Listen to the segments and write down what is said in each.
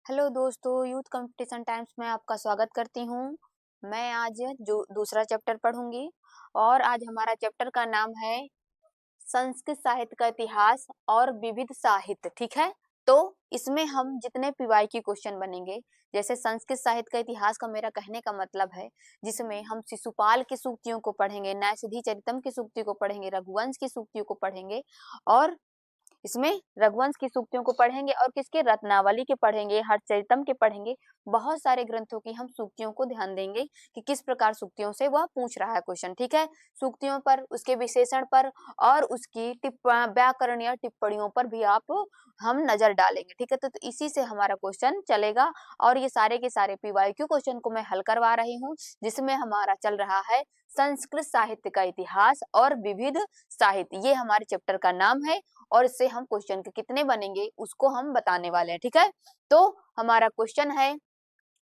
Hello दोस्तों, youth competition times में आपका स्वागत करती हूँ। मैं आज जो दूसरा चैप्टर पढ़ूंगी और आज हमारा चैप्टर का नाम है संस्कृत साहित्य का इतिहास और विविध साहित्य। ठीक है, तो इसमें हम जितने पीवाईक्यू क्वेश्चन बनेंगे, जैसे संस्कृत साहित्य का इतिहास का मेरा कहने का मतलब है जिसमें हम शिशुपाल की सूक्तियों को पढ़ेंगे, नैषधि चरितम की सूक्ति को पढ़ेंगे, रघुवंश की सूक्तियों को पढ़ेंगे और इसमें रघुवंश की सूक्तियों को पढ़ेंगे और किसके रत्नावली के पढ़ेंगे, हरचरितम के पढ़ेंगे। बहुत सारे ग्रंथों की हम सूक्तियों को ध्यान देंगे कि किस प्रकार सूक्तियों से वह पूछ रहा है क्वेश्चन। ठीक है, सूक्तियों पर, उसके विशेषण पर और उसकी व्याकरण या टिप्पणियों पर भी हम नजर डालेंगे। ठीक है, तो इसी से हमारा क्वेश्चन चलेगा और ये सारे के सारे पीवाईक्यू क्वेश्चन को मैं हल करवा रही हूँ, जिसमें हमारा चल रहा है संस्कृत साहित्य का इतिहास और विविध साहित्य। ये हमारे चैप्टर का नाम है और इससे हम क्वेश्चन के कितने बनेंगे उसको हम बताने वाले हैं। ठीक है, तो हमारा क्वेश्चन है,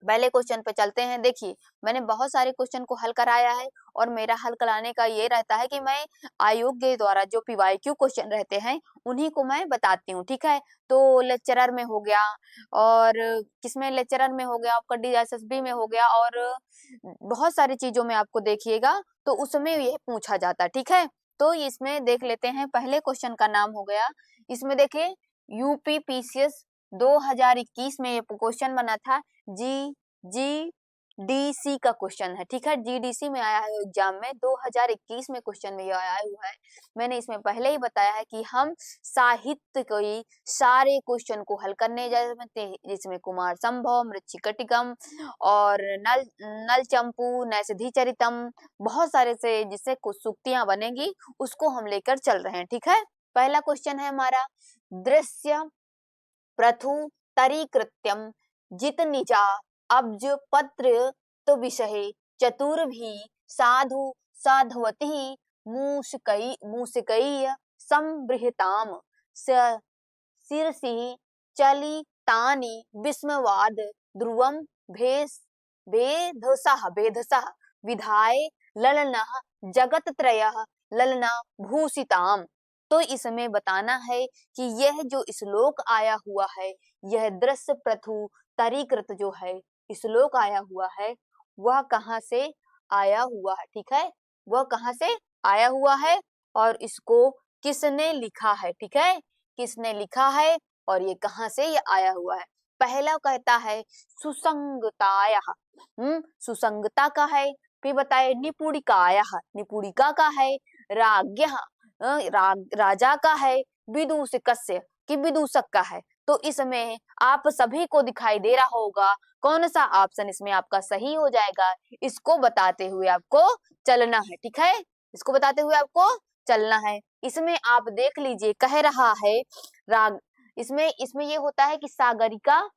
पहले क्वेश्चन पे चलते हैं। देखिए, मैंने बहुत सारे क्वेश्चन को हल कराया है और मेरा हल कराने का ये रहता है कि मैं आयोग के द्वारा जो पीवाईक्यू क्वेश्चन रहते हैं उन्हीं को मैं बताती हूँ। ठीक है, तो लेक्चरर में हो गया और किसमें, लेक्चरर में हो गया, आपका DSSB में हो गया और बहुत सारी चीजों में आपको देखिएगा तो उसमें ये पूछा जाता है। ठीक है, तो इसमें देख लेते हैं। पहले क्वेश्चन का नाम हो गया, इसमें देखिए यूपीपीसीएस 2021 में ये क्वेश्चन बना था। GDC का क्वेश्चन है। ठीक है, GDC में आया है एग्जाम में 2021 में क्वेश्चन में ये आया हुआ है। मैंने इसमें पहले ही बताया है कि हम साहित्य के सारे क्वेश्चन को हल करने जाते हैं, जिसमें कुमार संभव, मृच्छकटिकम और नल चंपू, नैषधि चरितम, बहुत सारे से जिससे कुछ सूक्तियां बनेगी उसको हम लेकर चल रहे हैं। ठीक है, पहला क्वेश्चन है हमारा, दृश्य प्रथु तरीकृत्यम जित निजा अब्ज पत्र तो विषहे चतुर्भी साधु साधवती मूषकई संबृहताम शीर्षि चलितानि विस्मवाद ध्रुवम भेष भेदसः विधाय ललनः जगत त्रयः ललना भूषिताम। तो इसमें बताना है कि यह जो श्लोक आया हुआ है, यह दृश्य प्रथु तरीकृत जो है श्लोक आया हुआ है, वह कहाँ से आया हुआ है। ठीक है, वह कहाँ से आया हुआ है और इसको किसने लिखा है। ठीक है, किसने लिखा है और ये कहाँ से ये आया हुआ है। पहला कहता है सुसंगताया, सुसंगता का है। फिर बताए निपुणिकाया, निपुणिका का है। राज्ञः, राजा का है। विदूषकस्य, कि विदूषक का है। तो इसमें आप सभी को दिखाई दे रहा होगा कौन सा ऑप्शन इसमें आपका सही हो जाएगा। इसको बताते हुए आपको चलना है। ठीक है, इसको बताते हुए आपको चलना है। इसमें आप देख लीजिए, कह रहा है राग, इसमें इसमें ये होता है कि सागरिका,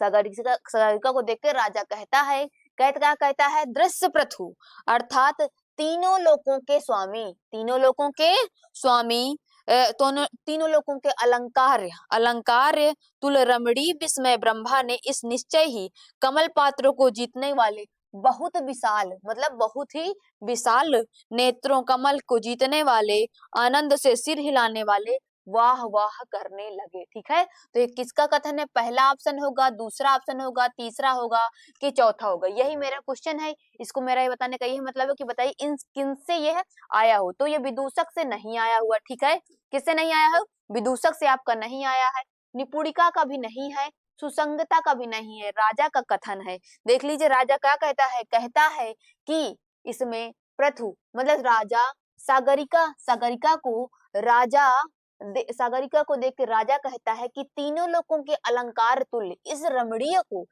सागरिका को देखकर राजा कहता है, क्या कहता है, दृश्य प्रथु अर्थात तीनों लोकों के स्वामी, तीनों लोकों के स्वामी, तीनों लोकों के अलंकार्य, अलंकार्य तुल रमणी विस्मय ब्रह्मा ने इस निश्चय ही कमल पात्रों को जीतने वाले बहुत विशाल, मतलब बहुत ही विशाल नेत्रों, कमल को जीतने वाले, आनंद से सिर हिलाने वाले वाह वाह करने लगे। ठीक है, तो ये किसका कथन है, पहला ऑप्शन होगा, दूसरा ऑप्शन होगा, तीसरा होगा कि चौथा होगा, यही मेरा क्वेश्चन है। इसको मेरा ये बताने का यही मतलब है कि बताइए इन किन से यह आया हो। तो ये विदूषक से नहीं आया हुआ। ठीक है, किससे नहीं आया है, विदूषक से आपका नहीं आया है, निपुणिका का भी नहीं है, सुसंगता का भी नहीं है, राजा का कथन है। देख लीजिए राजा क्या कहता है, कहता है कि इसमें प्रथु मतलब राजा सागरिका, सागरिका को राजा सागरिका को देख के राजा कहता है कि तीनों लोगों के अलंकार तुल्य इस रमणीय को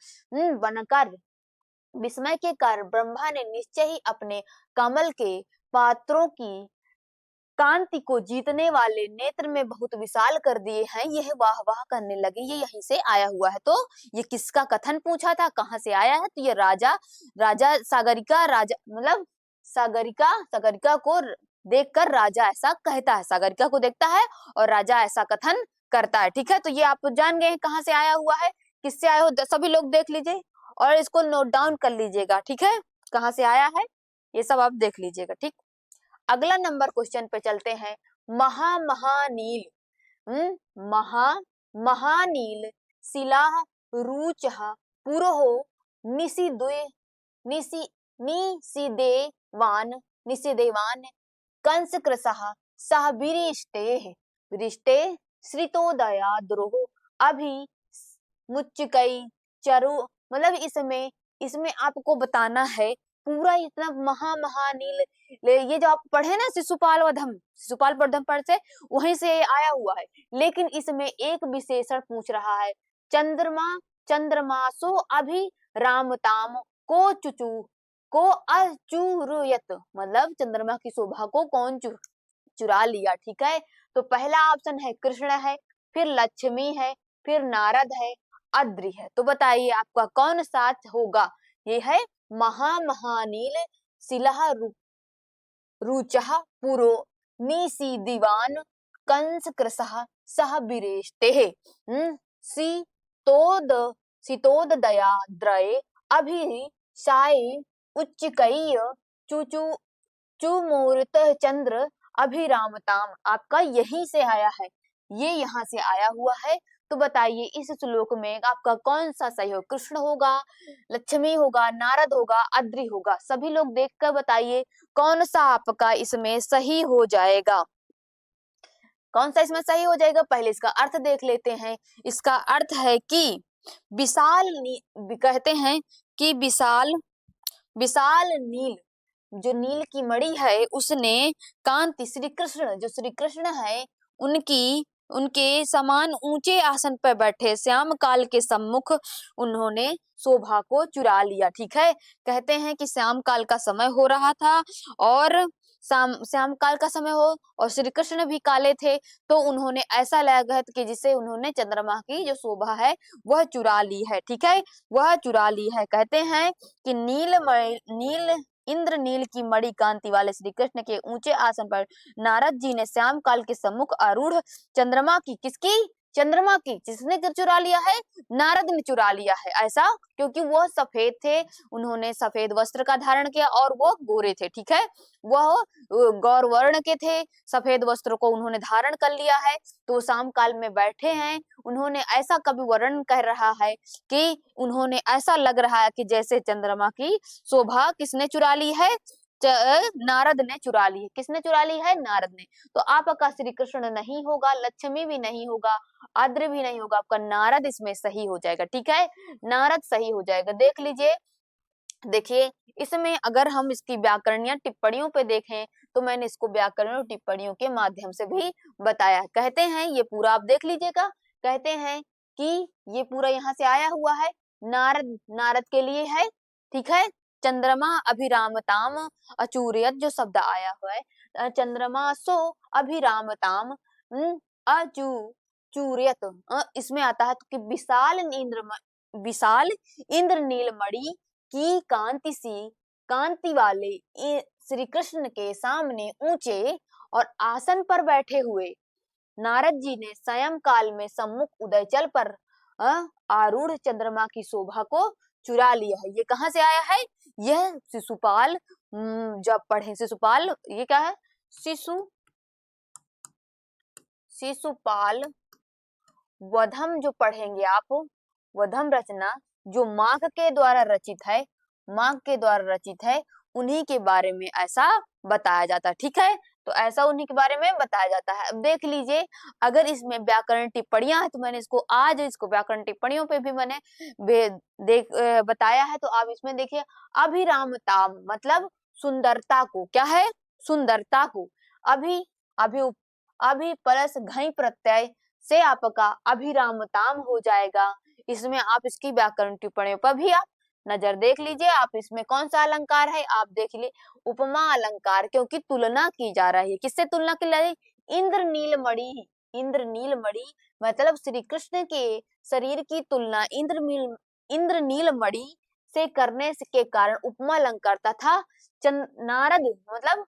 बनकर विस्मय के कारण ब्रह्मा ने निश्चय ही अपने कमल के पात्रों की कांति को जीतने वाले नेत्र में बहुत विशाल कर दिए हैं, यह वाह वाह करने लगे। ये यहीं से आया हुआ है। तो ये किसका कथन पूछा था, कहाँ से आया है, तो ये राजा सागरिका, राजा मतलब सागरिका को देखकर राजा ऐसा कहता है, सागरिका को देखता है और राजा ऐसा कथन करता है। ठीक है, तो ये आप जान गए कहाँ से आया हुआ है, किससे आया हो, सभी लोग देख लीजिए और इसको नोट डाउन कर लीजिएगा। ठीक है, कहाँ से आया है ये सब आप देख लीजिएगा। ठीक, अगला नंबर क्वेश्चन पे चलते हैं। महानील, महानील शिला रुचः पुरोः निषिदेवान् कंसकृशः सह विरिष्टे श्रितोदयाद्रोः अभिमुच्चिकै चरु। मतलब इसमें आपको बताना है पूरा इतना महानील ये जो आप पढ़े ना शिशुपाल वधम पर से वहीं से आया हुआ है, लेकिन इसमें एक विशेषण पूछ रहा है, चंद्रमासो अभिरामताम को अचुरुयत, मतलब चंद्रमा की शोभा को कौन चुरा लिया। ठीक है, तो पहला ऑप्शन है कृष्ण है, फिर लक्ष्मी है, फिर नारद है, अद्रि है। तो बताइए आपका कौन सा होगा। ये है महानील शिलः रुचः पुरो निषिदिवान् कंसकृशः सह विरेष्टे शीतोदयाद्रये अभिशाये उच्चकै चुमुरत चंद्र अभिरामताम। आपका यहीं से आया है, ये यहाँ से आया हुआ है। तो बताइए इस श्लोक में आपका कौन सा सही हो, कृष्ण होगा, लक्ष्मी होगा, नारद होगा, अद्रि होगा। सभी लोग देखकर बताइए कौन सा आपका इसमें सही हो जाएगा, कौन सा इसमें सही हो जाएगा। पहले इसका अर्थ देख लेते हैं। इसका अर्थ है कि कहते हैं कि विशाल नील, जो नील की मणि है उसने कांति, श्री कृष्ण है उनके समान ऊंचे आसन पर बैठे श्याम काल के सम्मुख उन्होंने शोभा को चुरा लिया। ठीक है, कहते हैं कि श्याम काल का समय हो रहा था और श्याम काल का समय हो और श्री कृष्ण भी काले थे, तो उन्होंने ऐसा लगा कि जिसे उन्होंने चंद्रमा की जो शोभा है वह चुरा ली है। ठीक है, वह चुरा ली है। कहते हैं कि इंद्रनील की मणि कांति वाले श्री कृष्ण के ऊंचे आसन पर नारद जी ने श्याम काल के सम्मुख आरूढ़ चंद्रमा की जिसने चुरा लिया है, नारद ने चुरा लिया है। ऐसा क्योंकि वो सफेद थे, उन्होंने सफेद वस्त्र का धारण किया और वो गोरे थे। ठीक है, वह गौर वर्ण के थे, सफेद वस्त्र को उन्होंने धारण कर लिया है, तो शाम काल में बैठे हैं। उन्होंने ऐसा कभी वर्णन कर रहा है कि उन्होंने ऐसा लग रहा है कि जैसे चंद्रमा की शोभा किसने चुरा ली है, नारद ने चुरा ली है। किसने चुरा ली है, नारद ने। तो आपका श्री कृष्ण नहीं होगा, लक्ष्मी भी नहीं होगा, अद्रि भी नहीं होगा, आपका नारद इसमें सही हो जाएगा। ठीक है, नारद सही हो जाएगा। देख लीजिए, देखिए इसमें अगर हम इसकी व्याकरणीय टिप्पणियों पे देखें तो मैंने इसको व्याकरण टिप्पणियों के माध्यम से भी बताया। कहते हैं ये पूरा आप देख लीजिएगा, कहते हैं कि ये पूरा यहाँ से आया हुआ है, नारद के लिए है। ठीक है, चंद्रमा अभिरामताम अचूर्यत जो शब्द आया हुआ है, चंद्रमा सो अभिरामताम अचूर्यत, इसमें आता है कि विशाल इंद्रनील मणि की कांति वाले श्री कृष्ण के सामने ऊंचे और आसन पर बैठे हुए नारद जी ने स्वयं काल में सम्मुख उदयचल पर आरूढ़ चंद्रमा की शोभा को चुरा लिया है। ये कहाँ से आया है, यह शिशुपाल, जब पढ़े शिशुपाल, ये क्या है, शिशुपाल वधम जो पढ़ेंगे आप, वधम रचना जो माघ के द्वारा रचित है, उन्हीं के बारे में ऐसा बताया जाता है। ठीक है, तो ऐसा उन्हीं के बारे में बताया जाता है। अब देख लीजिए, अगर इसमें व्याकरण टिप्पणियां है तो मैंने इसको व्याकरण टिप्पणियों पे भी मैंने बताया है। तो आप इसमें देखिए, अभिरामताम मतलब सुंदरता को, क्या है, सुंदरता को, अभी प्लस घई प्रत्यय से आपका अभिरामताम हो जाएगा। इसमें आप इसकी व्याकरण टिप्पणियों पर भी आप नजर देख लीजिए। आप इसमें कौन सा अलंकार है, आप देख लीजिए, उपमा अलंकार, क्योंकि तुलना की जा रही है। किससे तुलना की जा रही है, इंद्रनील मणि मतलब श्री कृष्ण के शरीर की तुलना इंद्रनील मणि से करने के कारण उपमा अलंकार तथा नारद मतलब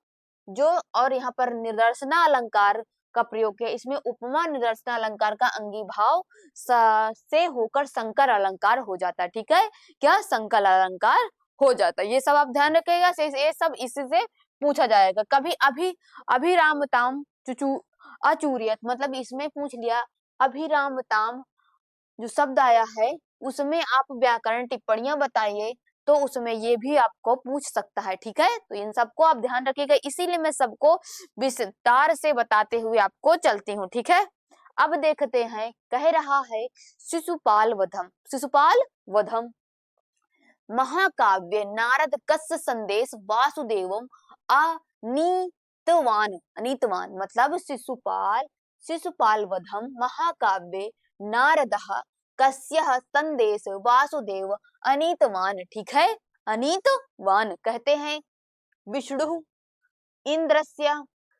जो, और यहाँ पर निदर्शना अलंकार का प्रयोग किया। इसमें उपमा निदर्शना अलंकार का अंगी भाव से होकर संकर अलंकार हो जाता है। ठीक है, क्या संकर अलंकार हो जाता है। ये सब आप ध्यान रखिएगा, ये सब इससे पूछा जाएगा। कभी अभिरामताम अचूर्यत मतलब इसमें पूछ लिया, अभिरामताम जो शब्द आया है उसमें आप व्याकरण टिप्पणियां बताइए, तो उसमें ये भी आपको पूछ सकता है। ठीक है, तो इन सबको आप ध्यान रखिएगा, इसीलिए मैं सबको विस्तार से बताते हुए आपको चलती हूँ। ठीक है, अब देखते हैं, कह रहा है शिशुपाल वधम। शिशुपाल वधम महाकाव्य नारद कस्य संदेश वासुदेवम अनीतवान। अनीतवान मतलब शिशुपाल, शिशुपाल वधम महाकाव्य नारदः कस्य संदेश वासुदेव अनीतवान। ठीक है, अनीतवान कहते हैं विष्णु इंद्रस्य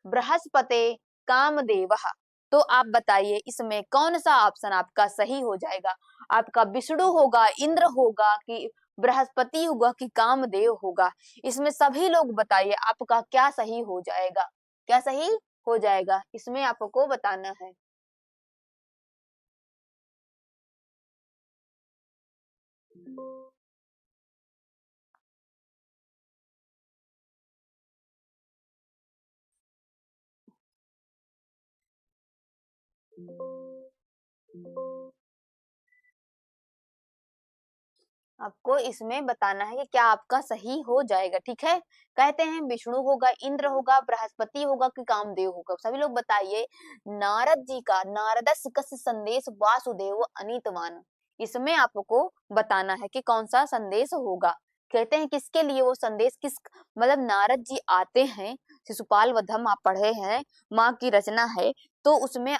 बृहस्पते कामदेवः। तो आप बताइए इसमें कौन सा ऑप्शन आपका सही हो जाएगा? आपका विष्णु होगा, इंद्र होगा, कि बृहस्पति होगा, कि कामदेव होगा? इसमें सभी लोग बताइए आपका क्या सही हो जाएगा, क्या सही हो जाएगा, इसमें आपको बताना है। आपको इसमें बताना है कि क्या आपका सही हो जाएगा। ठीक है, कहते हैं विष्णु होगा, इंद्र होगा, बृहस्पति होगा, कि कामदेव होगा? सभी लोग बताइए। नारद जी का नारदस कस्य संदेश वासुदेव अनीतवान, इसमें आपको बताना है कि कौन सा संदेश होगा। कहते हैं किसके लिए वो संदेश, किस मतलब नारद जी आते हैं, शिशुपाल वधम आप पढ़े हैं, माँ की रचना है, तो उसमें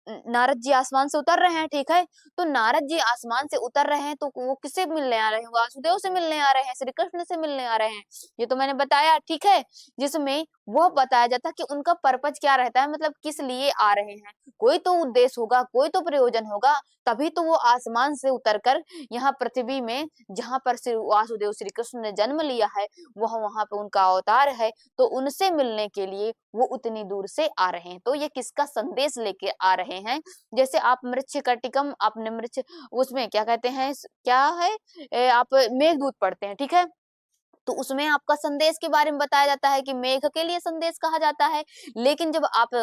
नारद जी आसमान से उतर रहे हैं। ठीक है, तो नारद जी आसमान से उतर रहे हैं, तो वो किससे मिलने आ रहे हैं? वासुदेव से मिलने आ रहे हैं, श्री कृष्ण से मिलने आ रहे हैं, ये तो मैंने बताया। ठीक है, जिसमें वो बताया जाता है कि उनका पर्पज क्या रहता है, मतलब किस लिए आ रहे हैं, कोई तो उद्देश्य होगा, कोई तो प्रयोजन होगा, तभी तो वो आसमान से उतरकर यहाँ पृथ्वी में, जहाँ पर श्री वासुदेव श्री कृष्ण ने जन्म लिया है, वहां पे उनका अवतार है, तो उनसे मिलने के लिए वो उतनी दूर से आ रहे हैं। तो ये किसका संदेश लेके आ रहे हैं? जैसे आप मृच्छकटिकम, आपने मृच्छ उसमें क्या कहते हैं, क्या है, आप मेघदूत पढ़ते हैं। ठीक है, तो उसमें आपका संदेश के बारे में बताया जाता है कि मेघ के लिए संदेश कहा जाता है। लेकिन जब आप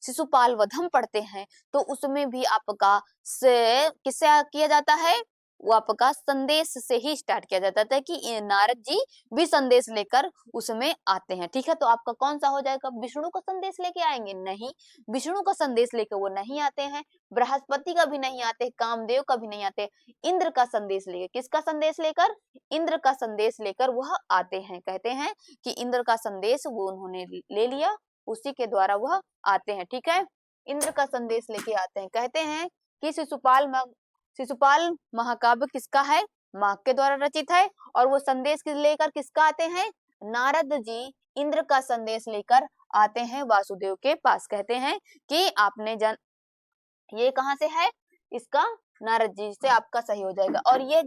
शिशुपाल वधम पढ़ते हैं, तो उसमें भी आपका से किससे किया जाता है, वो आपका संदेश से ही स्टार्ट किया जाता था कि ये नारद जी भी संदेश लेकर उसमें आते हैं। ठीक है, तो आपका कौन सा हो जाएगा? विष्णु का संदेश लेके आएंगे? नहीं, विष्णु का संदेश लेकर वो नहीं आते हैं, बृहस्पति का भी नहीं आते, कामदेव का भी नहीं आते, इंद्र का संदेश लेकर, किसका संदेश लेकर? इंद्र का संदेश लेकर वह आते हैं। कहते हैं कि इंद्र का संदेश वो उन्होंने ले लिया, उसी के द्वारा वह आते हैं। ठीक है, इंद्र का संदेश लेके आते हैं। कहते हैं कि शिशुपाल महाकाव्य किसका है? माँ के द्वारा रचित है, और वो संदेश लेकर किसका आते हैं? नारद जी इंद्र का संदेश लेकर आते हैं वासुदेव के पास। कहते हैं कि आपने ये कहाँ से है? इसका नारद जी से आपका सही हो जाएगा। और ये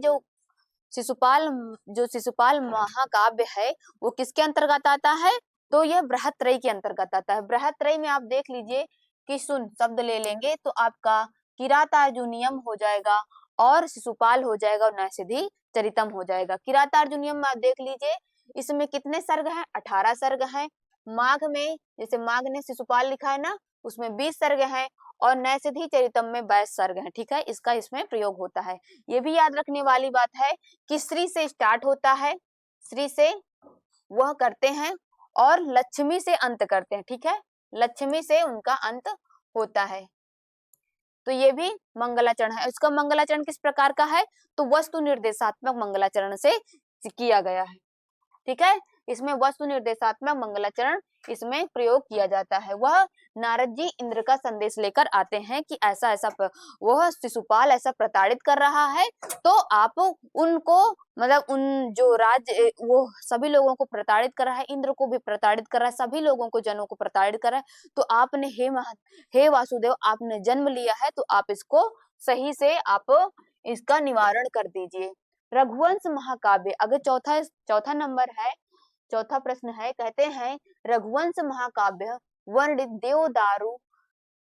शिशुपाल जो शिशुपाल महाकाव्य है, वो किसके अंतर्गत आता है? तो यह बृहत्त्रयी के अंतर्गत आता है। बृहत्त्रयी में आप देख लीजिए कि सुन शब्द ले लेंगे तो आपका किरातार्जुनीयम हो जाएगा, और शिशुपाल हो जाएगा, और नैषधि चरितम हो जाएगा। किरातार्जुनीयम में आप देख लीजिए, इसमें कितने सर्ग हैं? 18 सर्ग हैं। माघ में, जैसे माघ ने शिशुपाल लिखा है ना, उसमें 20 सर्ग हैं, और नैषधि चरितम में 22 सर्ग हैं। ठीक है, इसका इसमें प्रयोग होता है। ये भी याद रखने वाली बात है कि श्री से स्टार्ट होता है, श्री से वह करते हैं, और लक्ष्मी से अंत करते हैं। ठीक है, लक्ष्मी से उनका अंत होता है। तो ये भी मंगलाचरण है। इसका मंगलाचरण किस प्रकार का है? तो वस्तु निर्देशात्मक मंगलाचरण से किया गया है। ठीक है, इसमें वस्तु निर्देशात्मक मंगलाचरण इसमें प्रयोग किया जाता है। वह नारद जी इंद्र का संदेश लेकर आते हैं कि ऐसा ऐसा वह शिशुपाल ऐसा प्रताड़ित कर रहा है, तो आप उनको, मतलब उन जो वो सभी लोगों को प्रताड़ित कर रहा है, इंद्र को भी प्रताड़ित कर रहा है, सभी लोगों को, जनों को प्रताड़ित कर रहा है, तो आपने हे वासुदेव, आपने जन्म लिया है, तो आप इसको सही से आप इसका निवारण कर दीजिए। रघुवंश महाकाव्य, अगर चौथा नंबर है, चौथा प्रश्न है, कहते हैं रघुवंश महाकाव्य वर्णित देवदारु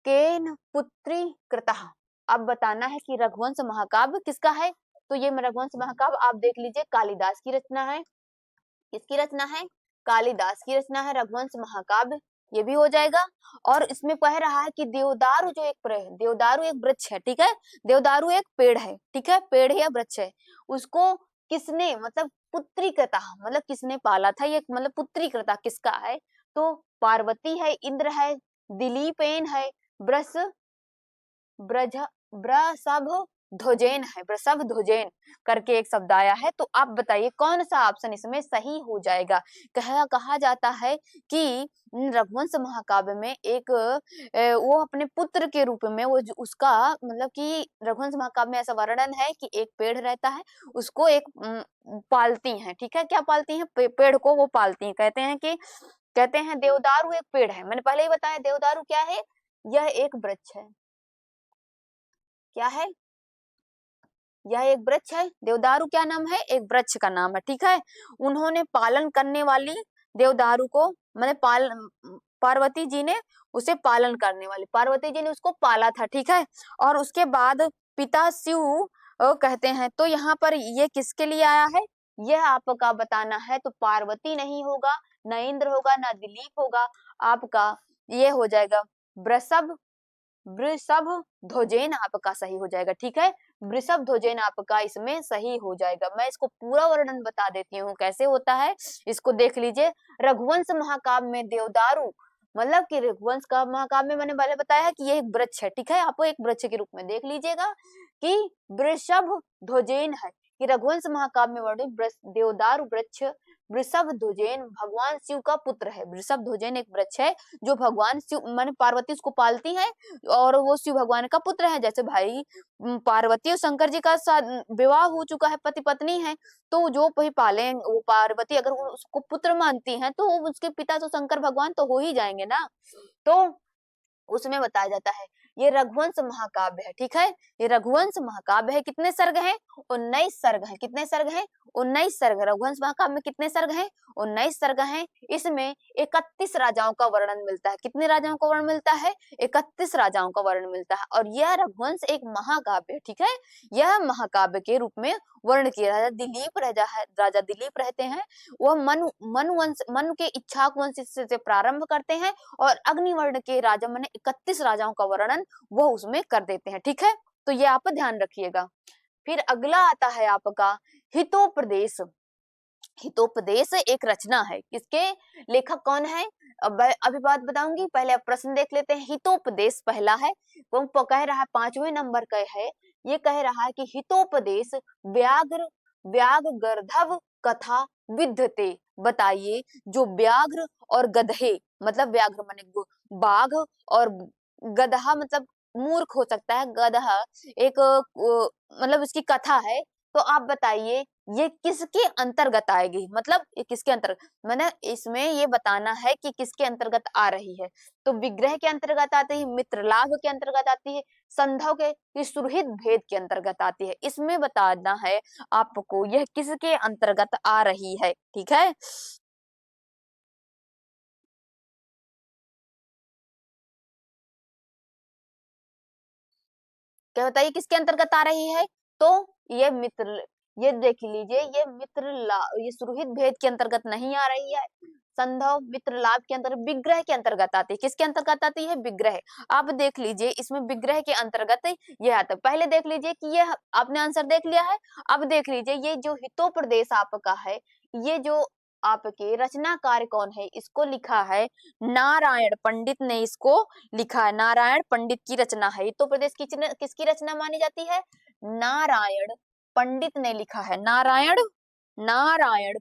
केन पुत्री कृतः। अब बताना है कि रघुवंश महाकाव्य किसका है? तो ये रघुवंश महाकाव्य आप देख लीजिए, कालिदास की रचना है। किसकी रचना है? कालिदास की रचना है रघुवंश महाकाव्य। ये भी हो जाएगा। और इसमें कह रहा है कि देवदारू जो देवदारू एक वृक्ष है, ठीक है, देवदारू एक पेड़ है, ठीक है, पेड़ या वृक्ष है, उसको किसने मतलब पुत्रीकृता मतलब किसने पाला था, ये मतलब पुत्रीकृता किसका है, तो पार्वती है, इंद्र है, दिलीपेन है, ब्रस ब्रज ब्रसभ ध्वजेन है, वृषभ ध्वजेन करके एक शब्द आया है। तो आप बताइए कौन सा ऑप्शन इसमें सही हो जाएगा। कहा जाता है कि रघुवंश महाकाव्य में एक वो अपने पुत्र के रूप में उसका मतलब कि रघुवंश महाकाव्य में ऐसा वर्णन है कि एक पेड़ रहता है, उसको एक पालती हैं, ठीक है, क्या पालती हैं, पेड़ को वो पालती हैं। कहते हैं देवदारू एक पेड़ है, मैंने पहले ही बताया देवदारू क्या है, यह एक वृक्ष है, क्या है, यह एक वृक्ष है। देवदारू क्या नाम है, एक वृक्ष का नाम है, ठीक है। उन्होंने पालन करने वाली देवदारू को मैंने पार्वती जी ने उसे पालन करने वाली, पार्वती जी ने उसको पाला था, ठीक है। और उसके बाद पिता शिव कहते हैं, तो यहाँ पर ये किसके लिए आया है, यह आपका बताना है। तो पार्वती नहीं होगा, न इंद्र होगा, न दिलीप होगा, आपका ये हो जाएगा वृषभ वृषभ ध्वजेन आपका सही हो जाएगा, ठीक है, वृषभ ध्वजेन आपका इसमें सही हो जाएगा। मैं इसको पूरा वर्णन बता देती हूँ कैसे होता है, इसको देख लीजिए। रघुवंश महाकाव्य में देवदारू मतलब कि रघुवंश का महाकाव्य में मैंने पहले बताया है कि ये एक वृक्ष है, ठीक है, आपको एक वृक्ष के रूप में देख लीजिएगा कि वृषभ ध्वजेन है, कि रघुवंश महाकाव्य में वर्णित देवदारू वृक्ष वृषभ ध्वजेन भगवान शिव का पुत्र है। वृषभ ध्वजेन एक वृक्ष है जो भगवान शिव माने पार्वती उसको पालती है और वो शिव भगवान का पुत्र है। जैसे भाई पार्वती और शंकर जी का विवाह हो चुका है, पति पत्नी है, तो जो वही पाले वो पार्वती अगर उसको पुत्र मानती हैं तो उसके पिता तो शंकर भगवान तो हो ही जाएंगे ना। तो उसमें बताया जाता है ये रघुवंश महाकाव्य है, ठीक है, ये रघुवंश महाकाव्य है। कितने सर्ग हैं, 19 सर्ग हैं। कितने सर्ग हैं, 19 सर्ग। रघुवंश महाकाव्य में कितने सर्ग हैं, 19 सर्ग हैं। इसमें 31 राजाओं का वर्णन मिलता है। कितने राजाओं का वर्णन मिलता है, 31 राजाओं का वर्णन मिलता है। और यह रघुवंश एक महाकाव्य है, ठीक है, यह महाकाव्य के रूप में वर्ण किया। राजा दिलीप रहते हैं, वह मनु के इच्छाक वंश से प्रारंभ करते हैं और अग्निवर्ण के राजा माने 31 राजाओं का वर्णन वो उसमें कर देते हैं, ठीक है। तो ये आप ध्यान रखिएगा। फिर अगला आता है आपका हितोपदेश। हितोपदेश एक रचना है, किसके लेखक कौन है, अब अभी बात बताऊंगी, पहले आप प्रश्न देख लेते हैं। हितोपदेश पहला है, वो कह रहा है 5वें नंबर का है, ये कह रहा है कि हितोपदेश व्याघ्र गर्धव कथा विद्यते। बताइए जो व्याघ्र और गधे मतलब व्याघ्र माने बाघ और गधा मतलब मूर्ख हो सकता है, गधा एक मतलब इसकी कथा है। तो आप बताइए ये किसके अंतर्गत आएगी, मतलब ये किसके अंतर्गत, मैंने इसमें ये बताना है कि किसके अंतर्गत आ रही है। तो विग्रह के अंतर्गत आती है, मित्रलाभ के अंतर्गत आती है, संधव के सुरहित भेद के अंतर्गत आती है। इसमें बताना है आपको यह किसके अंतर्गत आ रही है, ठीक है। क्या बताइए किसके अंतर्गत आ रही है, तो ये मित्र, ये देख लीजिए ये ये सुरहित भेद के अंतर्गत नहीं आ रही है, संधव मित्र लाभ के अंतर्गत विग्रह के अंतर्गत आती है। किसके अंतर्गत आती है, विग्रह। आप देख लीजिए इसमें विग्रह के अंतर्गत ये आता है। पहले देख लीजिए कि ये आपने आंसर देख लिया है। अब देख लीजिए ये जो हितोपदेश आपका है, ये जो आपके रचनाकार कौन है, इसको लिखा है नारायण पंडित ने इसको लिखा है। नारायण पंडित की रचना है। हितोपदेश किसकी रचना मानी जाती है, नारायण पंडित ने लिखा है। नारायण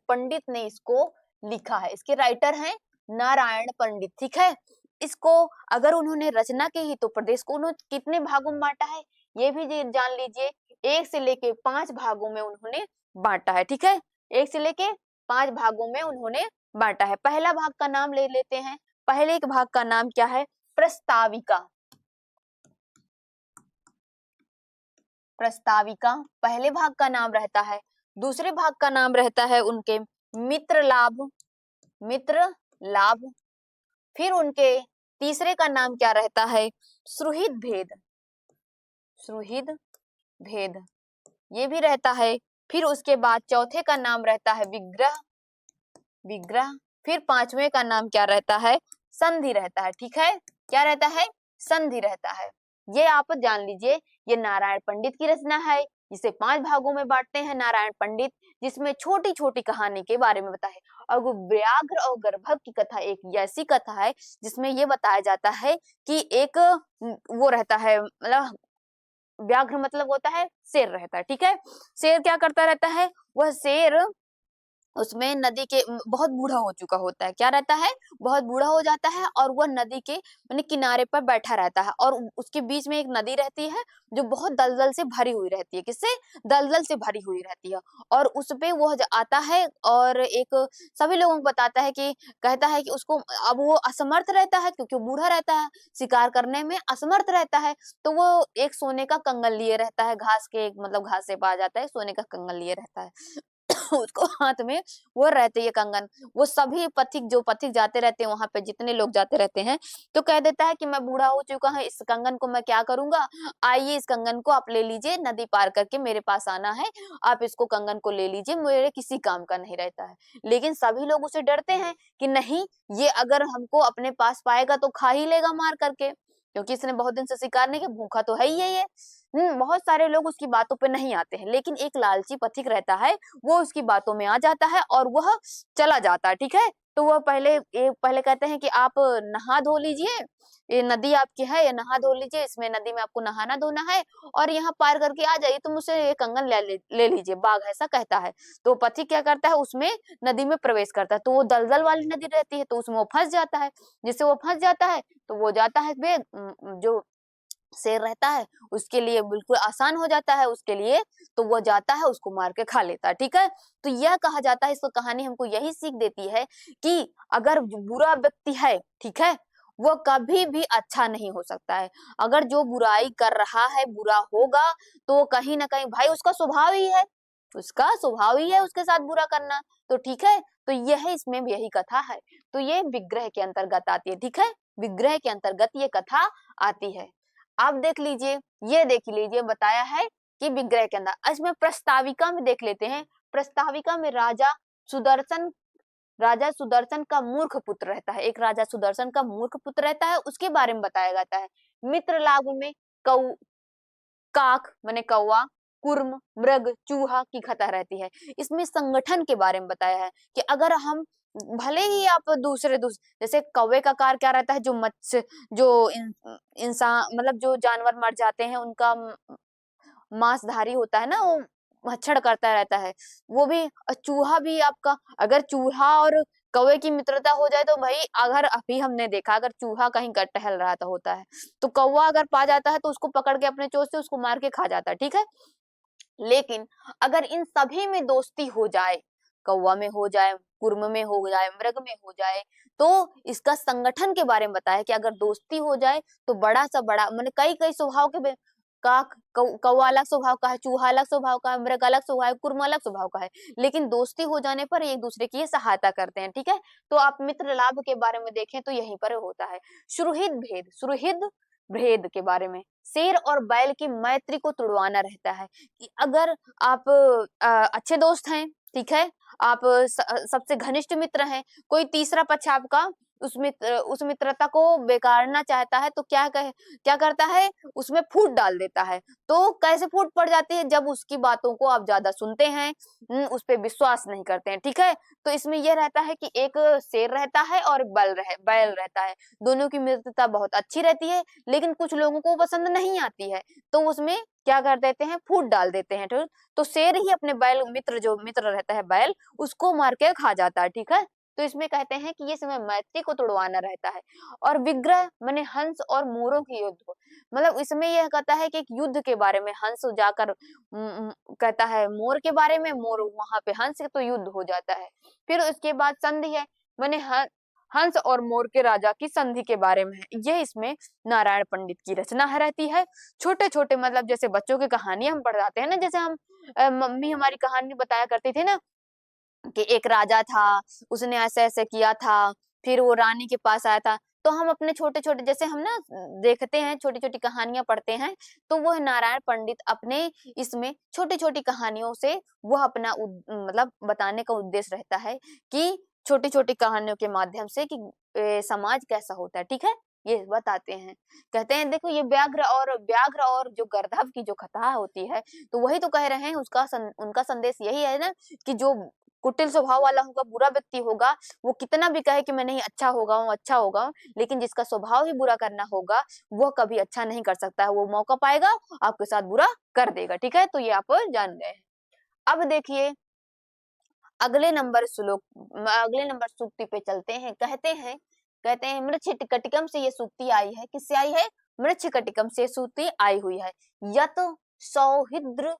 पंडित ने इसको लिखा है, इसके राइटर हैं नारायण पंडित, ठीक है। इसको अगर उन्होंने रचना के हितोपदेश को उन्होंने कितने भागों में बांटा है, ये भी जान लीजिए, 1 से लेके 5 भागों में उन्होंने बांटा है, ठीक है। 1 से लेके 5 भागों में उन्होंने बांटा है। पहला भाग का नाम ले लेते हैं। पहले एक भाग का नाम क्या है, प्रस्ताविका। प्रस्ताविका पहले भाग का नाम रहता है। दूसरे भाग का नाम रहता है उनके मित्र लाभ। फिर उनके तीसरे का नाम क्या रहता है, सुहृद भेद ये भी रहता है। फिर उसके बाद चौथे का नाम रहता है विग्रह। फिर 5वें का नाम क्या रहता है, संधि रहता है, ठीक है, क्या रहता है, संधि रहता है। ये आप जान लीजिए, ये नारायण पंडित की रचना है। इसे 5 भागों में बांटते हैं नारायण पंडित, जिसमें छोटी छोटी कहानी के बारे में बताए। और वो व्याघ्र और गर्भक की कथा एक ऐसी कथा है जिसमें ये बताया जाता है कि एक वो रहता है, मतलब व्याघ्र मतलब होता है शेर रहता है, ठीक है। शेर क्या करता रहता है, वह शेर उसमें नदी के बहुत बूढ़ा हो चुका होता है, क्या रहता है, बहुत बूढ़ा हो जाता है, और वह नदी के माने किनारे पर बैठा रहता है, और उसके बीच में एक नदी रहती है जो बहुत दलदल से भरी हुई रहती है, किससे, दलदल से भरी हुई रहती है। और उस पे वह आता है और एक सभी लोगों को बताता है कि कहता है कि उसको, अब वो असमर्थ रहता है क्योंकि वो बूढ़ा रहता है, शिकार करने में असमर्थ रहता है, तो वो एक सोने का कंगन लिए रहता है, घास के मतलब घास से पा जाता है, सोने का कंगन लिए रहता है। उसको हाथ में वो रहते है कंगन। वो सभी पथिक जो पथिक जाते रहते हैं वहां पे, जितने लोग जाते रहते हैं, तो कह देता है कि मैं बूढ़ा हो चुका हूँ, इस कंगन को मैं क्या करूंगा, आइए इस कंगन को आप ले लीजिए, नदी पार करके मेरे पास आना है, आप इसको कंगन को ले लीजिए, मेरे किसी काम का नहीं रहता है। लेकिन सभी लोग उसे डरते हैं कि नहीं, ये अगर हमको अपने पास पाएगा तो खा ही लेगा मार करके, क्योंकि इसने बहुत दिन से शिकार नहीं किया, भूखा तो है ही है ये। बहुत सारे लोग उसकी बातों पे नहीं आते हैं, लेकिन एक लालची पथिक रहता है, वो उसकी बातों में आ जाता है और वह चला जाता है, ठीक है। तो वह पहले कहते हैं कि आप नहा धो लीजिए, ये नदी आपकी है, ये नहा धो लीजिए, इसमें नदी में आपको नहाना धोना है, और यहाँ पार करके आ जाइए तो मुझसे ये कंगन ले लीजिए, बाघ ऐसा कहता है। तो पथिक क्या करता है, उसमें नदी में प्रवेश करता है, तो वो दलदल वाली नदी रहती है, तो उसमें वो फंस जाता है। जिससे वो फंस जाता है तो वो जाता है जो शेर रहता है उसके लिए बिल्कुल आसान हो जाता है उसके लिए, तो वो जाता है उसको मार के खा लेता है, ठीक है। तो यह कहा जाता है, इसको कहानी हमको यही सीख देती है कि अगर जो बुरा व्यक्ति है, ठीक है, वो कभी भी अच्छा नहीं हो सकता है। अगर जो बुराई कर रहा है बुरा होगा, तो कहीं ना कहीं भाई उसका स्वभाव ही है, उसका स्वभाव ही है उसके साथ बुरा करना, तो ठीक है। तो यह इसमें भी यही कथा है, तो ये विग्रह के अंतर्गत आती है, ठीक है, विग्रह के अंतर्गत ये कथा आती है। आप देख लीजिए, ये देख लीजिए, बताया है कि विग्रह के अंदर, इसमें प्रस्ताविका में देख लेते हैं। प्रस्ताविका में सुदर्शन राजा सुदर्शन का मूर्ख पुत्र रहता है, एक राजा सुदर्शन का मूर्ख पुत्र रहता है, उसके बारे में बताया जाता है। मित्र लाभ में कौ काक माने कौवा, कुर्म, मृग, चूहा की कथा रहती है। इसमें संगठन के बारे में बताया है कि अगर हम भले ही आप जैसे कौवे का कार क्या रहता है, जो मत्स्य जो इंसान मतलब जो जानवर मर जाते हैं उनका मांसधारी होता है ना, वो भक्षण करता रहता है। वो भी चूहा भी आपका, अगर चूहा और कौवे की मित्रता हो जाए तो भाई, अगर अभी हमने देखा अगर चूहा कहीं का टहल रहा था होता है, तो कौवा अगर पा जाता है तो उसको पकड़ के अपने चोंच से उसको मार के खा जाता है, ठीक है। लेकिन अगर इन सभी में दोस्ती हो जाए, कौवा में हो जाए, कुर्म में हो जाए, मृग में हो जाए, तो इसका संगठन के बारे में बताया कि अगर दोस्ती हो जाए तो बड़ा सा बड़ा माने कई कई स्वभाव के कौवा अलग स्वभाव का है, चूहा अलग स्वभाव का है, मृग अलग स्वभाव है, कुर्म अलग स्वभाव का है, लेकिन दोस्ती हो जाने पर एक दूसरे की ये सहायता करते हैं, ठीक है। तो आप मित्र लाभ के बारे में देखें तो यहीं पर होता है। सुहृद भेद के बारे में, शेर और बैल की मैत्री को तुड़वाना रहता है कि अगर आप अच्छे दोस्त हैं, ठीक है, आप सबसे घनिष्ठ मित्र हैं, कोई तीसरा पक्ष आपका उस मित्रता को बेकारना चाहता है, तो क्या करता है, उसमें फूट डाल देता है। तो कैसे फूट पड़ जाती है, जब उसकी बातों को आप ज्यादा सुनते हैं, उस पे विश्वास नहीं करते हैं, ठीक है। तो इसमें यह रहता है कि एक शेर रहता है और बैल रहता है, दोनों की मित्रता बहुत अच्छी रहती है, लेकिन कुछ लोगों को पसंद नहीं आती है, तो उसमें क्या कर देते हैं, फूट डाल देते हैं, ठीक। तो शेर ही अपने बैल जो मित्र रहता है बैल, उसको मार के खा जाता है, ठीक है। तो इसमें कहते हैं कि ये समय मैत्री को तोड़वाना रहता है। और विग्रह माने हंस और मोरों की युद्ध, मतलब इसमें यह कहता है कि एक युद्ध के बारे में, हंस जाकर कहता है मोर के बारे में, मोर वहां पे हंस तो युद्ध हो जाता है। फिर उसके बाद संधि है, माने हंस और मोर के राजा की संधि के बारे में है। ये इसमें नारायण पंडित की रचना है रहती है। छोटे छोटे मतलब जैसे बच्चों की कहानी हम पढ़ाते हैं ना, जैसे हम मम्मी हमारी कहानी बताया करती थी ना कि एक राजा था, उसने ऐसे ऐसे किया था, फिर वो रानी के पास आया था। तो हम अपने छोटे छोटे जैसे हम ना देखते हैं, छोटी छोटी कहानियां पढ़ते हैं, तो वो नारायण पंडित अपने इसमें छोटी छोटी कहानियों से वह अपना मतलब बताने का उद्देश्य रहता है कि छोटी छोटी कहानियों के माध्यम से कि समाज कैसा होता है, ठीक है, ये बताते हैं। कहते हैं देखो ये व्याघ्र और जो गर्दभ की जो कथा होती है, तो वही तो कह रहे हैं, उनका संदेश यही है ना कि जो कुटिल स्वभाव वाला होगा, बुरा व्यक्ति होगा, वो कितना भी कहे कि मैं नहीं अच्छा होगा हूँ, लेकिन जिसका स्वभाव ही बुरा करना होगा, वो कभी अच्छा नहीं कर सकता है। वो मौका पाएगा, आपके साथ बुरा कर देगा, ठीक है, तो ये आप जान गए हैं। अब देखिए अगले नंबर सूक्ति पे चलते हैं। कहते हैं मृच्छकटिकम से ये सूक्ति आई है, किससे आई है? मृच्छकटिकम से सूक्ति आई हुई है। यत सौहृद्र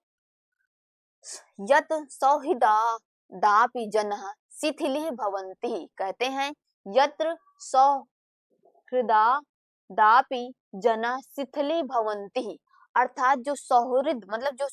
यत सौहृदा दापि जनः शिथिली भवन्ति। कहते हैं यत्र सौहृदा दापि जनः शिथिली भवन्ति, अर्थात जो सौहृद मतलब जो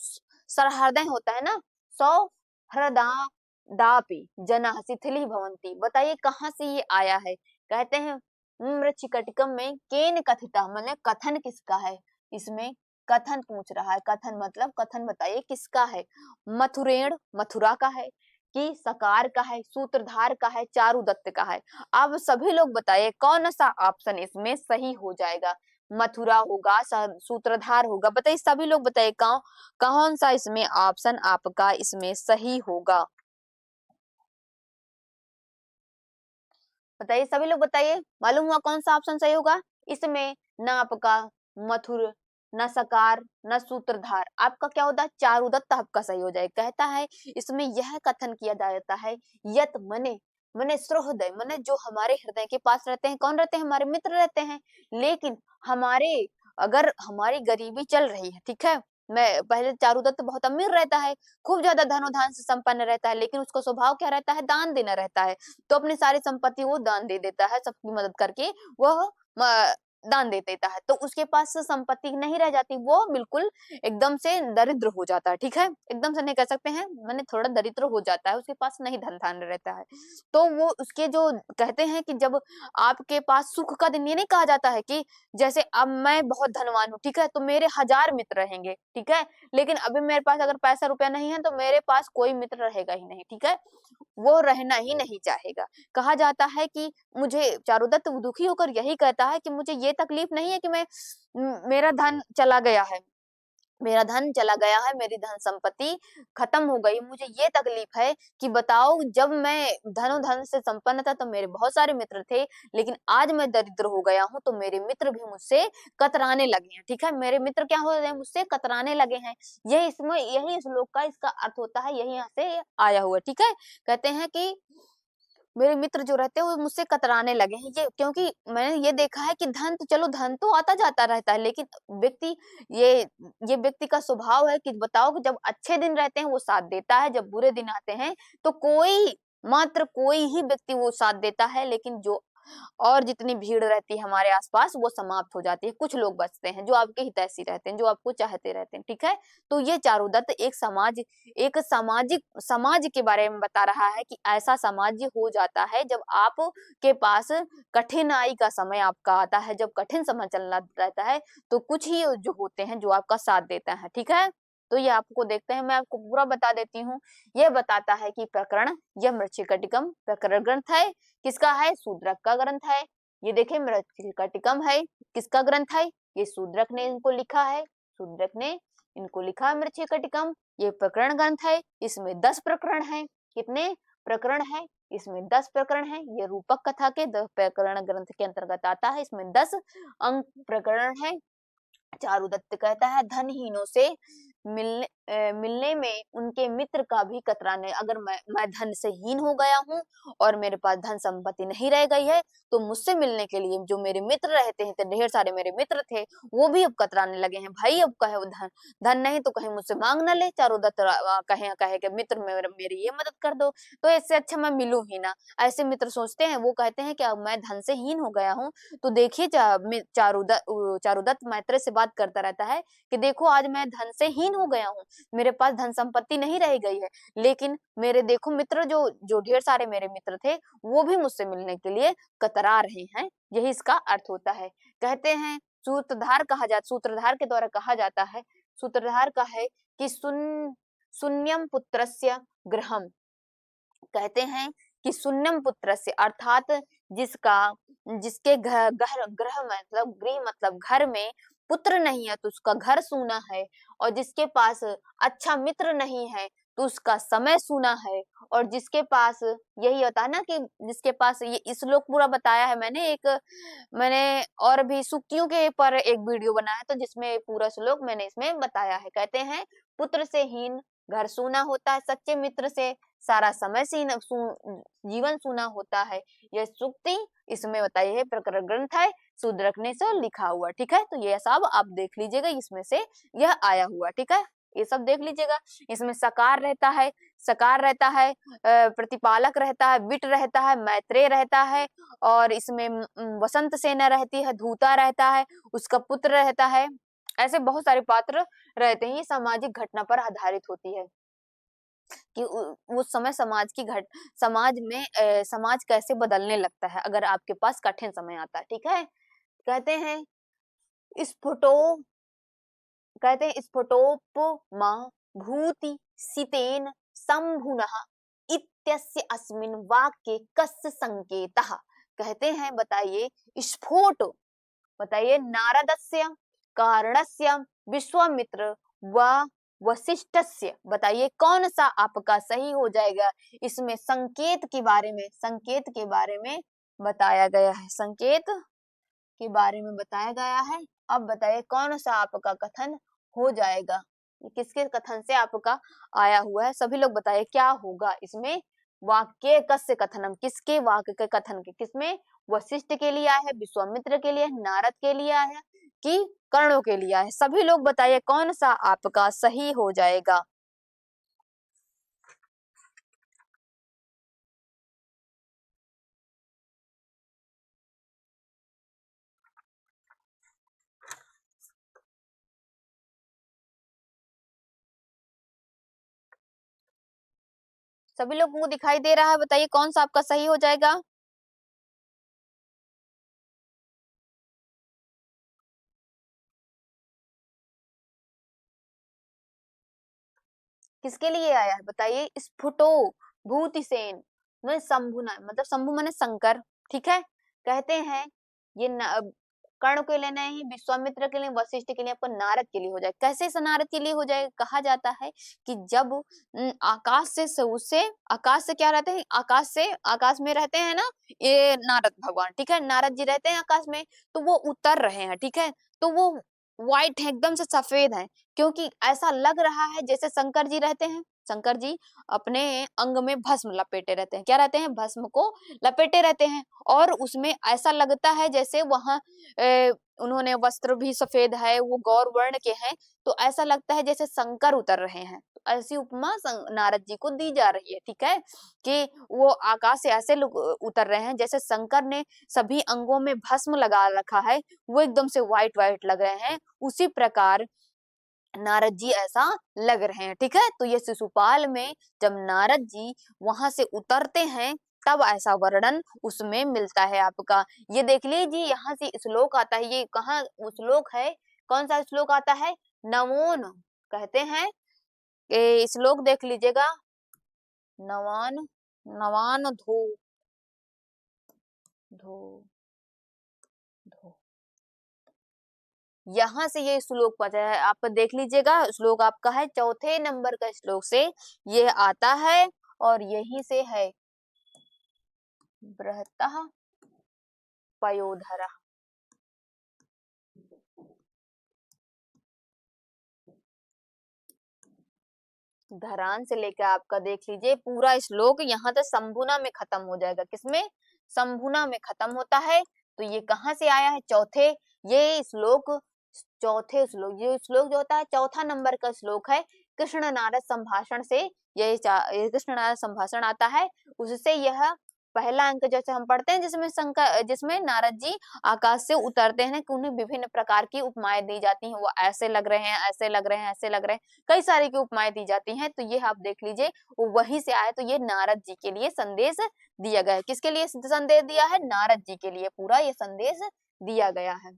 सहृदय होता है ना, सौहृदा दापि जनः शिथिली भवन्ति। बताइए कहाँ से ये आया है? कहते हैं मृच्छकटिकम में केन कथिता, मतलब कथन किसका है? इसमें कथन पूछ रहा है। कथन मतलब कथन बताइए किसका है? मथुरेण मथुरा का है कि सकार का है, सूत्रधार का है, चारुदत्त का है? अब सभी लोग बताइए कौन सा ऑप्शन इसमें सही हो जाएगा? मथुरा होगा, सूत्रधार होगा? बताइए सभी लोग बताइए कौन सा इसमें ऑप्शन आपका इसमें सही होगा? बताइए सभी लोग बताइए, मालूम हुआ कौन सा ऑप्शन सही होगा इसमें? न आपका मथुर, न सकार, न सूत्रधार, आपका क्या होता है? चारुदत्त आपका सही हो जाए। कहता है इसमें यह कथन किया जाता है यत मने मने सुहृदय, मने जो हमारे हृदय के पास रहते हैं। कौन रहते हैं? हमारे मित्र रहते हैं। लेकिन हमारे अगर हमारी गरीबी चल रही है, ठीक है, मैं पहले चारुदत्त बहुत अमीर रहता है, खूब ज्यादा धनोधान से संपन्न रहता है, लेकिन उसका स्वभाव क्या रहता है? दान देना रहता है। तो अपनी सारी संपत्ति वो दान दे देता है, सबकी मदद करके वह दान दे देता है। तो उसके पास संपत्ति नहीं रह जाती, वो बिल्कुल एकदम से दरिद्र हो जाता है, ठीक है, एकदम से नहीं कह सकते हैं, मैंने थोड़ा दरिद्र हो जाता है, उसके पास नहीं धन धान रहता है। तो वो उसके जो कहते हैं कि जब आपके पास सुख का दिन, ये नहीं कहा जाता है कि जैसे अब मैं बहुत धनवान हूँ, ठीक है, तो मेरे 1000 मित्र रहेंगे, ठीक है, लेकिन अभी मेरे पास अगर पैसा रुपया नहीं है तो मेरे पास कोई मित्र रहेगा ही नहीं, ठीक है, वो रहना ही नहीं चाहेगा। कहा जाता है कि मुझे चारुदत्त दुखी होकर यही कहता है कि मुझे ये तकलीफ नहीं है कि मेरा धन चला गया है, मेरा धन चला गया है, मेरी धन संपत्ति खत्म हो गई। मुझे ये तकलीफ है कि बताओ जब मैं धन से संपन्न था तो मेरे बहुत सारे मित्र थे, लेकिन आज मैं दरिद्र हो गया हूँ तो मेरे मित्र भी मुझसे कतराने लगे हैं, ठीक है, मेरे मित्र क्या हो रहे हैं? मुझसे कतराने लगे हैं। यही श्लोक का इसका अर्थ होता है, यही यहाँ से आया हुआ, ठीक है। कहते हैं कि मेरे मित्र जो रहते हैं वो मुझसे कतराने लगे हैं, ये क्योंकि मैंने ये देखा है कि धन तो चलो धन तो आता जाता रहता है, लेकिन व्यक्ति ये ये व्यक्ति का स्वभाव है कि बताओ कि जब अच्छे दिन रहते हैं वो साथ देता है, जब बुरे दिन आते हैं तो मात्र कोई ही व्यक्ति वो साथ देता है, लेकिन जो और जितनी भीड़ रहती है हमारे आसपास वो समाप्त हो जाती है। कुछ लोग बचते हैं जो आपके हितैषी रहते हैं, जो आपको चाहते रहते हैं, ठीक है। तो ये चारुदत्त एक समाज के बारे में बता रहा है कि ऐसा समाज हो जाता है जब आप के पास कठिनाई का समय आपका आता है, जब कठिन समय चलना रहता है तो कुछ ही जो होते हैं जो आपका साथ देता है, ठीक है। तो ये आपको देखते हैं, मैं आपको पूरा बता देती हूँ। ये बताता है कि प्रकरण यह मृच्छकटिकम प्रकरण ग्रंथ है, किसका है? शूद्रक का ग्रंथ है। ये देखिए मृच्छकटिकम है, किसका ग्रंथ है? ये शूद्रक ने इनको लिखा है, शूद्रक ने इनको लिखा है मृच्छकटिकम। ये प्रकरण ग्रंथ है, इसमें 10 प्रकरण है। कितने प्रकरण है? इसमें 10 प्रकरण है। ये रूपक कथा के 10 प्रकरण ग्रंथ के अंतर्गत आता है, इसमें 10 अंक प्रकरण है। चारुदत्त कहता है धनहीनों से मिलने में उनके मित्र का भी कतराने, अगर मैं धन से हीन हो गया हूँ और मेरे पास धन संपत्ति नहीं रह गई है तो मुझसे मिलने के लिए जो मेरे मित्र रहते हैं, तो ढेर सारे मेरे मित्र थे, वो भी अब कतराने लगे हैं। भाई अब कहे वो धन धन नहीं तो कहीं मुझसे मांग ना ले। चारुदत्त कहे कि मित्र मेरी ये मदद कर दो, तो इससे अच्छा मैं मिलूं ही ना। ऐसे मित्र सोचते हैं, वो कहते हैं कि अब मैं धन से हीन हो गया हूँ। तो देखिए चारुदत्त मैत्रेय से बात करता रहता है कि देखो आज मैं धन से हीन हो गया हूँ, मेरे पास धन संपत्ति नहीं रह गई है, लेकिन मेरे देखो मित्र जो जो ढेर सारे मेरे मित्र थे वो भी मुझसे मिलने के लिए कतरा रहे हैं। यही इसका अर्थ होता है। कहते हैं सूत्रधार के द्वारा कहा जाता है, सूत्रधार का है कि शून्यम पुत्रस्य गृहम। कहते हैं कि शून्यम पुत्र से, अर्थात जिसके ग्रह मतलब गृह मतलब घर में पुत्र नहीं है तो उसका घर सूना है, और जिसके पास अच्छा मित्र नहीं है तो उसका समय सूना है, और जिसके पास, यही होता है ना कि जिसके पास, ये श्लोक पूरा बताया है मैंने और भी सूक्तियों के पर एक वीडियो बनाया तो जिसमें पूरा श्लोक मैंने इसमें बताया है। कहते हैं पुत्र से हीन घर सूना होता है, सच्चे मित्र से सारा समय जीवन सूना होता है। यह सूक्ति इसमें बताई है, प्रकरण ग्रंथ है, शूद्रक से लिखा हुआ। ठीक है, तो ये सब आप देख लीजिएगा, इसमें से यह आया हुआ। ठीक है, ये सब देख लीजिएगा। इसमें सकार रहता है, प्रतिपालक रहता है, विट रहता है, मैत्रेय रहता है, और इसमें वसंत सेना रहती है, धूता रहता है, उसका पुत्र रहता है। ऐसे बहुत सारे पात्र रहते हैं। ये सामाजिक घटना पर आधारित होती है कि उस समय समाज में समाज कैसे बदलने लगता है अगर आपके पास कठिन समय आता है। ठीक है, कहते हैं स्फुटो स्फुटोपमा भूति सितेन शंभुनः इत्यस्य अस्मिन् वाक्ये कस्य संकेतः। कहते हैं बताइए स्फोट, बताइए नारदस्य कारणस्य विश्वामित्र व वशिष्ठस्य, बताइए कौन सा आपका सही हो जाएगा। इसमें संकेत के बारे में बताया गया है, संकेत के बारे में बताया गया है। अब बताइए कौन सा आपका कथन हो जाएगा, किसके कथन से आपका आया हुआ है, सभी लोग बताइए क्या होगा इसमें। वाक्य कस्य कथनम, किसके वाक्य के कथन के, किसमें, वशिष्ठ के लिए आया है, विश्वामित्र के लिए, नारद के लिए आया है कि कर्णों के लिए है। सभी लोग बताइए कौन सा आपका सही हो जाएगा। सभी लोगों को दिखाई दे रहा है, बताइए कौन सा आपका सही हो जाएगा। किसके लिए आया है बताइए। स्फुटो भूतिसेन में शंभुना, मतलब शंभु माने शंकर। ठीक है, कहते हैं ये कर्ण के लिए नहीं, विश्वामित्र के लिए, वशिष्ठ के लिए, आपको नारद के लिए हो जाए। कैसे इसे नारद के लिए हो जाए, कहा जाता है कि जब आकाश से क्या रहते हैं, आकाश में रहते हैं ना ये नारद भगवान। ठीक है, नारद जी रहते हैं आकाश में, तो वो उतर रहे हैं। ठीक है, तो वो व्हाइट है, एकदम से सफेद है, क्योंकि ऐसा लग रहा है जैसे शंकर जी रहते हैं। शंकर जी अपने अंग में भस्म लपेटे रहते हैं, क्या रहते हैं, भस्म को लपेटे रहते हैं, और उसमें ऐसा लगता है जैसे वहां उन्होंने वस्त्र भी सफेद है, वो गौर वर्ण के हैं, तो ऐसा लगता है जैसे शंकर उतर रहे हैं। तो ऐसी उपमा नारद जी को दी जा रही है। ठीक है, कि वो आकाश से ऐसे उतर रहे हैं जैसे शंकर ने सभी अंगों में भस्म लगा रखा है, वो एकदम से व्हाइट व्हाइट लग रहे हैं, उसी प्रकार नारद जी ऐसा लग रहे हैं। ठीक है, तो ये शिशुपाल में जब नारद जी वहां से उतरते हैं तब ऐसा वर्णन उसमें मिलता है आपका। ये देख लीजिए, यहाँ से श्लोक आता है, ये कहाँ श्लोक है, कौन सा श्लोक आता है, नवोन कहते हैं, ये श्लोक देख लीजिएगा, नवान नवान धो धो धो, यहाँ से ये श्लोक पता है, आप देख लीजिएगा, श्लोक आपका है चौथे नंबर का श्लोक से ये आता है, और यही से है बृहतः पयोधरः। धरान से लेकर आपका देख लीजिए पूरा श्लोक यहाँ तक शंभुना में खत्म हो जाएगा। किसमें, शंभुना में खत्म होता है। तो ये कहाँ से आया है, चौथे, ये श्लोक चौथे श्लोक, ये श्लोक जो होता है चौथा नंबर का श्लोक है, कृष्ण नारद संभाषण से ये कृष्ण नारद संभाषण आता है, उससे यह पहला अंक जैसे हम पढ़ते हैं जिसमें नारद जी आकाश से उतरते हैं कि उन्हें विभिन्न प्रकार की उपमाएं दी जाती हैं, वो ऐसे लग रहे हैं, ऐसे लग रहे हैं, ऐसे लग रहे हैं, कई सारी की उपमाएं दी जाती हैं। तो ये आप देख लीजिए वो वहीं से आया, तो ये नारद जी के लिए संदेश दिया गया है। किसके लिए संदेश दिया है, नारद जी के लिए पूरा ये संदेश दिया गया है।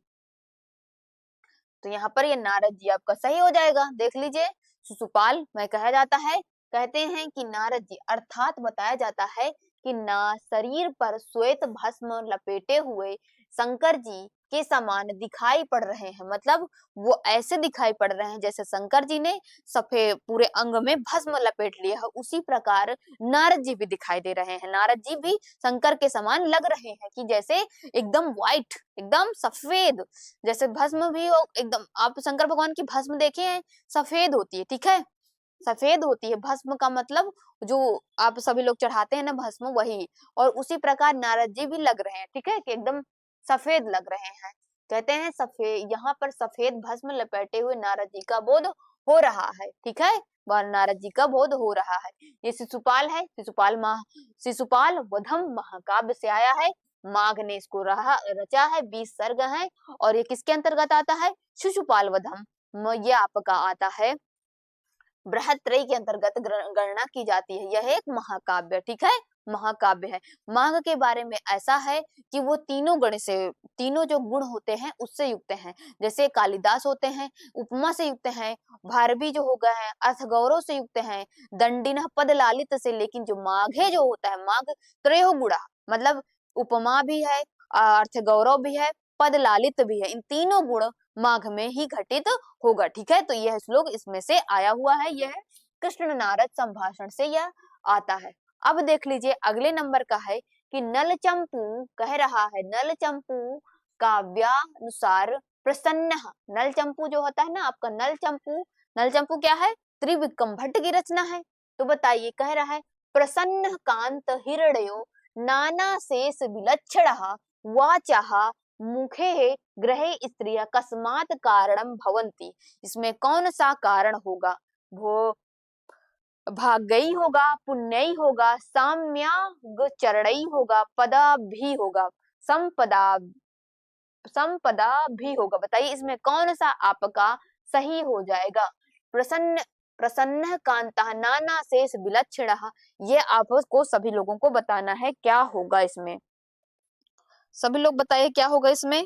तो यहाँ पर ये नारद जी आपका सही हो जाएगा। देख लीजिए, शिशुपाल में कहा जाता है, कहते हैं कि नारद जी, अर्थात बताया जाता है कि ना शरीर पर श्वेत भस्म लपेटे हुए शंकर जी के समान दिखाई पड़ रहे हैं, मतलब वो ऐसे दिखाई पड़ रहे हैं जैसे शंकर जी ने सफेद पूरे अंग में भस्म लपेट लिया है, उसी प्रकार नारद जी भी दिखाई दे रहे हैं। नारद जी भी शंकर के समान लग रहे हैं कि जैसे एकदम व्हाइट, एकदम सफेद, जैसे भस्म भी हो एकदम। आप शंकर भगवान की भस्म देखे हैं, सफेद होती है, ठीक है, सफेद होती है। भस्म का मतलब जो आप सभी लोग चढ़ाते हैं ना भस्म, वही। और उसी प्रकार नारद जी भी लग रहे हैं, ठीक है, कि एकदम सफेद लग रहे हैं। कहते हैं सफेद, यहाँ पर सफेद भस्म लपेटे हुए नारद जी का बोध हो रहा है, ठीक है, वह नारद जी का बोध हो रहा है। ये शिशुपाल है, शिशुपाल वधम महाकाव्य से आया है। माघ ने इसको रचा है, 20 सर्ग है। और ये किसके अंतर्गत आता है? शिशुपाल वधम। ये आपका आता है बृहत्त्रयी के अंतर्गत गणना की जाती है। यह एक महाकाव्य, ठीक है, महाकाव्य है। माघ के बारे में ऐसा है कि वो तीनों गण से, तीनों जो गुण होते हैं उससे युक्त हैं। जैसे कालिदास होते हैं, उपमा से युक्त हैं। भारवी जो हो गए हैं, अर्थगौरव से युक्त हैं। दंडिनः पद लालित से। लेकिन जो माघे जो होता है, माघ त्रयो गुणा, मतलब उपमा भी है, अर्थगौरव भी है, पद लालित भी है। इन तीनों गुण माघ में ही घटित होगा, ठीक है। तो यह श्लोक इसमें से आया हुआ है, यह कृष्ण नारद संभाषण से यह आता है। अब देख लीजिए अगले नंबर का है कि नल चंपू कह रहा है, नल चंपू काव्यानुसार प्रसन्न। नल चंपू जो होता है ना आपका, नल चंपू, नल चंपू क्या है? त्रिविक्रम भट्ट की रचना है। तो बताइए, कह रहा है प्रसन्न कांत हिरण्यो नाना शेष विलक्षण वाचाः मुखे ग्रहे स्त्रिय कस्मात् कारणम भवंती। इसमें कौन सा कारण होगा? वो भाग्यई होगा, पुण्यई होगा, साम्यागचरणई होगा, पदा भी होगा, संपदा संपदा भी होगा। बताइए इसमें कौन सा आपका सही हो जाएगा? प्रसन्न प्रसन्न कांता नाना शेष विलक्षण, ये आपको सभी लोगों को बताना है क्या होगा इसमें। सभी लोग बताइए क्या होगा इसमें।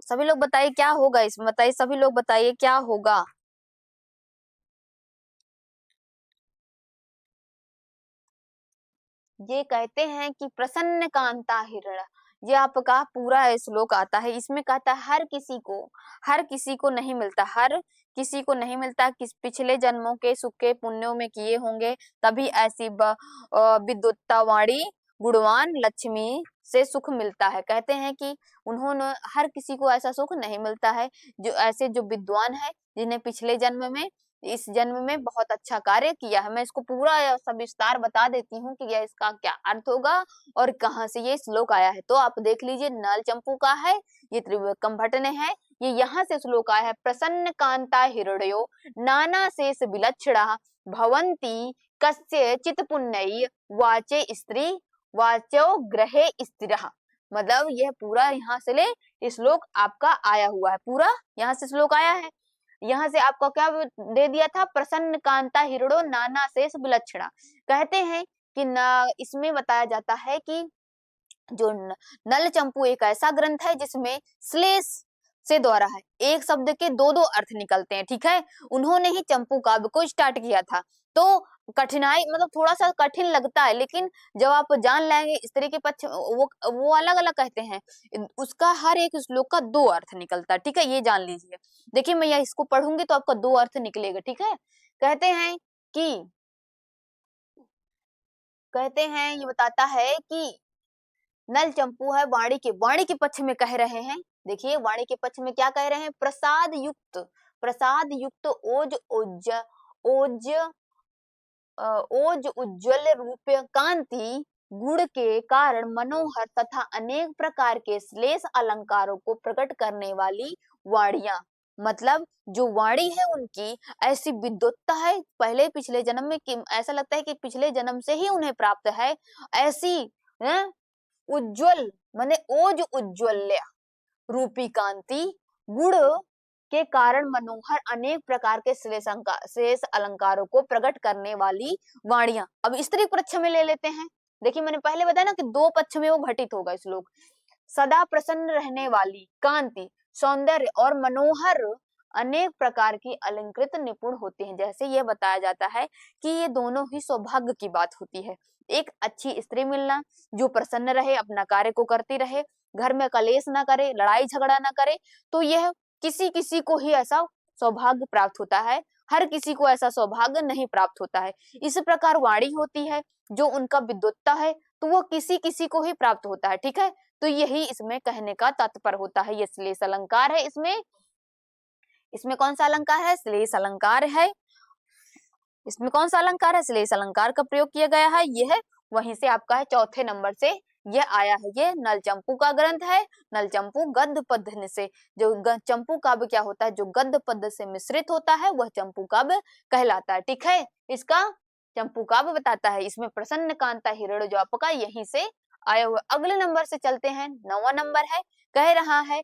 सभी लोग बताइए क्या होगा इसमें, बताइए सभी लोग बताइए क्या होगा। ये कहते हैं कि प्रसन्न कांता हिरण, ये आपका पूरा श्लोक आता है। इसमें कहता है हर किसी को नहीं मिलता, हर किसी को नहीं मिलता। किस पिछले जन्मों के सुख के पुण्यों में किए होंगे तभी ऐसी विद्युत्तावाणी गुणवान लक्ष्मी से सुख मिलता है। कहते हैं कि उन्होंने, हर किसी को ऐसा सुख नहीं मिलता है। जो ऐसे जो विद्वान है जिन्हें पिछले जन्म में, इस जन्म में बहुत अच्छा कार्य किया है। मैं इसको पूरा सविस्तार बता देती हूँ कि यह इसका क्या अर्थ होगा और कहाँ से ये श्लोक आया है। तो आप देख लीजिए, नल चंपू का है, ये त्रिविक्रम भट्ट ने है, ये यहाँ से श्लोक आया है। प्रसन्न कांता हिरण्यो नाना शेष विलक्षणा भवंती कस्य चित पुण्यई वाचे स्त्री वाचो ग्रहे स्थिरः। मतलब यह पूरा यहाँ से ले श्लोक आपका आया हुआ है, पूरा यहाँ से श्लोक आया है। यहाँ से आपका क्या दे दिया था? प्रसन्न कांता हिरड़ो नाना शेष विलक्षणा। कहते हैं कि इसमें बताया जाता है कि जो नल चंपू एक ऐसा ग्रंथ है जिसमें श्लेष से द्वारा है, एक शब्द के दो दो अर्थ निकलते हैं, ठीक है। उन्होंने ही चंपू काव्य को स्टार्ट किया था। तो कठिनाई, मतलब थोड़ा सा कठिन लगता है, लेकिन जब आप जान लेंगे स्त्री के पक्ष, वो अलग अलग कहते हैं, उसका हर एक श्लोक का दो अर्थ निकलता है, ठीक है, ये जान लीजिए। देखिए मैं यह इसको पढ़ूंगी तो आपका दो अर्थ निकलेगा, ठीक है। कहते हैं कि ये बताता है कि नल चंपू है वाणी के पक्ष में कह रहे हैं। देखिए वाणी के पक्ष में क्या कह रहे हैं? प्रसाद युक्त ओज ओज ओज ओज उज्ज्वल रूप कांति गुण के कारण मनोहर तथा अनेक प्रकार के श्लेष अलंकारों को प्रकट करने वाली वाणियां। मतलब जो वाणी है उनकी ऐसी विद्वत्ता है, पहले पिछले जन्म में कि ऐसा लगता है कि पिछले जन्म से ही उन्हें प्राप्त है। ऐसी उज्ज्वल माने ओज उज्ज्वल्य रूपी कांति गुण के कारण मनोहर अनेक प्रकार के शेष अलंकारों को प्रकट करने वाली वाणियां। अब स्त्री पक्ष में ले लेते हैं। देखिए मैंने पहले बताया ना कि दो पक्ष में वो घटित होगा श्लोक। सदा प्रसन्न रहने वाली कांति, सौंदर्य और मनोहर अनेक प्रकार की अलंकृत निपुण होते हैं। जैसे ये बताया जाता है कि ये दोनों ही सौभाग्य की बात होती है। एक अच्छी स्त्री मिलना जो प्रसन्न रहे, अपना कार्य को करती रहे, घर में कलेश ना करे, लड़ाई झगड़ा ना करे, तो यह किसी किसी को ही ऐसा सौभाग्य प्राप्त होता है। हर किसी को ऐसा सौभाग्य नहीं प्राप्त होता है। इस प्रकार वाणी होती है जो उनका विद्वत्ता है, तो वो किसी किसी को ही प्राप्त होता है। ठीक है, तो यही इसमें कहने का तात्पर्य होता है। ये श्लेष अलंकार है। इसमें इसमें कौन सा अलंकार है? श्लेष अलंकार है। इसमें कौन सा अलंकार है? श्लेष अलंकार का प्रयोग किया गया है। यह वहीं से आपका है, चौथे नंबर से यह आया है। ये नल चंपू का ग्रंथ है। नल चंपू गद्य पद्य से, जो चंपू काव्य क्या होता है, जो गद्य पद्य से मिश्रित होता है, वह चंपू काव्य कहलाता है। ठीक है, इसका चंपू काव्य बताता है। इसमें प्रसन्न कांता हिरण्यजाप का यहीं से आया हुआ। अगले नंबर से चलते हैं, 9वां नंबर है। कह रहा है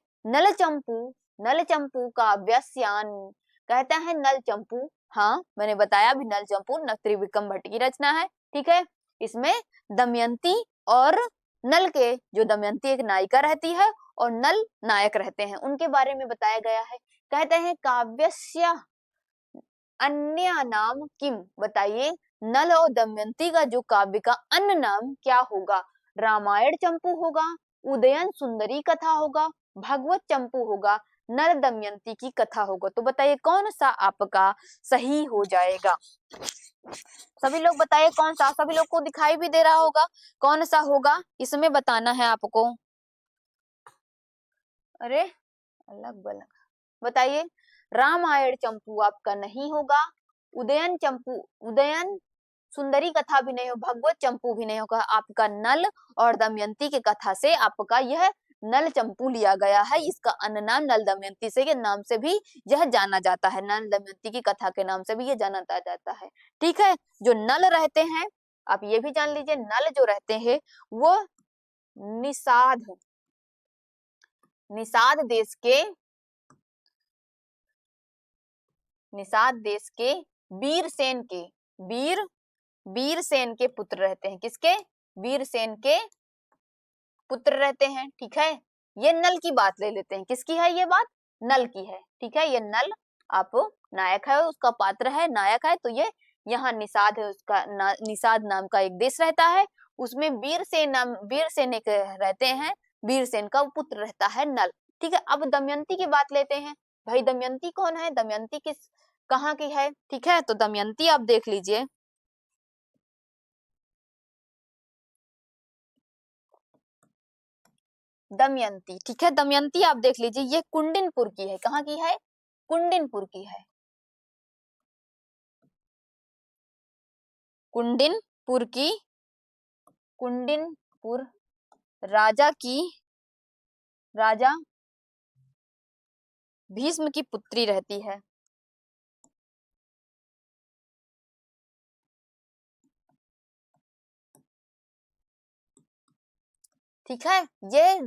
नल चंपू काव्यस्यान। कहता है नल चंपू, हाँ मैंने बताया भी, नल चंपू त्रिविक्रम भट्ट की रचना है। ठीक है, इसमें दमयंती और नल के, जो दमयंती एक नायिका रहती है और नल नायक रहते हैं, उनके बारे में बताया गया है। कहते हैं काव्यस्य अन्य नाम किम। बताइए, नल और दमयंती का जो काव्य का अन्य नाम क्या होगा? रामायण चंपू होगा, उदयन सुंदरी कथा होगा, भगवत चंपू होगा, नल दमयंती की कथा होगा। तो बताइए कौन सा आपका सही हो जाएगा? सभी लोग बताइए कौन सा। सभी लोग को दिखाई भी दे रहा होगा कौन सा होगा, इसमें बताना है आपको। अरे अलग बलग, बताइए। रामायण चंपू आपका नहीं होगा, उदयन सुंदरी कथा भी नहीं हो, भगवत चंपू भी नहीं होगा। आपका नल और दमयंती की कथा से आपका यह नल चंपू लिया गया है। इसका अन्य नाम नल दमयंती से के नाम से भी यह जाना जाता है। नल दमयंती की कथा के नाम से भी यह जाना जाता है। ठीक है, जो नल रहते हैं, आप ये भी जान लीजिए, नल जो रहते हैं वो निषाद निषाद देश के वीरसेन के वीरसेन के पुत्र रहते हैं। किसके? वीरसेन के पुत्र रहते हैं। ठीक है, ये नल की बात ले लेते हैं। किसकी है ये बात? नल की है। ठीक है, ये नल आप नायक है, उसका पात्र है, नायक है। तो ये यहाँ निषाद है, उसका निषाद नाम का एक देश रहता है, उसमें वीरसेन एक रहते हैं, वीरसेन का पुत्र रहता है नल। ठीक है, अब दमयंती की बात लेते हैं। भाई दमयंती कौन है? दमयंती किस कहाँ की है? ठीक है, तो दमयंती आप देख लीजिए। दमयंती, ठीक है, दमयंती आप देख लीजिए, ये कुंडिनपुर की है। कहाँ की है? कुंडिनपुर की है। कुंडिनपुर राजा भीष्म की पुत्री रहती है। ठीक है, ये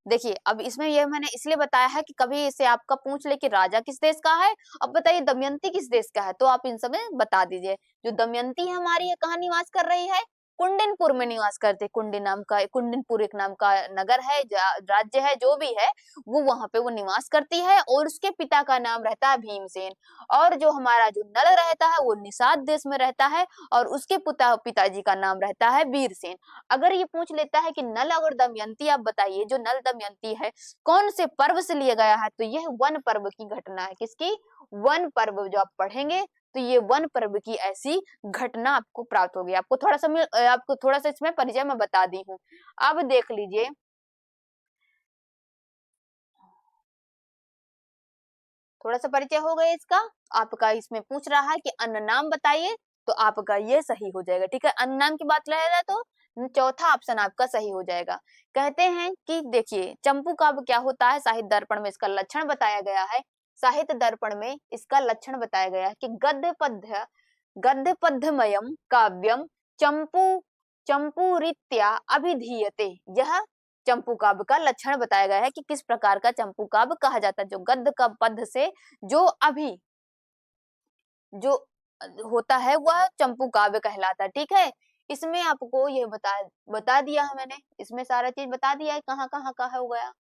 देखिए, अब इसमें ये मैंने इसलिए बताया है कि कभी इसे आपका पूछ ले कि राजा किस देश का है, अब बताइए दमयंती किस देश का है, तो आप इन सब में बता दीजिए। जो दमयंती है हमारी, ये कहाँ निवास कर रही है? कुंडिनपुर में निवास करते। कुंडिनपुर एक नाम का नगर है, राज्य है, जो भी है, वो वहां पे वो निवास करती है। और उसके पिता का नाम रहता है भीमसेन। और जो हमारा जो नल रहता है वो निषाद देश में रहता है, और उसके पिताजी का नाम रहता है वीरसेन। अगर ये पूछ लेता है कि नल और दमयंती, आप बताइए जो नल दमयंती है कौन से पर्व से लिया गया है, तो यह वन पर्व की घटना है। किसकी? वन पर्व। जो आप पढ़ेंगे तो ये वन पर्व की ऐसी घटना आपको प्राप्त होगी। आपको थोड़ा सा इसमें परिचय मैं बता दी हूँ। अब देख लीजिए, थोड़ा सा परिचय हो गया इसका। आपका इसमें पूछ रहा है कि अन्य नाम बताइए, तो आपका ये सही हो जाएगा। ठीक है, अन्य नाम की बात ले रहा है तो चौथा ऑप्शन आपका सही हो जाएगा। कहते हैं कि देखिए चंपू काव्य क्या होता है, साहित्य दर्पण में इसका लक्षण बताया गया है। साहित्य दर्पण में इसका लक्षण बताया गया है कि गद्य पद्यमयम काव्यम चंपू चंपूरित्या अभिधीयते। यह चंपू काव्य का लक्षण बताया गया है कि किस प्रकार का चंपू काव्य कहा जाता है। जो गद्य का पद्य से जो होता है वह चंपू काव्य कहलाता है। ठीक है, इसमें आपको ये बता दिया है मैंने, इसमें सारा चीज बता दिया है, कहाँ कहाँ का हो गया।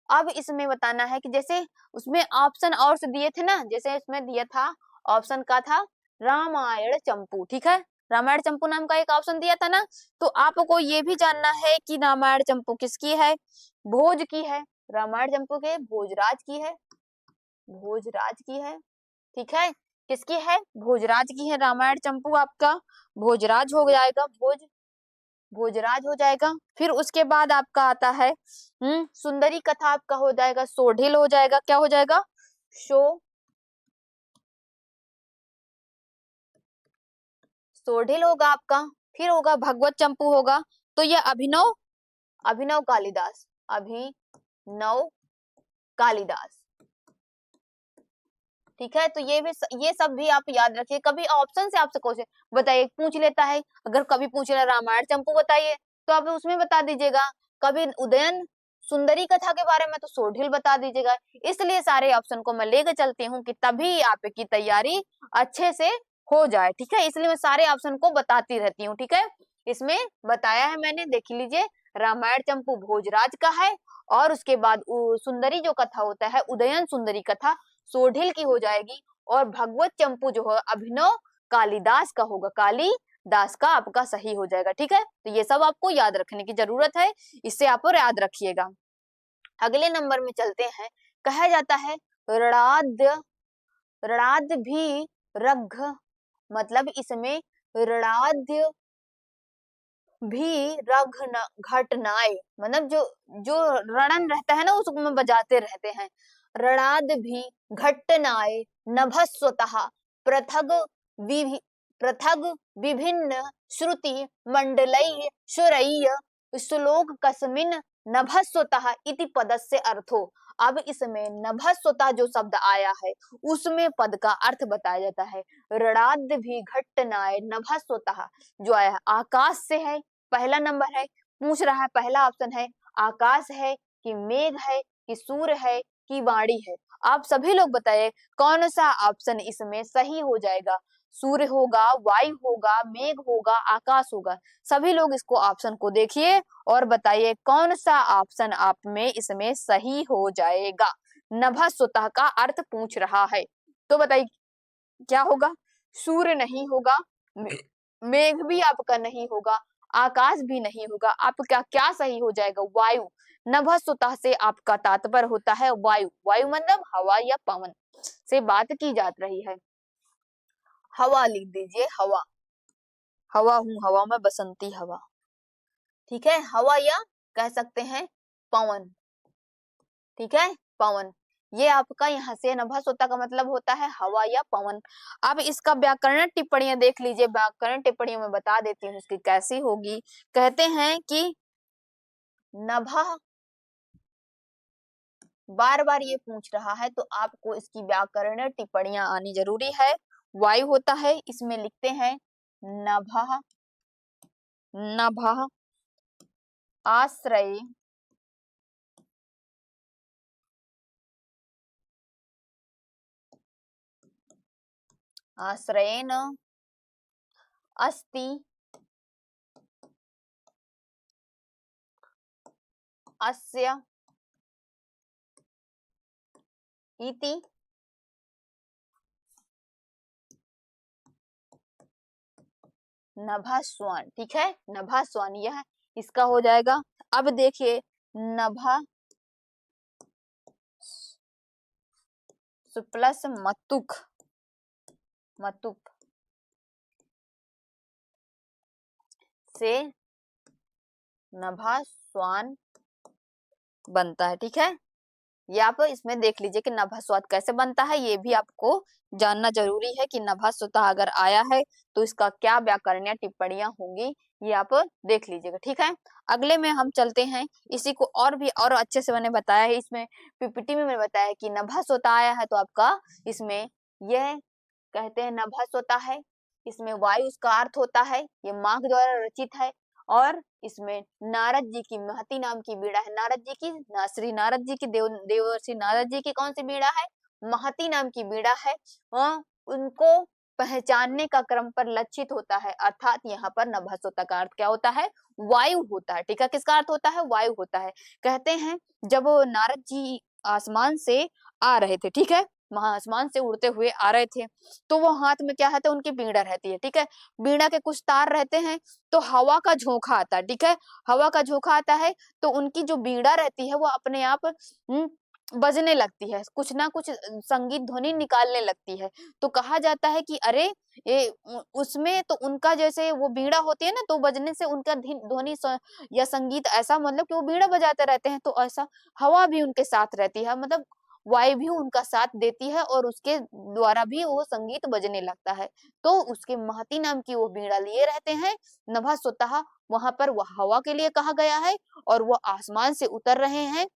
अब इसमें बताना है कि जैसे उसमें ऑप्शन और से दिए थे ना, जैसे इसमें दिया था ऑप्शन का था रामायण चंपू, ठीक है, रामायण चंपू नाम का एक ऑप्शन दिया था ना। तो आपको ये भी जानना है कि रामायण चंपू किसकी है, भोज की है, रामायण चंपू के भोजराज की है, भोजराज की है, ठीक है, किसकी है, भोजराज की है रामायण चंपू, आपका भोजराज हो जाएगा, भोजराज हो जाएगा। फिर उसके बाद आपका आता है सुंदरी कथा, आपका हो जाएगा सोढिल हो जाएगा, क्या हो जाएगा, सोढिल होगा आपका। फिर होगा भगवत चंपू होगा, तो ये अभिनव, अभिनव कालिदास, अभिनव कालिदास, ठीक है। तो ये सब भी आप याद रखिए, कभी ऑप्शन से आपसे क्वेश्चन बताइए पूछ लेता है, अगर कभी पूछ रहा रामायण चंपू बताइए तो आप उसमें बता दीजिएगा, कभी उदयन सुंदरी कथा के बारे में तो सोढिल बता दीजिएगा। इसलिए सारे ऑप्शन को मैं लेकर चलती हूँ कि तभी आपकी तैयारी अच्छे से हो जाए, ठीक है, इसलिए मैं सारे ऑप्शन को बताती रहती हूँ, ठीक है। इसमें बताया है मैंने, देख लीजिए, रामायण चंपू भोजराज का है, और उसके बाद सुंदरी जो कथा होता है उदयन सुंदरी कथा सोढिल की हो जाएगी, और भगवत चंपू जो है अभिनव कालिदास का होगा, कालिदास का आपका सही हो जाएगा, ठीक है। तो ये सब आपको याद रखने की जरूरत है, इससे आप याद रखिएगा। अगले नंबर में चलते हैं, कहा जाता है ऋणाद्य, ऋणाद्य भी रघ, मतलब इसमें ऋणाद्य भी रघ घटनाएं, मतलब जो जो रणन रहता है ना उसको बजाते रहते हैं, ऋणाद भी घटनाएं नभस्वतः पृथग पृथग विभिन्न श्रुति मंडलैः शूरैः श्लोक कस्मिन् नभस्वतः इति पदस्य अर्थो। अब इसमें नभस्वतः जो शब्द आया है उसमें पद का अर्थ बताया जाता है, ऋणाद भी घटनाएं नभस्वतः जो आया है आकाश से है, पहला नंबर है, पूछ रहा है पहला ऑप्शन है आकाश है कि मेघ है कि सूर्य है कि वाणी है। आप सभी लोग बताइए कौन सा ऑप्शन इसमें सही हो जाएगा, सूर्य होगा, वायु होगा, मेघ होगा, आकाश होगा। सभी लोग इसको ऑप्शन को देखिए और बताइए कौन सा ऑप्शन आप में इसमें सही हो जाएगा। नभः स्वतः का अर्थ पूछ रहा है, तो बताइए क्या होगा, सूर्य नहीं होगा, मेघ भी आपका नहीं होगा, आकाश भी नहीं होगा, आपका क्या सही हो जाएगा, वायु। नभः स्वतः से आपका तात्पर्य होता है वायु, वायु मतलब हवा या पवन से बात की जात रही है। हवा लिख दीजिए, हवा, हवा हूँ हवा में बसंती हवा, ठीक है, हवा या कह सकते हैं पवन, ठीक है, पवन। ये आपका यहाँ से नभः स्वतः का मतलब होता है हवा या पवन। अब इसका व्याकरण टिप्पणियां देख लीजिए, व्याकरण टिप्पणियों में बता देती हूँ इसकी कैसी होगी। कहते हैं कि नभः, बार बार ये पूछ रहा है तो आपको इसकी व्याकरण टिप्पणियां आनी जरूरी है। वायु होता है, इसमें लिखते हैं नभः, नभः आश्रय, आश्रयेण अस्ति अस्य इति नभस्वान, ठीक है, नभस्वान यह इसका हो जाएगा। अब देखिए नभा प्लस मतुक, मतुक से नभस्वान बनता है, ठीक है। ये आप इसमें देख लीजिए कि नभस्वात कैसे बनता है, ये भी आपको जानना जरूरी है कि नभस्वतः अगर आया है तो इसका क्या व्याकरणीय टिप्पणियां होंगी, ये आप देख लीजिएगा, ठीक है। अगले में हम चलते हैं, इसी को और भी और अच्छे से मैंने बताया है, इसमें पीपीटी में मैंने बताया है कि नभस्वतः आया है तो आपका इसमें यह कहते हैं नभस्वतः है, इसमें वायु उसका अर्थ होता है, ये माघ द्वारा रचित है, और इसमें नारद जी की महती नाम की बीड़ा है, नारद जी की, श्री नारद जी की, देवर्षि नारद जी की कौन सी बीड़ा है, महती नाम की बीड़ा है। उनको पहचानने का क्रम पर लक्षित होता है, अर्थात यहाँ पर नभस्वता का अर्थ क्या होता है, वायु होता है। ठीक है, किसका अर्थ होता है, वायु होता है। कहते हैं जब नारद जी आसमान से आ रहे थे, ठीक है, वहां आसमान से उड़ते हुए आ रहे थे, तो वो हाथ में क्या रहता है, उनकी बीड़ा रहती है। ठीक है, बीड़ा के कुछ तार रहते हैं, तो हवा का झोंका आता है। ठीक है, हवा का झोंका आता है तो उनकी जो बीड़ा रहती है वो अपने आप बजने लगती है, कुछ ना कुछ संगीत ध्वनि निकालने लगती है। तो कहा जाता है कि अरे ये उसमें तो उनका जैसे वो बीड़ा होती है ना, तो बजने से उनका ध्वनि या संगीत ऐसा, मतलब कि वो बीड़ा बजाते रहते हैं, तो ऐसा हवा भी उनके साथ रहती है, मतलब वायु भी उनका साथ देती है और उसके द्वारा भी वो संगीत बजने लगता है। तो उसके महती नाम की वो बीड़ा लिए रहते हैं। नभः स्वतः वहां पर वह हवा के लिए कहा गया है और वो आसमान से उतर रहे हैं,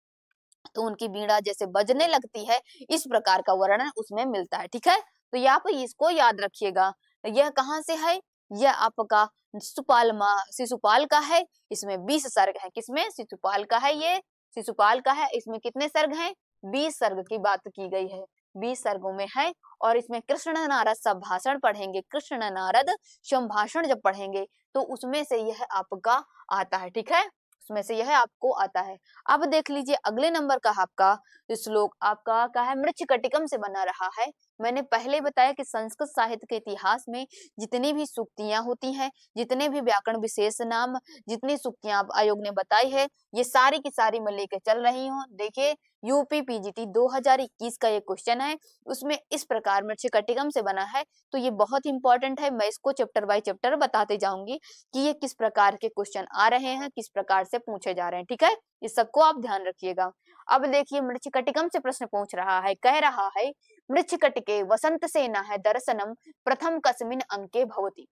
तो उनकी बीड़ा जैसे बजने लगती है, इस प्रकार का वर्णन उसमें मिलता है। ठीक है, तो यहाँ पर इसको याद रखिएगा। यह कहाँ से है, यह आपका शिशुपाल का है। इसमें 20 सर्ग है, किसमें, शिशुपाल का है, ये शिशुपाल का है। इसमें कितने सर्ग हैं, 20 सर्ग की बात की गई है, 20 सर्गों में है। और इसमें कृष्ण नारद संभाषण पढ़ेंगे, कृष्ण नारद संभाषण जब पढ़ेंगे तो उसमें से यह आपका आता है। ठीक है, उसमें से यह आपको आता है। अब देख लीजिए अगले नंबर का आपका श्लोक आपका क्या है, मृच्छकटिकम से बना रहा है। मैंने पहले बताया कि संस्कृत साहित्य के इतिहास में जितनी भी सूक्तियां होती हैं, जितने भी व्याकरण विशेष नाम, जितनी सूक्तियां आयोग ने बताई है, ये सारी की सारी मैं लेके चल रही हूँ। देखिए यूपी पीजीटी 2021 का ये क्वेश्चन है, उसमें इस प्रकार मृच्छकटिकम से बना है। तो ये बहुत इंपॉर्टेंट है, मैं इसको चैप्टर बाय चैप्टर बताते जाऊंगी कि ये किस प्रकार के क्वेश्चन आ रहे हैं, किस प्रकार से पूछे जा रहे हैं। ठीक है, इस सबको आप ध्यान रखिएगा। अब देखिए मृच्छकटिकम से प्रश्न पूछ रहा है, कह रहा है मृच्छकटिके वसंत सेना है दर्शनम प्रथम कस्मिन अंके भवति।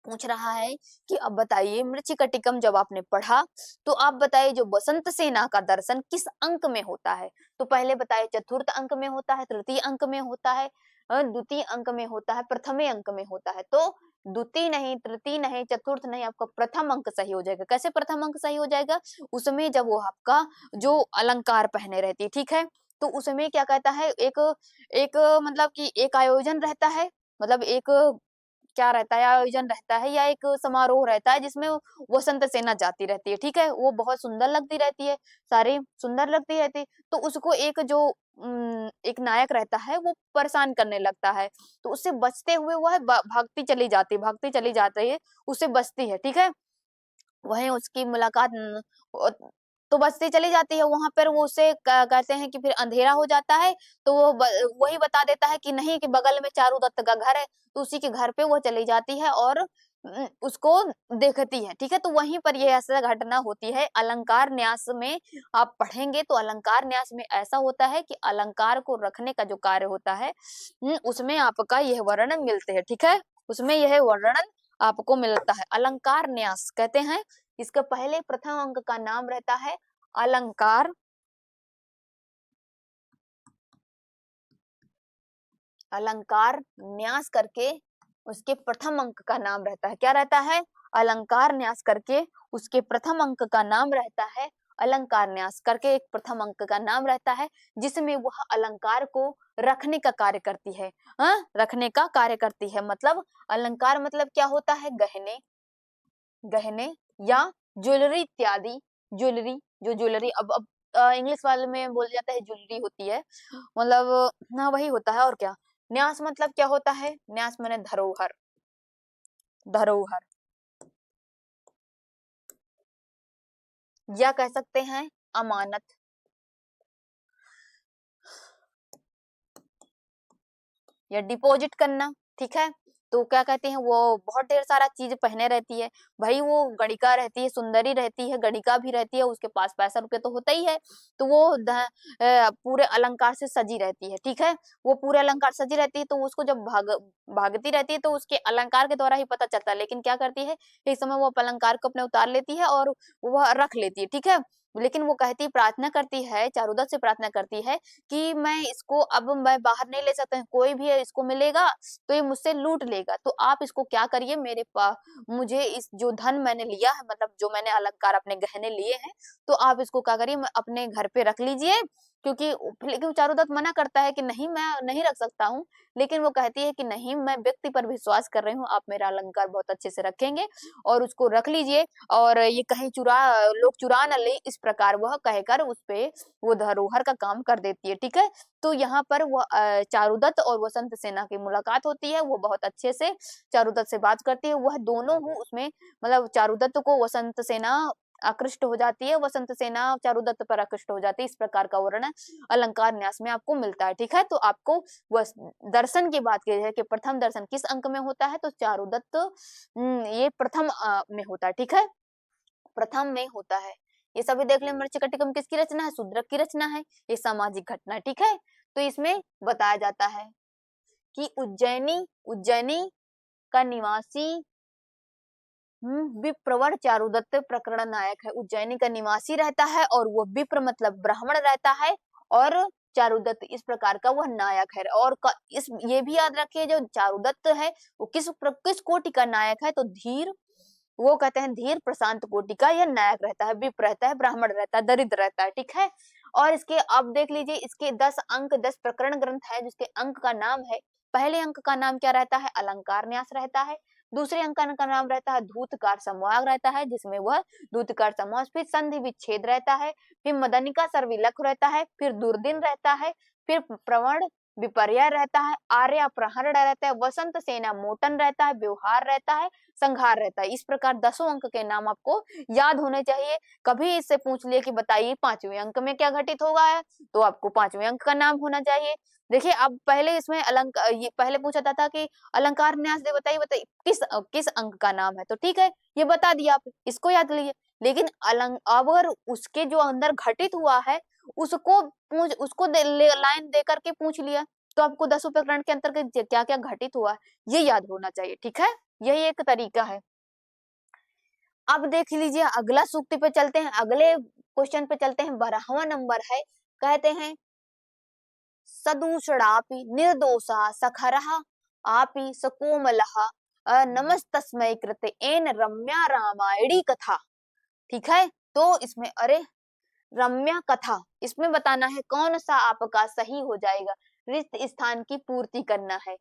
पूछ रहा है कि अब बताइए मृच्छकटिकम जब आपने पढ़ा तो आप बताइए जो बसंत सेना का दर्शन किस अंक में होता है। तो पहले बताइए चतुर्थ अंक में होता है, तृतीय अंक में होता है, द्वितीय अंक में होता है, प्रथमे अंक में होता है। तो द्वितीय नहीं, तृतीय नहीं, चतुर्थ नहीं, आपका प्रथम अंक सही हो जाएगा। कैसे प्रथम अंक सही हो जाएगा, उसमें जब वो आपका जो अलंकार पहने रहती है, ठीक है, तो उसमें क्या कहता है, एक एक मतलब कि एक आयोजन रहता है, मतलब एक क्या रहता है, आयोजन रहता है या एक समारोह रहता है जिसमें वसंत सेना जाती रहती है। ठीक है, वो बहुत सुंदर लगती रहती है, सारी सुंदर लगती रहती है। तो उसको एक जो एक नायक रहता है वो परेशान करने लगता है, तो उससे बचते हुए वह भागती चली जाती है, भागती चली जाती है, उससे बचती है। ठीक है, वहीं उसकी मुलाकात तो बचती चली जाती है, वहां पर वो उससे कहते हैं कि फिर अंधेरा हो जाता है, तो वो वही बता देता है कि नहीं, कि बगल में चारुदत्त का घर है, तो उसी के घर पे वो चली जाती है और उसको देखती है। ठीक है, तो वहीं पर ये ऐसा घटना होती है। अलंकार न्यास में आप पढ़ेंगे तो अलंकार न्यास में ऐसा होता है कि अलंकार को रखने का जो कार्य होता है, उसमें आपका यह वर्णन मिलते हैं। ठीक है, उसमें यह वर्णन आपको मिलता है, अलंकार न्यास कहते हैं। इसका पहले प्रथम अंक का नाम रहता है अलंकार, अलंकार न्यास करके उसके प्रथम अंक का नाम रहता है, क्या रहता है, अलंकार न्यास करके उसके प्रथम अंक का नाम रहता है, अलंकार न्यास करके एक प्रथम अंक का नाम रहता है, जिसमें वह अलंकार को रखने का कार्य करती है। रखने का कार्य करती है, मतलब अलंकार मतलब क्या होता है, गहने, गहने या ज्वेलरी इत्यादि। ज्वेलरी, जो ज्वेलरी अब इंग्लिश वाले में बोल जाता है ज्वेलरी होती है, मतलब ना वही होता है। और क्या, न्यास मतलब क्या होता है, न्यास माने धरोहर, धरोहर, या कह सकते हैं अमानत, या डिपॉजिट करना। ठीक है, तो क्या कहते हैं, वो बहुत ढेर सारा चीज पहने रहती है, भाई वो गणिका रहती है, सुंदरी रहती है, गणिका भी रहती है, उसके पास पैसा रुपया तो होता ही है, तो वो पूरे अलंकार से सजी रहती है। ठीक है, वो पूरे अलंकार सजी रहती है, तो उसको जब भागती रहती है तो उसके अलंकार के द्वारा ही पता चलता है। लेकिन क्या करती है, इस समय वो अलंकार को अपने उतार लेती है और वह रख लेती है। ठीक है, लेकिन वो कहती, प्रार्थना करती है, चारुदत्त से प्रार्थना करती है कि मैं इसको अब मैं बाहर नहीं ले सकता, कोई भी इसको मिलेगा तो ये मुझसे लूट लेगा, तो आप इसको क्या करिए, मेरे पास मुझे इस जो धन मैंने लिया है, मतलब जो मैंने अलंकार अपने गहने लिए हैं, तो आप इसको क्या करिए, अपने घर पे रख लीजिए क्योंकि लेकिन चारुदत्त मना करता है कि नहीं, मैं नहीं रख सकता हूँ, लेकिन वो कहती है कि नहीं, मैं व्यक्ति पर विश्वास कर रही हूँ, आप मेरा अलंकार बहुत अच्छे से रखेंगे और उसको रख लीजिए और ये कहीं लोग चुरा ना ले, इस प्रकार वह कहकर उस पे वो धरोहर का काम कर देती है। ठीक है, तो यहाँ पर वो चारुदत्त और वसंत सेना की मुलाकात होती है, वो बहुत अच्छे से चारुदत्त से बात करती है, वह दोनों ही उसमें मतलब चारुदत्त को वसंत सेना आकृष्ट हो जाती है, वसंत सेना चारुदत्त पर आकृष्ट हो जाती है, इस प्रकार का वर्णन अलंकार न्यास में आपको मिलता है। ठीक है, तो आपको वह दर्शन की बात की है कि प्रथम दर्शन किस अंक में होता है, तो चारुदत्त ये प्रथम में होता है। ठीक है, प्रथम में होता है। ये सभी देख लें, मृच्छकटिकम किसकी रचना है, शूद्रक की रचना है, ये सामाजिक घटना। ठीक है, तो इसमें बताया जाता है कि उज्जैनी उज्जैनी का निवासी विप्रवर चारुदत्त प्रकरण नायक है। उज्जैनी का निवासी रहता है और वो विप्र मतलब ब्राह्मण रहता है और चारुदत्त इस प्रकार का वह नायक है। और इस ये भी याद रखिए, जो चारुदत्त है वो किस कोटि का नायक है, तो धीर, वो कहते हैं धीर प्रशांत कोटि का यह नायक रहता है, विप्र रहता है, ब्राह्मण रहता है, दरिद्र रहता है। ठीक है, और इसके अब देख लीजिए, इसके 10 अंक 10 प्रकरण ग्रंथ है, जिसके अंक का नाम है, पहले अंक का नाम क्या रहता है, अलंकार न्यास रहता है। दूसरे अंक का नाम रहता है धूतकार संवाद रहता है, जिसमें वह धूतकार समास, फिर संधि विच्छेद रहता है, फिर मदनिका सर्विलख रहता है, फिर दुर्दिन रहता है, फिर प्रवण विपर्य रहता है, आर्य प्रहरण रहता है, वसंत सेना मोटन रहता है, व्यवहार रहता है, संहार रहता है। इस प्रकार 10 अंक के नाम आपको याद होने चाहिए। कभी इससे पूछ लिए कि बताइए 5वें अंक में क्या घटित होगा है, तो आपको 5वें अंक का नाम होना चाहिए। देखिए, अब पहले इसमें ये पहले पूछा था कि अलंकार न्यास दे, बताइए बताइए किस अंक का नाम है, तो ठीक है, ये बता दिया, आप इसको याद लीजिए। लेकिन अगर उसके जो अंदर घटित हुआ है उसको लाइन दे करके पूछ लिया, तो आपको 10 प्रकरण के अंतर्गत क्या क्या घटित हुआ ये याद होना चाहिए। ठीक है, यही एक तरीका है। अब देख लीजिए, अगला सूक्ति पे चलते हैं, अगले क्वेश्चन पे चलते हैं। 12वां नंबर है, कहते हैं सदूषणापि निर्दोषा सखरः आपि सकोमलः नमस्तस्मै कृते एन रम्या रामायणी कथा। ठीक है, तो इसमें अरे रम्या कथा, इसमें बताना है कौन सा आपका सही हो जाएगा, रिक्त स्थान की पूर्ति करना है।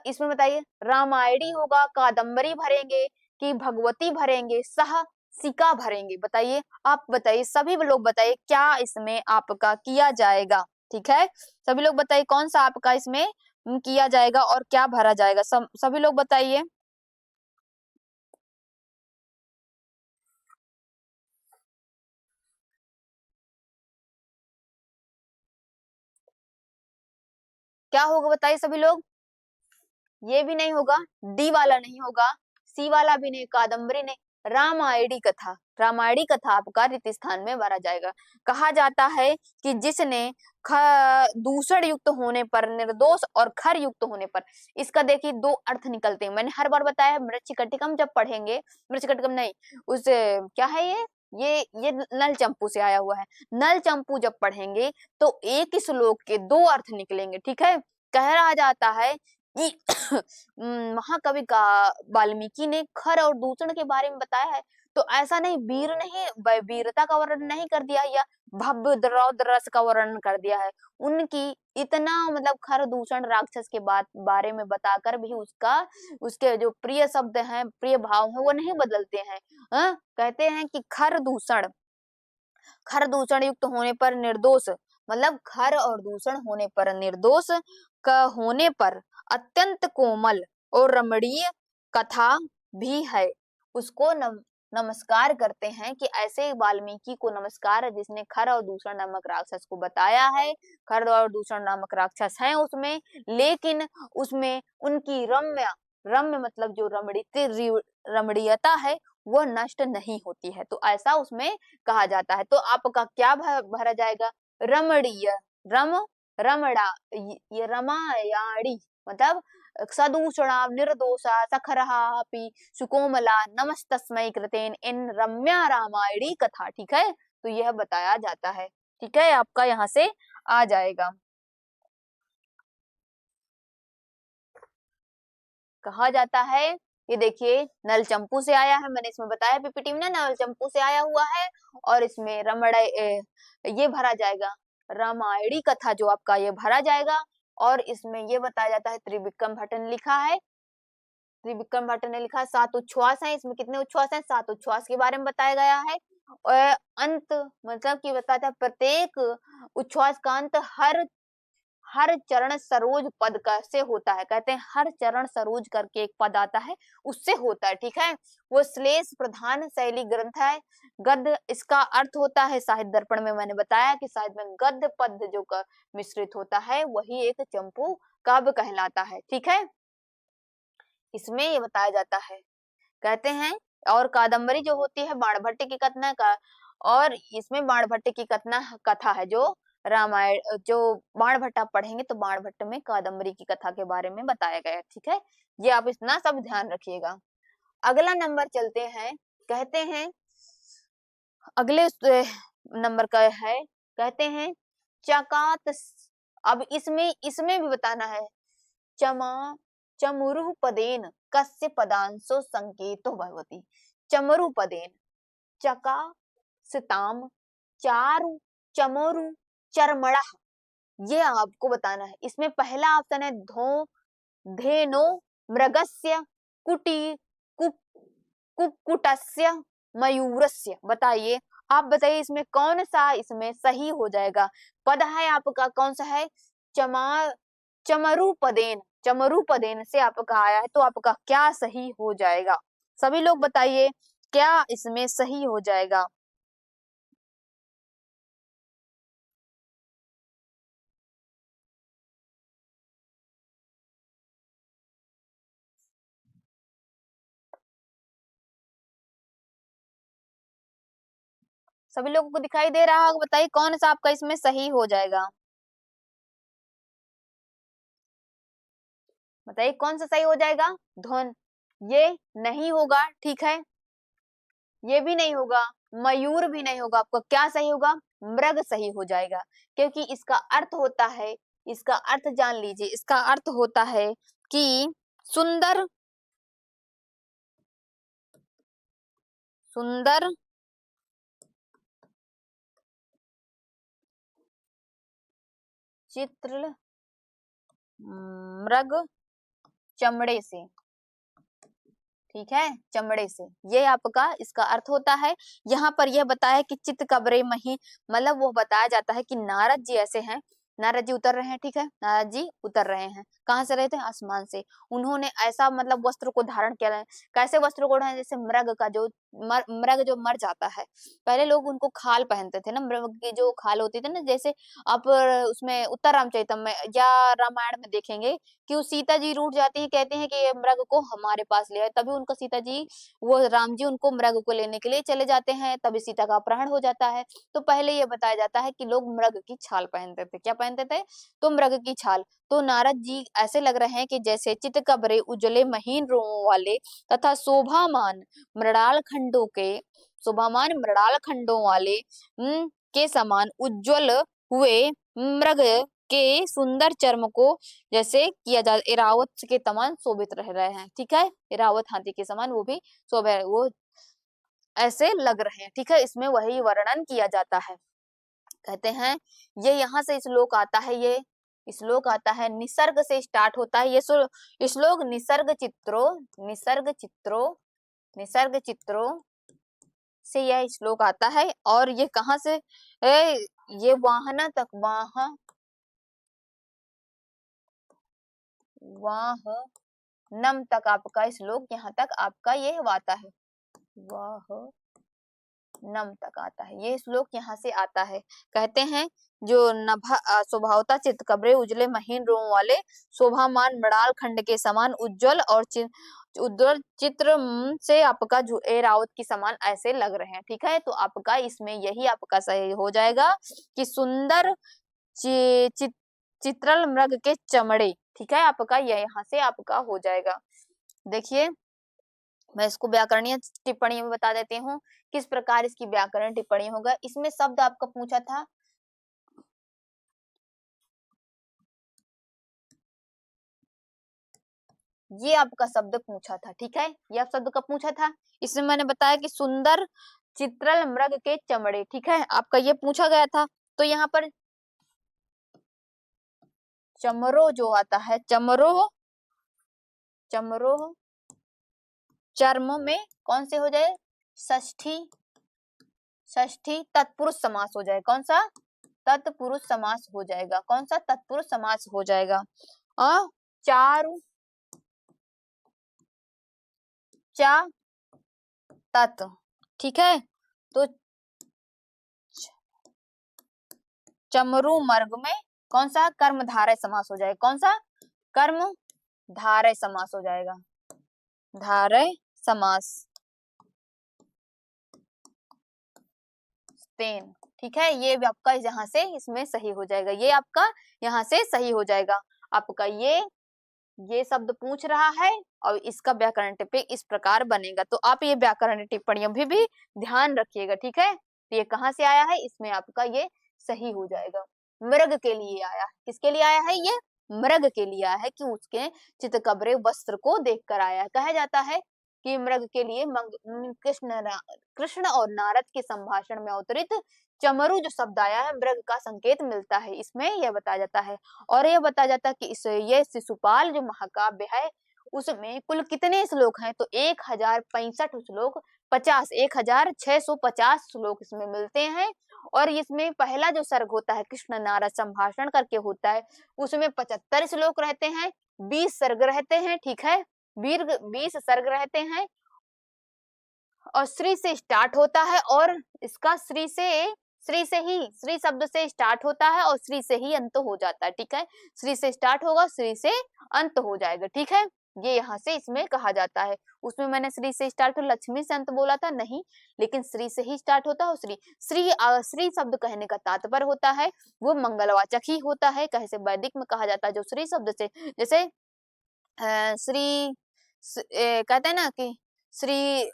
इसमें बताइए रामायणी होगा, कादम्बरी भरेंगे कि भगवती भरेंगे, सह सिका भरेंगे, बताइए, आप बताइए, सभी लोग बताइए क्या इसमें आपका किया जाएगा। ठीक है, सभी लोग बताइए कौन सा आपका इसमें किया जाएगा और क्या भरा जाएगा, सभी लोग बताइए। क्या होगा बताइए सभी लोग। ये भी नहीं होगा, डी वाला नहीं होगा, सी वाला भी नहीं, कादम्बरी नहीं, रामायणी कथा। रामायणी कथा आपका रिक्त स्थान में भरा जाएगा। कहा जाता है कि जिसने दूषण युक्त होने पर, निर्दोष और खर युक्त होने पर, इसका देखिए 2 अर्थ निकलते हैं। मैंने हर बार बताया, मृच्छकटिकम जब पढ़ेंगे, मृच्छकटिकम नहीं, उस क्या है ये नल चंपू से आया हुआ है। नल चंपू जब पढ़ेंगे तो एक ही श्लोक के 2 अर्थ निकलेंगे। ठीक है, कह रहा जाता है कि महाकवि का वाल्मीकि ने खर और दूषण के बारे में बताया है, तो ऐसा नहीं, वीर नहीं, वीरता का वर्णन नहीं कर दिया या भव्य रौद्र रस का वर्णन कर दिया है। उनकी इतना मतलब खर दूषण राक्षस के बारे में बताकर भी उसके जो प्रिय शब्द हैं, प्रिय भाव हैं, वो नहीं बदलते हैं। कहते हैं कि खर दूषण युक्त होने पर निर्दोष, मतलब खर और दूषण होने पर निर्दोष का होने पर अत्यंत कोमल और रमणीय कथा भी है, उसको नमस्कार करते हैं कि ऐसे वाल्मीकि को नमस्कार है जिसने खर और दूषण नामक राक्षस को बताया है। खर और दूषण नामक राक्षस हैं उसमें, लेकिन उसमें उनकी रम्य मतलब जो रमणीयता है वो नष्ट नहीं होती है, तो ऐसा उसमें कहा जाता है। तो आपका क्या भरा जाएगा, रमणीय, रम रमणा, ये रमायाणी मतलब सदूषणा निर्दोषा सखरहापि सुकोमला नमस्तस्मै कृतेन इन रम्या रामायणी कथा। ठीक है, तो यह बताया जाता है। ठीक है, आपका यहाँ से आ जाएगा। कहा जाता है ये देखिए नल चंपू से आया है, मैंने इसमें बताया पीपीटी में ना, नल चंपू से आया हुआ है। और इसमें ये भरा जाएगा, रामायणी कथा जो आपका ये भरा जाएगा। और इसमें ये बताया जाता है, त्रिविक्रम भट्ट ने लिखा है, त्रिविक्रम भट्ट ने लिखा है 7 उच्छ्वास हैं। इसमें कितने उच्छ्वास हैं? 7 उच्छ्वास के बारे में बताया गया है। और अंत मतलब कि बताता है प्रत्येक उच्छ्वास का अंत हर चरण सरोज पद का से होता है। कहते हैं हर चरण सरोज करके एक पद आता है, उससे होता है। ठीक है, वो श्लेष प्रधान शैली ग्रंथ है। गद्य इसका अर्थ होता है, साहित्य दर्पण में मैंने बताया कि साहित्य में गद्य पद्य जो मिश्रित होता है वही एक चंपू काव्य कहलाता है। ठीक है, इसमें ये बताया जाता है, कहते हैं और कादम्बरी जो होती है बाणभट्ट की कथना का, और इसमें बाणभट्ट की कथा है जो रामायण, जो बाणभट्ट आप पढ़ेंगे तो बाणभट्ट में कादम्बरी की कथा के बारे में बताया गया है। ठीक है, ये आप इतना सब ध्यान रखिएगा। अगला नंबर चलते हैं, कहते हैं अगले नंबर का है, कहते हैं चकात। अब इसमें इसमें भी बताना है, चमा चमुरु पदेन कस्य पदांशो संकेतो भवति। चमरु पदेन चका सिताम चारु चमोरु चरमड़ा, ये आपको बताना है। इसमें पहला ऑप्शन है धो धेनो मृगस्य कुटी कुक्कुटस्य मयूरस्य। बताइए, आप बताइए इसमें कौन सा इसमें सही हो जाएगा? पद है आपका कौन सा है? चमा चमरूपदेन, चमरूपदेन से आपका आया है, तो आपका क्या सही हो जाएगा? सभी लोग बताइए क्या इसमें सही हो जाएगा? सभी लोगों को दिखाई दे रहा होगा, बताइए कौन सा आपका इसमें सही हो जाएगा? बताइए कौन सा सही हो जाएगा? धुन, ये नहीं होगा। ठीक है, ये भी नहीं होगा, मयूर भी नहीं होगा। आपका क्या सही होगा? मृग सही हो जाएगा, क्योंकि इसका अर्थ होता है, इसका अर्थ जान लीजिए, इसका अर्थ होता है कि सुंदर सुंदर चित्र मृग चमड़े से। ठीक है, चमड़े से, ये आपका इसका अर्थ होता है। यहाँ पर यह बताया कि चित्त कबरे मही, मतलब वो बताया जाता है कि नारद जी ऐसे हैं, नारद जी उतर रहे हैं। ठीक है, नारद जी उतर रहे हैं, कहाँ से रहे थे? आसमान से। उन्होंने ऐसा मतलब वस्त्र को धारण किया है, कैसे वस्त्र को धारण? जैसे मृग का जो मृग जो मर जाता है, पहले लोग उनको खाल पहनते थे ना, मृग की जो खाल होती थी ना, जैसे आप उसमें उत्तर रामचरितम में या रामायण में देखेंगे कि वो सीता जी रूठ जाती है, कहते हैं कि ये मृग को हमारे पास ले आए, तभी उनका सीता जी, वो राम जी उनको मृग को लेने के लिए चले जाते हैं, तभी सीता का अपहरण हो जाता है। तो पहले ये बताया जाता है कि लोग मृग की छाल पहनते थे। क्या पहनते थे? तो मृग की छाल। तो नारद जी ऐसे लग रहे हैं कि जैसे चितकबरे उजले महीन रोमों वाले तथा शोभामान मृणाल खंडों वाले के समान उज्जवल हुए मृग के सुंदर चर्म को जैसे किया जा, इरावत के समान शोभित रह रहे हैं। ठीक है, इरावत हाथी के समान वो भी शोभे, वो ऐसे लग रहे हैं। ठीक है, इसमें वही वर्णन किया जाता है। कहते हैं ये यहाँ से श्लोक आता है, ये श्लोक आता है निसर्ग से स्टार्ट होता है। ये श्लोक निसर्ग चित्रों से यह श्लोक आता है। और ये कहाँ से? ये वाहना तक, वाहनम तक आपका श्लोक यहाँ तक आपका ये आता है, वाह नम तक आता है, ये श्लोक यहाँ से आता है। कहते हैं जो नभा स्वभावता चित्त कबरे उजले महीन रोम वाले शोभामान मृणाल खंड के समान उज्जवल और उज्जवल चित्र से आपका जो एरावत की समान ऐसे लग रहे हैं। ठीक है, तो आपका इसमें यही आपका सही हो जाएगा कि सुंदर चित्रल मृग के चमड़े। ठीक है, आपका यह यहाँ से आपका हो जाएगा। देखिए मैं इसको व्याकरणीय टिप्पणी में बता देती हूँ किस प्रकार इसकी व्याकरण टिप्पणी होगा। इसमें शब्द आपका पूछा था ये आपका शब्द पूछा था, ठीक है, ये आप शब्द कब पूछा था, इसमें मैंने बताया कि सुंदर चित्रल मृग के चमड़े, ठीक है, आपका ये पूछा गया था। तो यहाँ पर चमरो जो आता है, चमरो, चमरो चर्म में कौन से हो जाए, षष्ठी, षष्ठी तत्पुरुष समास हो जाए, कौन सा, तत्पुरुष समास हो जाएगा, कौन सा, तत्पुरुष समास हो जाएगा। चारु चा तत्, ठीक है, तो चमरू मर्ग में कौन सा, कर्मधारय समास हो जाएगा, कौन सा, कर्म धारय समास हो जाएगा, धारय समास, तेन, ठीक है, ये भी आपका यहाँ से इसमें सही हो जाएगा, ये आपका यहाँ से सही हो जाएगा। आपका ये शब्द पूछ रहा है और इसका व्याकरण टिप्पणी इस प्रकार बनेगा, तो आप ये व्याकरण टिप्पणियों भी ध्यान रखिएगा, ठीक है। तो ये कहाँ से आया है, इसमें आपका ये सही हो जाएगा, मृग के लिए आया है, किसके लिए आया है, ये मृग के लिए आया है कि उसके चितकबरे वस्त्र को देखकर आया है। कहा जाता है कि मृग के लिए कृष्ण और नारद के संभाषण में अवतरित चमरू जो शब्द आया है, मृग का संकेत मिलता है, इसमें यह बताया जाता है। और यह बताया जाता है कि इस ये शिशुपाल जो महाकाव्य है उसमें कुल कितने श्लोक हैं, तो 1065 श्लोक, 1650 श्लोक इसमें मिलते हैं। और इसमें पहला जो सर्ग होता है कृष्ण नारद संभाषण करके होता है, उसमें 75 श्लोक रहते हैं, 20 सर्ग रहते हैं, ठीक है, 20 सर्ग रहते हैं, और श्री से स्टार्ट होता है, और इसका श्री से ही, श्री शब्द से स्टार्ट होता है और श्री से ही अंत हो जाता है, ठीक है, श्री से स्टार्ट होगा, श्री से अंत हो जाएगा, ठीक है, ये यहाँ से इसमें कहा जाता है। उसमें मैंने श्री से स्टार्ट हो लक्ष्मी से अंत बोला था, नहीं, लेकिन श्री से ही स्टार्ट होता है। श्री शब्द कहने का तात्पर्य होता है वो मंगलवाचक ही होता है, कैसे वैदिक में कहा जाता है जो श्री शब्द से, जैसे श्री कहते हैं ना कि श्री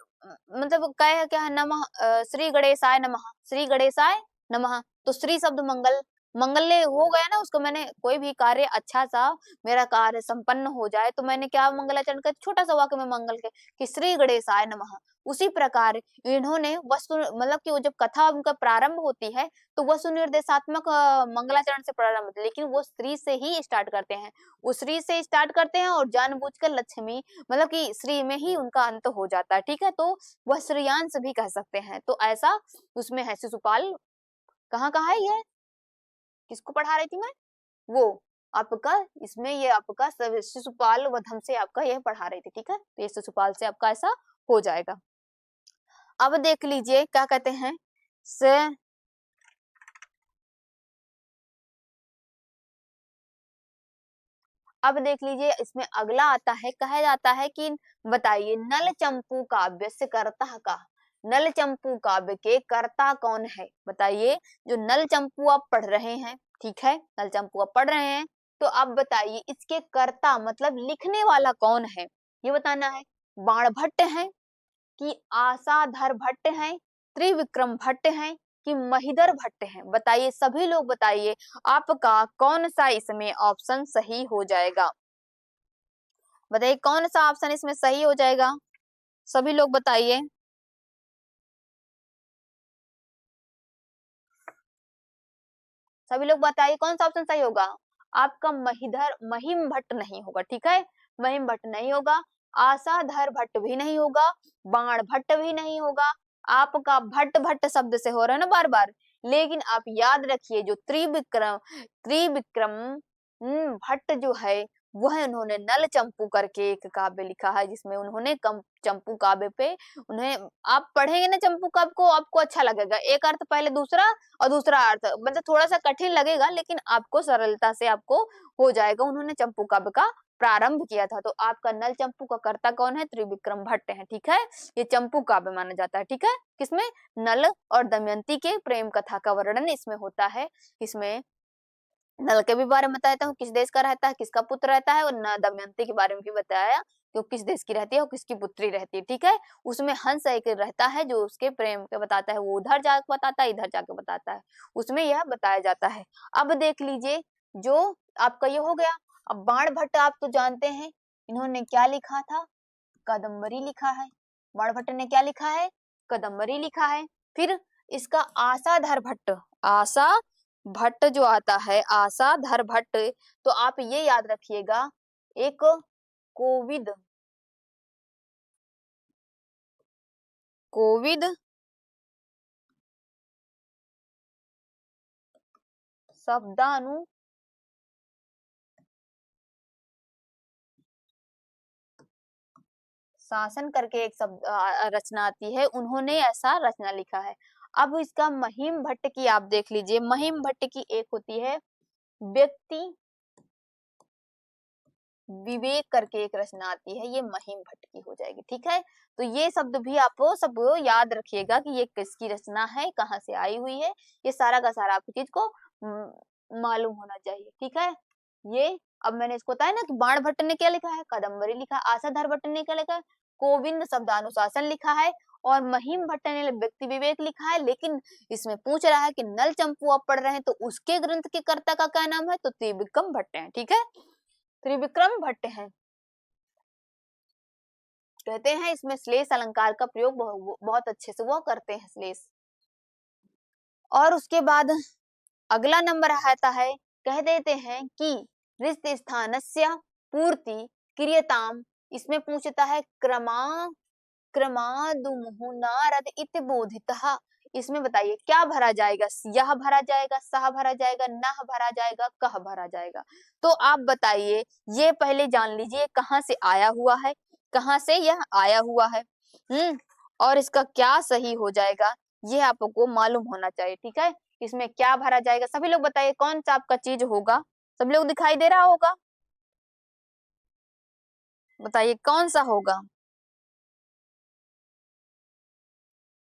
मतलब क्या है, नमः श्री गणेशाय नमः, श्री गणेशाय नमः, तो श्री शब्द मंगल्य हो गया ना, उसको मैंने कोई भी कार्य अच्छा सा मेरा कार्य संपन्न हो जाए तो मैंने क्या मंगलाचरण का छोटा सा वाक्य में मंगल के कि श्री गणेशाय नमः। उसी प्रकार इन्होंने वस्तु मतलब कि वो जब कथा उनका प्रारंभ होती है तो वस्तु निर्देशात्मक मंगलाचरण से प्रारंभ होती है, लेकिन वो स्त्री से ही स्टार्ट करते हैं, वो श्री से स्टार्ट करते हैं और जानबूझकर लक्ष्मी मतलब कि श्री में ही उनका अंत हो जाता है, ठीक है, तो वह श्रेयांश भी कह सकते हैं। तो ऐसा उसमें है। शिशुपाल कहाँ कहा है, ये किसको पढ़ा रही थी मैं, वो आपका इसमें ये आपका शिशुपाल वधम से आपका यह पढ़ा रही थी, ठीक है, तो ये शिशुपाल से आपका ऐसा हो जाएगा। अब देख लीजिए क्या कहते हैं से अब देख लीजिए इसमें अगला आता है, कहा जाता है कि बताइए नल चंपू काव्य से कर्ता का, नल चंपू काव्य के कर्ता कौन है, बताइए, जो नल चंपू आप पढ़ रहे हैं, ठीक है, नल चंपू आप पढ़ रहे हैं, तो आप बताइए इसके कर्ता मतलब लिखने वाला कौन है, ये बताना है। बाण भट्ट है कि आसाधर भट्ट है, त्रिविक्रम भट्ट है कि महिधर भट्ट है, बताइए सभी लोग बताइए आपका कौन सा इसमें ऑप्शन सही हो जाएगा, बताइए कौन सा ऑप्शन इसमें सही हो जाएगा, सभी लोग बताइए। सभी लोग बताइए कौन सा ऑप्शन सही होगा, आपका महिम भट्ट नहीं होगा, ठीक है, महिम भट्ट नहीं होगा, आसाधर भट्ट भी नहीं होगा, बाण भट्ट भी नहीं होगा, आपका भट्ट भट्ट शब्द से हो रहा है ना बार बार, लेकिन आप याद रखिए जो त्रिविक्रम त्रिविक्रम भट्ट जो है वह उन्होंने नल चंपू करके एक काव्य लिखा है, जिसमें उन्होंने चंपू काव्य पे उन्हें, आप पढ़ेंगे ना चंपू काव्य को आपको अच्छा लगेगा, एक अर्थ पहले दूसरा और दूसरा अर्थ मतलब थोड़ा सा कठिन लगेगा लेकिन आपको सरलता से आपको हो जाएगा। उन्होंने चंपू काव्य का प्रारंभ किया था, तो आपका नल चंपू का कर्ता कौन है, त्रिविक्रम भट्ट है, ठीक है, ये चंपू काव्य माना जाता है, ठीक है, किसमें, नल और दमयंती के प्रेम कथा का वर्णन इसमें होता है। इसमें नल के भी बारे में बताया हूँ, किस देश का रहता है, किसका पुत्र रहता है, और दमयंती के बारे में भी बताया कि वो किस देश की रहती है और किसकी पुत्री रहती है, ठीक है। उसमें हंस एक रहता है जो उसके प्रेम के बताता है, वो उधर जाके बताता है, इधर जाके बताता है, उसमें यह बताया जाता है। अब देख लीजिए जो आपका ये हो गया। अब बाण भट्ट आप तो जानते हैं इन्होंने क्या लिखा था? कादम्बरी लिखा है। बाणभट्ट ने क्या लिखा है? कादम्बरी लिखा है। फिर इसका आसाधर भट्ट, आसा भट्ट जो आता है, आसाधर भट्ट, तो आप ये याद रखिएगा, एक कोविद, कोविद शब्दानु शासन करके एक शब्द रचना आती है, उन्होंने ऐसा रचना लिखा है। अब इसका महिम भट्ट की आप देख लीजिए, महिम भट्ट की एक होती है व्यक्ति विवेक करके एक रचना आती है, ये महिम भट्ट की हो जाएगी। ठीक है, तो ये शब्द भी आप सब याद रखिएगा कि ये किसकी रचना है, कहाँ से आई हुई है, ये सारा का सारा आपको चीज को मालूम होना चाहिए। ठीक है, ये अब मैंने इसको बताया ना कि बाण भट्ट ने क्या लिखा है? कादम्बरी लिखा। आसाधर भट्ट ने क्या लिखा है? गोविंद शब्दानुशासन लिखा है। और महिम भट्ट ने व्यक्ति विवेक लिखा है। लेकिन इसमें पूछ रहा है कि नल चंपू आप पढ़ रहे हैं, तो उसके ग्रंथ के कर्ता का क्या नाम है? तो त्रिविक्रम भट्ट है। ठीक है, त्रिविक्रम भट्ट है। कहते हैं इसमें श्लेष अलंकार का प्रयोग बहुत अच्छे से वो करते हैं, श्लेष। और उसके बाद अगला नंबर आता है, कह देते हैं कि रिक्त स्थानस्य पूर्ति क्रियताम, इसमें पूछता है क्रमादुमुहु नारद इति बोधितः, इसमें बताइए क्या भरा जाएगा? यह भरा जाएगा, सह भरा जाएगा, नह भरा जाएगा, कह भरा जाएगा? तो आप बताइए, ये पहले जान लीजिए कहाँ से आया हुआ है, कहाँ से यह आया हुआ है। और इसका क्या सही हो जाएगा, ये आपको मालूम होना चाहिए। ठीक है, इसमें क्या भरा जाएगा? सभी लोग बताइए कौन सा आपका चीज होगा? सभी लोग दिखाई दे रहा होगा, बताइए कौन सा होगा?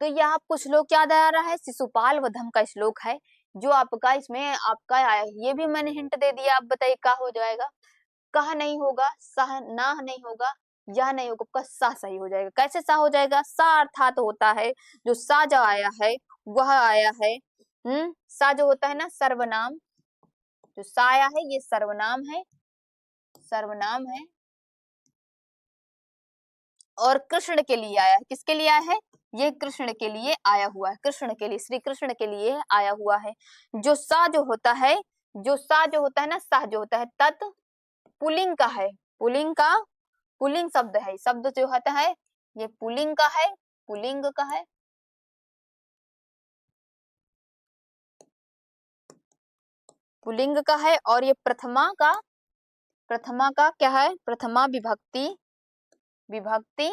तो यह आपको श्लोक याद आ रहा है, शिशुपाल वधम का श्लोक है, जो आपका इसमें आपका आया। ये भी मैंने हिंट दे दिया, आप बताइए क्या हो जाएगा? कहा नहीं होगा, सह ना नहीं होगा, यह नहीं होगा, आपका सा सही हो जाएगा। कैसे सा हो जाएगा? सा अर्थात होता है जो सा जो आया है वह आया है। सा जो होता है ना सर्वनाम, जो सा आया है ये सर्वनाम है, सर्वनाम है। और कृष्ण के लिए आया है, किसके लिए आया है? ये कृष्ण के लिए आया हुआ है, कृष्ण के लिए, श्री कृष्ण के लिए आया हुआ है। जो सा जो होता है, जो सा जो होता है ना, सा जो होता है तत् पुलिंग का है, पुलिंग का, पुलिंग शब्द है, शब्द जो होता है ये पुलिंग का है, पुलिंग का है। पुलिंग का है। और ये प्रथमा का, प्रथमा का क्या है? प्रथमा विभक्ति, विभक्ति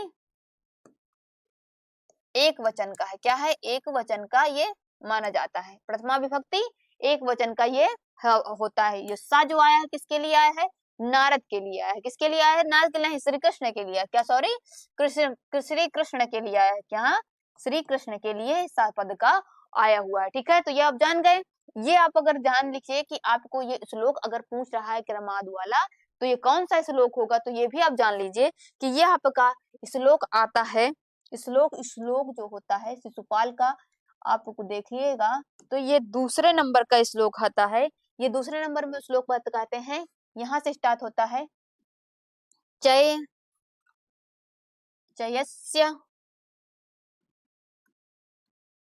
एक वचन का है। क्या है? एक वचन का ये माना जाता है। प्रथमा विभक्ति एक वचन का ये होता है। ये सा जो आया है किसके लिए आया है? नारद के लिए आया है। किसके लिए आया है? नारद के लिए, श्री कृष्ण के लिए आया। क्या सॉरी, कृष्ण, श्री कृष्ण के लिए आया है। क्या? श्री कृष्ण के लिए सा पद का आया हुआ है। ठीक है, तो ये आप जान गए। ये आप अगर जान लीजिए कि आपको ये श्लोक अगर पूछ रहा है क्रमाद वाला, तो ये कौन सा श्लोक होगा, तो ये भी आप जान लीजिए कि ये आपका श्लोक आता है। श्लोक, श्लोक जो होता है शिशुपाल का, आपको देखिएगा तो ये दूसरे नंबर का श्लोक आता है। ये दूसरे नंबर में श्लोक कहते हैं, यहाँ से स्टार्ट होता है, चय चयस्य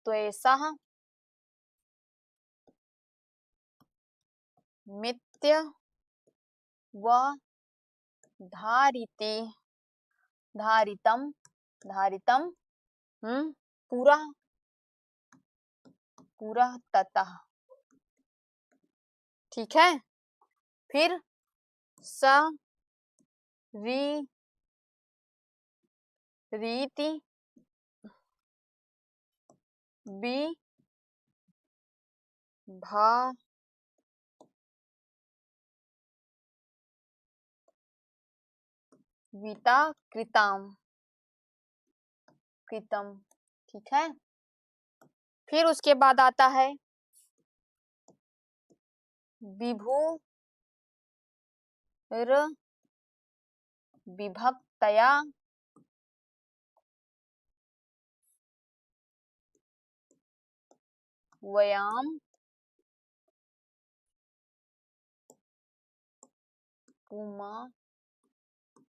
त्वेषः मित्य व धारिति, धारितम, धारितम, पूरा, पूरा ततः। ठीक है, फिर स री रीति बी भा विता कृताम, कृतम। ठीक है, फिर उसके बाद आता है विभु र विभक्तया वयाम पुमा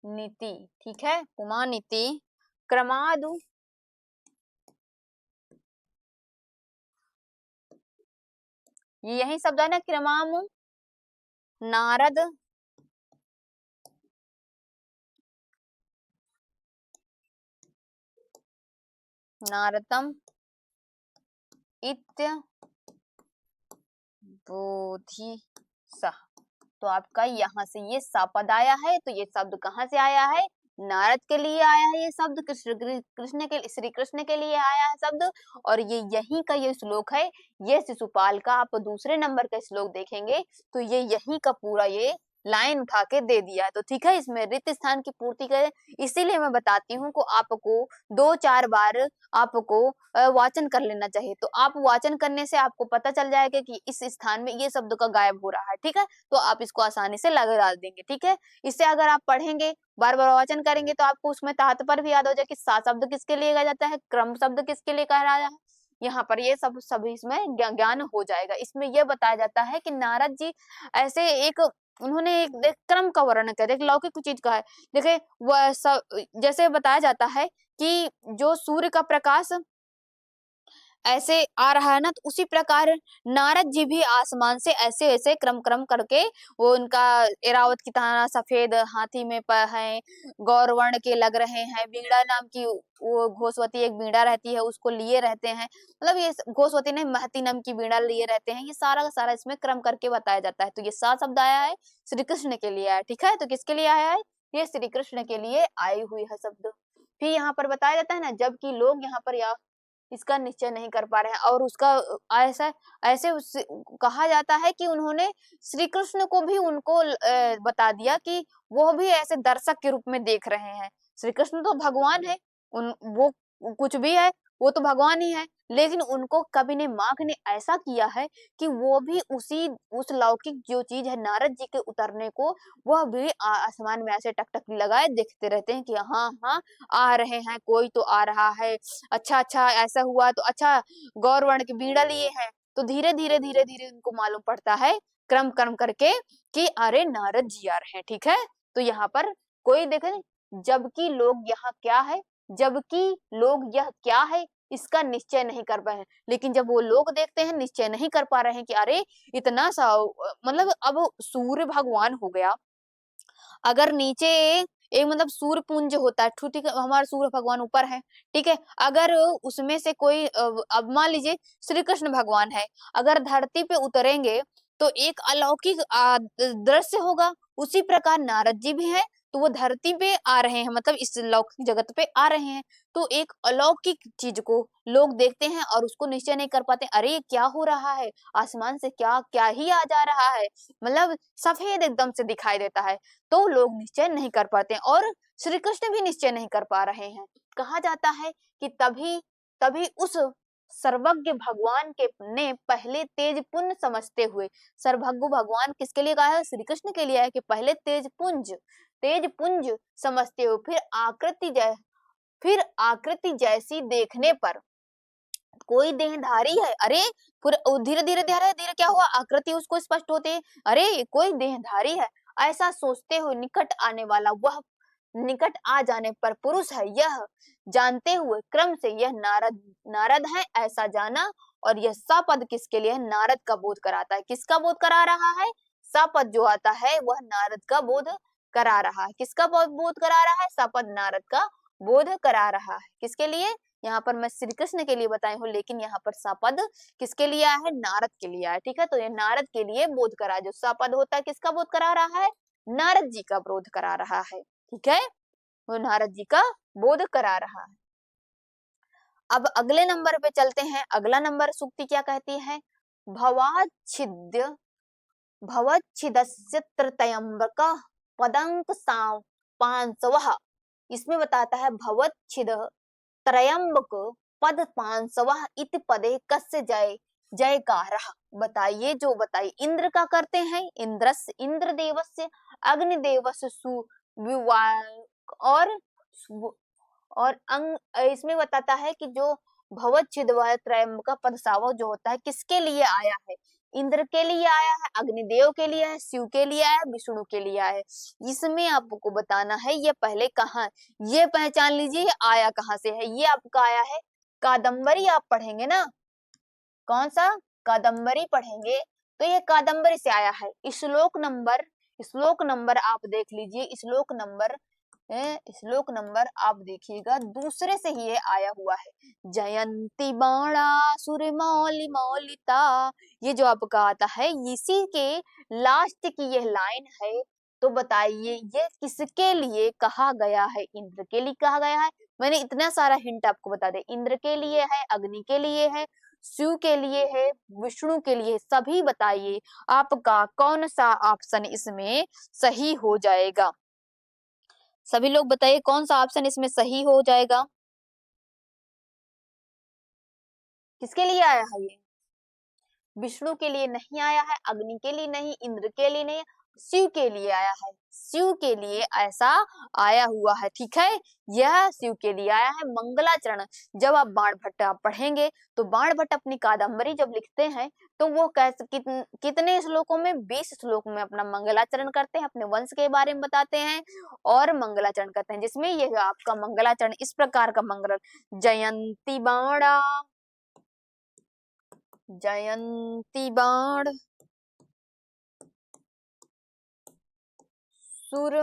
नीति, ठीक है, पुमानीति, क्रमादु, ये यही शब्द है ना, क्रमामु, नारद, नारदम, इत्य, बोधि सह। तो आपका यहाँ से ये सा पद आया है, तो ये शब्द कहाँ से आया है, नारद के लिए आया है ये शब्द, श्री कृष्ण के लिए आया है शब्द, और ये यही का ये श्लोक है। ये शिशुपाल का आप दूसरे नंबर का श्लोक देखेंगे तो ये यही का पूरा ये लाइन उठा के दे दिया। तो ठीक है, इसमें रिक्त स्थान की पूर्ति करें, इसीलिए मैं बताती हूँ को आपको 2-4 बार आपको वाचन कर लेना चाहिए। तो आप वाचन करने से आपको पता चल जाएगा कि इस स्थान में ये शब्द का गायब हो रहा है, ठीक है, तो आप इसको आसानी से लगा देंगे, ठीक है। इससे अगर आप पढ़ेंगे, बार बार वाचन करेंगे, तो आपको उसमें तात्पर्य भी याद हो जाए कि सा शब्द किसके लिए कहा जाता है, क्रम शब्द किसके लिए कहा जाता है, यहाँ पर ये सब सभी इसमें ज्ञान हो जाएगा। इसमें यह बताया जाता है कि नारद जी ऐसे एक उन्होंने एक क्रम का वर्णन किया, एक लौकिक चीज का है। देखिए वह सब जैसे बताया जाता है कि जो सूर्य का प्रकाश ऐसे आ रहा है ना, तो उसी प्रकार नारद जी भी आसमान से ऐसे ऐसे क्रम क्रम करके वो उनका एरावत की तरह सफेद हाथी में है, गौरवर्ण के लग रहे हैं, बीड़ा नाम की वो घोषवती एक बीड़ा रहती है उसको लिए रहते हैं, मतलब ये घोषवती ने महती नाम की बीड़ा लिए रहते हैं, ये सारा का सारा इसमें क्रम करके बताया जाता है। तो ये सा शब्द आया है श्री कृष्ण के लिए आया, ठीक है, तो किसके लिए आया है, ये श्री कृष्ण के लिए आई हुई है शब्द। फिर यहाँ पर बताया जाता है ना, जबकि लोग यहाँ पर या इसका निश्चय नहीं कर पा रहे हैं, और उसका ऐसा ऐसे कहा जाता है कि उन्होंने श्री कृष्ण को भी उनको बता दिया कि वो भी ऐसे दर्शक के रूप में देख रहे हैं। श्री कृष्ण तो भगवान है, उन वो कुछ भी है, वो तो भगवान ही है, लेकिन उनको कवि ने माघ ने ऐसा किया है कि वो भी उस लौकिक जो चीज है नारद जी के उतरने को, वह भी आसमान में ऐसे टकटक लगाए देखते रहते हैं कि हाँ हाँ आ रहे हैं, कोई तो आ रहा है, अच्छा अच्छा ऐसा हुआ तो अच्छा गौरवर्ण की बीड़ा लिए हैं। तो धीरे धीरे धीरे धीरे उनको मालूम पड़ता है क्रम क्रम करके कि अरे नारद जी आ रहे हैं, ठीक है। तो यहाँ पर कोई देखे, जबकि लोग यहाँ क्या है, जबकि लोग यह क्या है इसका निश्चय नहीं कर पाए हैं, लेकिन जब वो लोग देखते हैं निश्चय नहीं कर पा रहे हैं कि अरे इतना सा, मतलब अब सूर्य भगवान हो गया, अगर नीचे एक मतलब सूर्य पुंज होता है, ठीक है, हमारा सूर्य भगवान ऊपर है, ठीक है, अगर उसमें से कोई अब मान लीजिए श्री कृष्ण भगवान है, अगर धरती पे उतरेंगे तो एक अलौकिक दृश्य होगा, उसी प्रकार नारद जी भी हैं, तो वो धरती पे आ रहे हैं, मतलब इस लौकिक जगत पे आ रहे हैं, तो एक अलौकिक चीज को लोग देखते हैं और उसको निश्चय नहीं कर पाते, अरे ये क्या हो रहा है, आसमान से क्या क्या ही आ जा रहा है, मतलब सफेद एकदम से दिखाई देता है, तो लोग निश्चय नहीं कर पाते हैं, और श्री कृष्ण भी निश्चय नहीं कर पा रहे हैं। कहा जाता है कि तभी तभी उस सर्वज्ञ भगवान के ने पहले तेज पुंज समझते हुए, सर्वज्ञ भगवान किसके लिए कहा है, श्री कृष्ण के लिए है, कि पहले तेज पुंज समझते हुए फिर आकृति जैसी देखने पर कोई देहधारी है, अरे फिर धीरे धीरे धीरे धीरे क्या हुआ, आकृति उसको स्पष्ट होती है, अरे कोई देहधारी है, ऐसा सोचते हुए निकट आने वाला वह निकट आ जाने पर पुरुष है, यह जानते हुए क्रम से यह नारद नारद है ऐसा जाना। और यह सपद किसके लिए है, नारद का बोध कराता है, किसका बोध करा रहा है, सपद जो आता है वह नारद का बोध करा रहा है, किसका बोध करा रहा है, सपद नारद का बोध करा रहा है, किसके लिए, यहाँ पर मैं श्री कृष्ण के लिए बताई हूँ, लेकिन यहाँ पर सपद किसके लिए आया है, नारद के लिए आया, ठीक है, तो ये नारद के लिए बोध करा, जो सपद होता है किसका बोध करा रहा है, नारद जी का बोध करा रहा है, ठीक है, वो नारद जी का बोध करा रहा है। अब अगले नंबर पे चलते हैं, अगला नंबर सूक्ति क्या कहती है, भवाच्छिद्य भवच्छिदस्य त्र्यंबक पदंक साव पांचवः, इसमें बताता है भवच्छिद त्रयंबक पद पांचवः इति पदे कस्य जय जयकारः। बताइए, जो बताइए इंद्र का करते हैं, इंद्रस्य इंद्र देवस्य अग्निदेवस्य और अंग, इसमें बताता है कि जो भवच्छिद त्रयंबक पद सावक जो होता है किसके लिए आया है, इंद्र के लिए आया है, अग्निदेव के लिए है, शिव के लिए आया है, विष्णु के लिए आया है। इसमें आपको बताना है ये पहले कहाँ, ये पहचान लीजिए ये आया कहाँ से है। ये आपका आया है कादम्बरी, आप पढ़ेंगे ना, कौन सा, कादम्बरी पढ़ेंगे, तो ये कादम्बरी से आया है। श्लोक नंबर आप देख लीजिए, श्लोक नंबर आप देखिएगा, दूसरे से ही ये आया हुआ है। जयंती बाणा सुरमौली मौलिता, ये जो आपका आता है इसी के लास्ट की यह लाइन है। तो बताइए ये किसके लिए कहा गया है, इंद्र के लिए कहा गया है। मैंने इतना सारा हिंट आपको बता दे, इंद्र के लिए है, अग्नि के लिए है, शिव के लिए है, विष्णु के लिए, सभी बताइए आपका कौन सा ऑप्शन इसमें सही हो जाएगा। सभी लोग बताइए कौन सा ऑप्शन इसमें सही हो जाएगा। किसके लिए आया है ये, विष्णु के लिए नहीं आया है, अग्नि के लिए नहीं, इंद्र के लिए नहीं, शिव के लिए आया है, शिव के लिए ऐसा आया हुआ है। ठीक है, यह शिव के लिए आया है मंगलाचरण। जब आप बाणभट्ट आप पढ़ेंगे तो बाणभट्ट अपनी कादम्बरी जब लिखते हैं तो वो कितने श्लोकों में, 20 श्लोक में अपना मंगलाचरण करते हैं, अपने वंश के बारे में बताते हैं और मंगलाचरण करते हैं, जिसमें यह आपका मंगलाचरण इस प्रकार का मंगल, जयंती बाणा, जयंती बाण सुर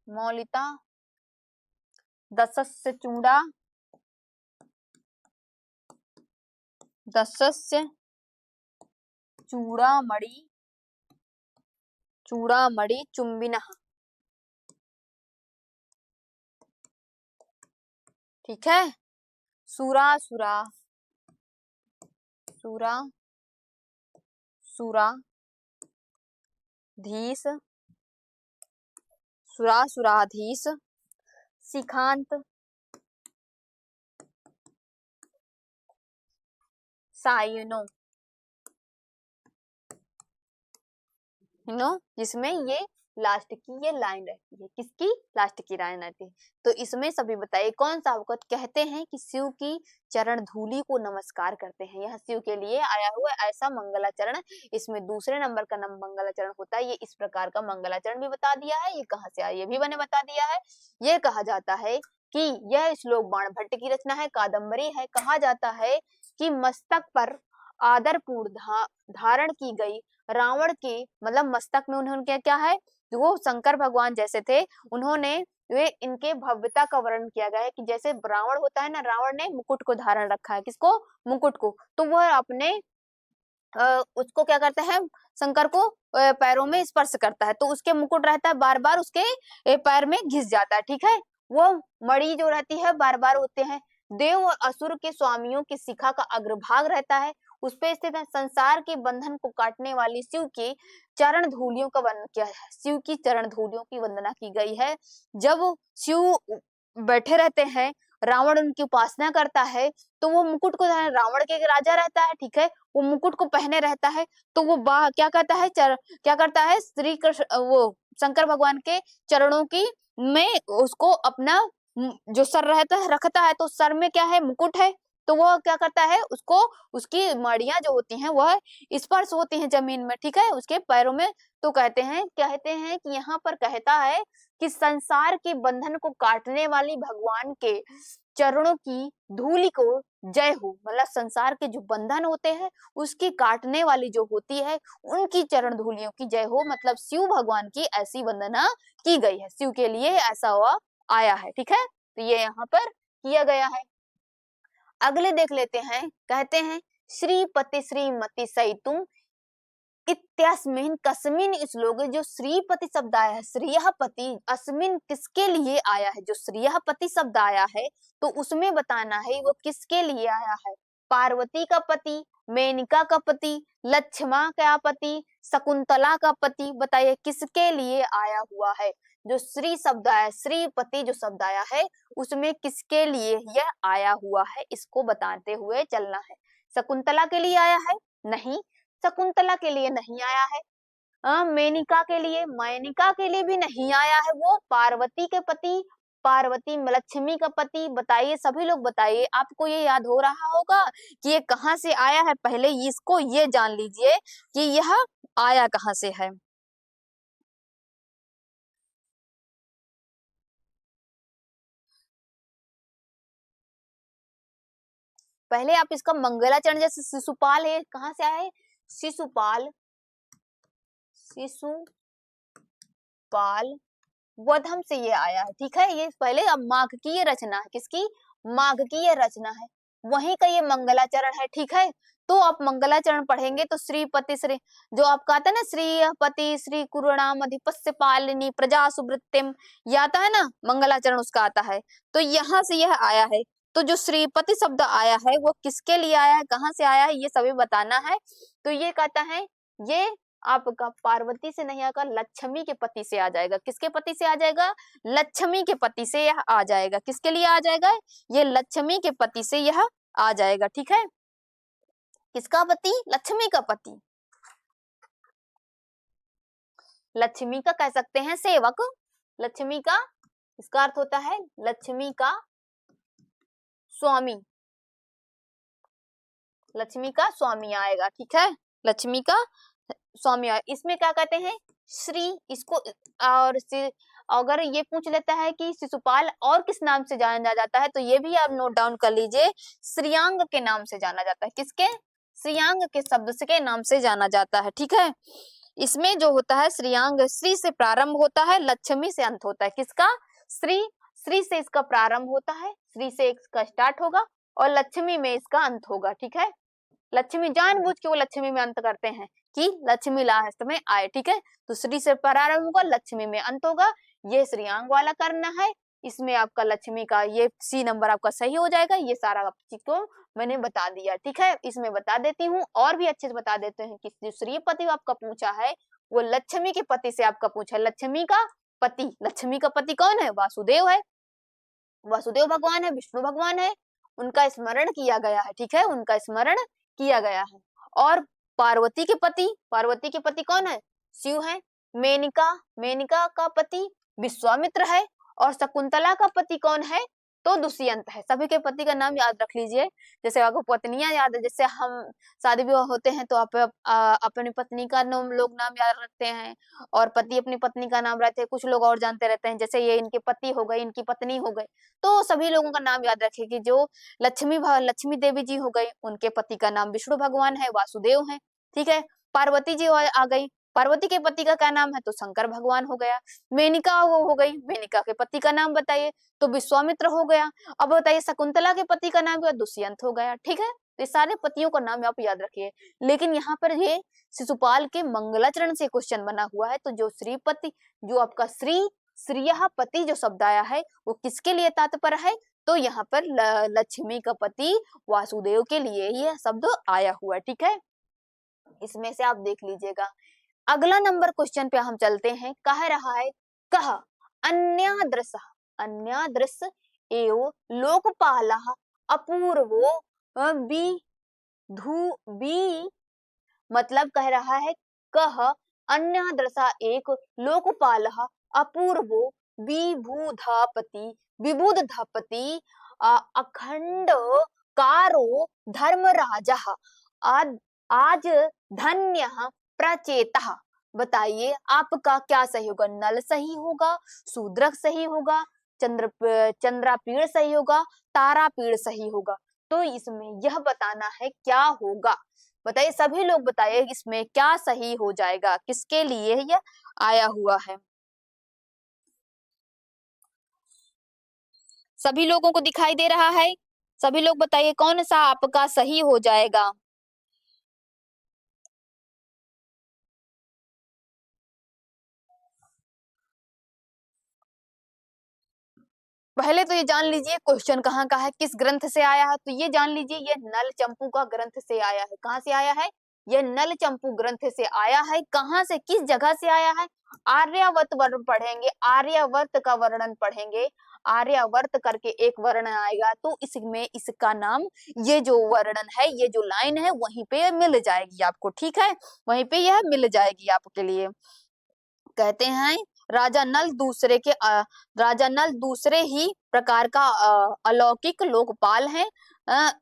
मौलिता, दशस्य चूड़ा, दशस्य चूड़ामणि, चूड़ामणि चुंबिनः। ठीक है, सुरा सुरा सुरा धीस, सुराधीश, शिखांत, सायनो, जिसमें ये लास्ट की ये लाइन रहती है, किसकी, लास्ट की लाइन रहती है। तो इसमें सभी बताइए कौन सा आपको कहते हैं कि शिव की चरण धूलि को नमस्कार करते हैं, यह शिव के लिए आया हुआ ऐसा मंगलाचरण। इसमें दूसरे नंबर का नाम मंगलाचरण होता है। ये इस प्रकार का मंगलाचरण भी बता दिया है, ये कहाँ से आया ये भी मैंने बता दिया है। ये कहा जाता है कि यह श्लोक बाणभट्ट की रचना है, कादम्बरी है। कहा जाता है कि मस्तक पर आदरपूर्ण धारण की गई रावण के, मतलब मस्तक में उन्होंने क्या क्या है, वो शंकर भगवान जैसे थे, उन्होंने वे इनके भव्यता का वर्णन किया गया है कि जैसे रावण होता है ना, रावण ने मुकुट को धारण रखा है, किसको, मुकुट को, तो वह अपने उसको क्या करते हैं, शंकर को पैरों में स्पर्श करता है, तो उसके मुकुट रहता है बार बार उसके पैर में घिस जाता है। ठीक है, वो मणि जो रहती है बार बार होते हैं, देव और असुर के स्वामियों की शिखा का अग्रभाग रहता है, उस पे स्थित है। संसार के बंधन को काटने वाली शिव की चरण धूलियों का वर्णन किया है, शिव की चरण धूलियों की वंदना की गई है। जब शिव बैठे रहते हैं, रावण उनकी उपासना करता है, तो वो मुकुट को, रावण के राजा रहता है, ठीक है, वो मुकुट को पहने रहता है, तो वो क्या कहता है, क्या करता है, श्री कृष्ण वो शंकर भगवान के चरणों की में उसको अपना जो सर रहता है रखता है, तो सर में क्या है, मुकुट है, तो वो क्या करता है, उसको उसकी मड़ियां जो होती हैं वह स्पर्श होती हैं जमीन में, ठीक है, उसके पैरों में। तो कहते हैं कि यहाँ पर कहता है कि संसार के बंधन को काटने वाली भगवान के चरणों की धूलि को जय हो, मतलब संसार के जो बंधन होते हैं उसकी काटने वाली जो होती है उनकी चरण धूलियों की जय हो, मतलब शिव भगवान की ऐसी वंदना की गई है, शिव के लिए ऐसा हुआ आया है। ठीक है, तो ये यहाँ पर किया गया है। अगले देख लेते हैं, कहते हैं श्रीपति श्रीमती सहितुम इत्यस्मिन कस्मिन श्लोक, जो श्रीपति शब्द आया है, श्रीयपति अस्मिन किसके लिए आया है, जो श्रीयपति शब्द आया है तो उसमें बताना है वो किसके लिए आया है, पार्वती का पति, मेनका का पति, लक्ष्मण का पति, शकुंतला का पति, बताइए किसके लिए आया हुआ है। जो श्री शब्द आया, श्रीपति जो शब्द आया है उसमें किसके लिए यह आया हुआ है, इसको बताते हुए चलना है। शकुंतला के लिए आया है, नहीं, शकुंतला के लिए नहीं आया है। मेनका के लिए, मेनका के लिए भी नहीं आया है, वो पार्वती के पति, पार्वती लक्ष्मी का पति। बताइए सभी लोग बताइए, आपको ये याद हो रहा होगा कि ये कहाँ से आया है, पहले इसको ये जान लीजिए कि यह आया कहाँ से है। पहले आप इसका मंगलाचरण, जैसे शिशुपाल है, कहाँ से आया है, शिशुपाल, शिशुपाल वधम से ये आया है, ठीक है। ये पहले अब माघ की ये रचना है, किसकी, माघ की ये रचना है, वहीं का ये मंगलाचरण है, ठीक है। तो आप मंगलाचरण पढ़ेंगे तो श्रीपति श्री, जो आपका आता है ना, श्रीपति श्री कुरुणाम अधिपस्य पालिनी प्रजा सुवृत्तिम, ये आता है ना मंगलाचरण, उसका आता है। तो यहाँ से यह आया है। तो जो श्रीपति शब्द आया है वो किसके लिए आया है, कहाँ से आया है, ये सभी बताना है। तो ये कहता है, ये आपका पार्वती से नहीं आकर लक्ष्मी के पति से आ जाएगा। किसके पति से आ जाएगा, लक्ष्मी के पति से यह आ जाएगा। किसके लिए आ जाएगा, ये लक्ष्मी के पति से यह आ जाएगा, ठीक है। किसका पति, लक्ष्मी का पति, लक्ष्मी का कह सकते हैं सेवक, लक्ष्मी का, इसका अर्थ होता है लक्ष्मी का स्वामी, लक्ष्मी का स्वामी आएगा, ठीक है, लक्ष्मी का स्वामी आएगा। इसमें क्या कहते हैं, श्री, इसको, और अगर ये पूछ लेता है कि शिशुपाल और किस नाम से जाना जाता है, तो ये भी आप नोट डाउन कर लीजिए, श्रीयांग के नाम से जाना जाता है। किसके, श्रीयांग के शब्द से के नाम से जाना जाता है, ठीक है। इसमें जो होता है श्रीयांग, श्री से प्रारंभ होता है, लक्ष्मी से अंत होता है। किसका, श्री, श्री से इसका प्रारंभ होता है, श्री से इसका स्टार्ट होगा और लक्ष्मी में इसका अंत होगा, ठीक है। लक्ष्मी, जानबूझ के वो लक्ष्मी में अंत करते हैं कि लक्ष्मी लास्ट में आए, ठीक है। तो श्री से प्रारंभ होगा, लक्ष्मी में अंत होगा, ये श्रीयांग वाला करना है। इसमें आपका लक्ष्मी का ये सी नंबर आपका सही हो जाएगा। ये सारा आपको मैंने बता दिया, ठीक है। इसमें बता देती हूँ और भी अच्छे से बता देते हैं कि जो श्रीपति आपका पूछा है वो लक्ष्मी के पति से आपका पूछा है। लक्ष्मी का पति, लक्ष्मी का पति कौन है, वासुदेव है, वासुदेव भगवान है, विष्णु भगवान है, उनका स्मरण किया गया है, ठीक है, उनका स्मरण किया गया है। और पार्वती के पति, पार्वती के पति कौन है, शिव है। मेनका, मेनका का पति विश्वामित्र है। और शकुंतला का पति कौन है, तो दुष्यंत है। सभी के पति का नाम याद रख लीजिए, जैसे आपको पत्नियां याद है, जैसे हम शादी विवाह होते हैं तो आप अपनी पत्नी का नाम लोग नाम याद रखते हैं, और पति अपनी पत्नी का नाम रहते हैं, कुछ लोग और जानते रहते हैं, जैसे ये इनके पति हो गए, इनकी पत्नी हो गए। तो सभी लोगों का नाम याद रखिए कि जो लक्ष्मी देवी जी हो गई, उनके पति का नाम विष्णु भगवान है, वासुदेव है, ठीक है। पार्वती जी आ गई, पार्वती के पति का क्या नाम है, तो शंकर भगवान हो गया। मेनका हो गई, मेनका के पति का नाम बताइए, तो विश्वामित्र हो गया। अब बताइए शकुंतला के पति का नाम क्या, दुष्यंत हो गया, ठीक है। तो ये सारे पतियों का नाम आप याद रखिए। लेकिन यहाँ पर ये शिशुपाल के मंगलाचरण से क्वेश्चन बना हुआ है, तो जो श्रीपति, जो आपका श्रीय पति जो शब्द आया है वो किसके लिए तात्पर्य है, तो यहाँ पर लक्ष्मी का पति वासुदेव के लिए यह शब्द आया हुआ है, ठीक है। इसमें से आप देख लीजिएगा। अगला नंबर क्वेश्चन पे हम चलते हैं। कह रहा है, कह अन्यादृश, अन्यादृश एव लोकपालः अपूर्वो बी, मतलब कह रहा है, कह अन्यादृशा एक लोकपालः अपूर्वो विबुधापति, विबुधापति अखंड कारो धर्मराजः आज धन्य प्रचेता। बताइए आपका क्या सही होगा, नल सही होगा, शूद्रक सही होगा, चंद्रापीड़ सही होगा, तारापीड़ सही होगा। तो इसमें यह बताना है क्या होगा। बताइए सभी लोग, बताइए इसमें क्या सही हो जाएगा, किसके लिए यह आया हुआ है। सभी लोगों को दिखाई दे रहा है, सभी लोग बताइए कौन सा आपका सही हो जाएगा। पहले तो ये जान लीजिए क्वेश्चन कहाँ का है, किस ग्रंथ से आया है, तो ये जान लीजिए ये नल चंपू का ग्रंथ से आया है। कहाँ से आया है, यह नल चंपू ग्रंथ से आया है। कहाँ से, किस जगह से आया है? आर्यावर्त वर्ण पढ़ेंगे, आर्यावर्त का वर्णन पढ़ेंगे। आर्यावर्त करके एक वर्ण आएगा तो इसमें इसका नाम, ये जो वर्णन है, ये जो लाइन है वहीं पे मिल जाएगी आपको, ठीक है, वहीं पे यह मिल जाएगी आपके लिए। कहते हैं राजा नल दूसरे ही प्रकार का अलौकिक लोकपाल है। अ,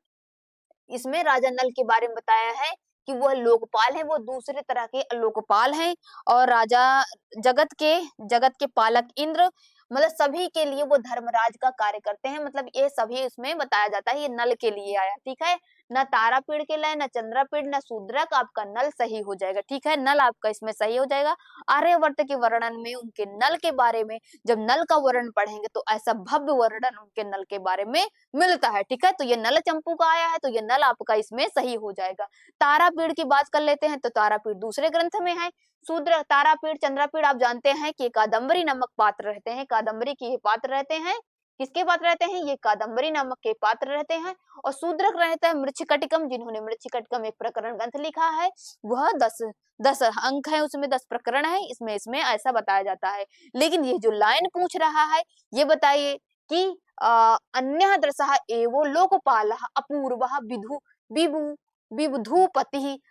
इसमें राजा नल के बारे में बताया है कि वह लोकपाल है, वो दूसरे तरह के लोकपाल हैं। और राजा जगत के पालक इंद्र, मतलब सभी के लिए वो धर्मराज का कार्य करते हैं। मतलब ये सभी इसमें बताया जाता है, ये नल के लिए आया, ठीक है। न तारापीड़ के लिए, न चंद्रापीड़, न शूद्रक, आपका नल सही हो जाएगा, ठीक है, नल आपका इसमें सही हो जाएगा। आर्यवर्त के वर्णन में उनके नल के बारे में, जब नल का वर्णन पढ़ेंगे तो ऐसा भव्य वर्णन उनके नल के बारे में मिलता है, ठीक है। तो ये नल चंपू का आया है, तो ये नल आपका इसमें सही हो जाएगा। तारापीड़ की बात कर लेते हैं, तो तारापीड़ दूसरे ग्रंथ में है। शूद्र, तारापीड़, चंद्रापीड़ आप जानते हैं कि कादम्बरी नामक पात्र रहते हैं, कादम्बरी के पात्र रहते हैं। किसके पात्र रहते हैं? ये कादम्बरी नामक के पात्र रहते हैं। और शूद्रक रहता है मृच्छकटिकम, जिन्होंने मृच्छकटिकम एक प्रकरण ग्रंथ लिखा है, वह 10 अंक है, उसमें 10 प्रकरण है, इसमें ऐसा बताया जाता है। लेकिन ये जो लाइन पूछ रहा है, ये बताइए कि अन्य दृशः एवो लोकपालः अपूर्वः विधु विभु विबुधूपति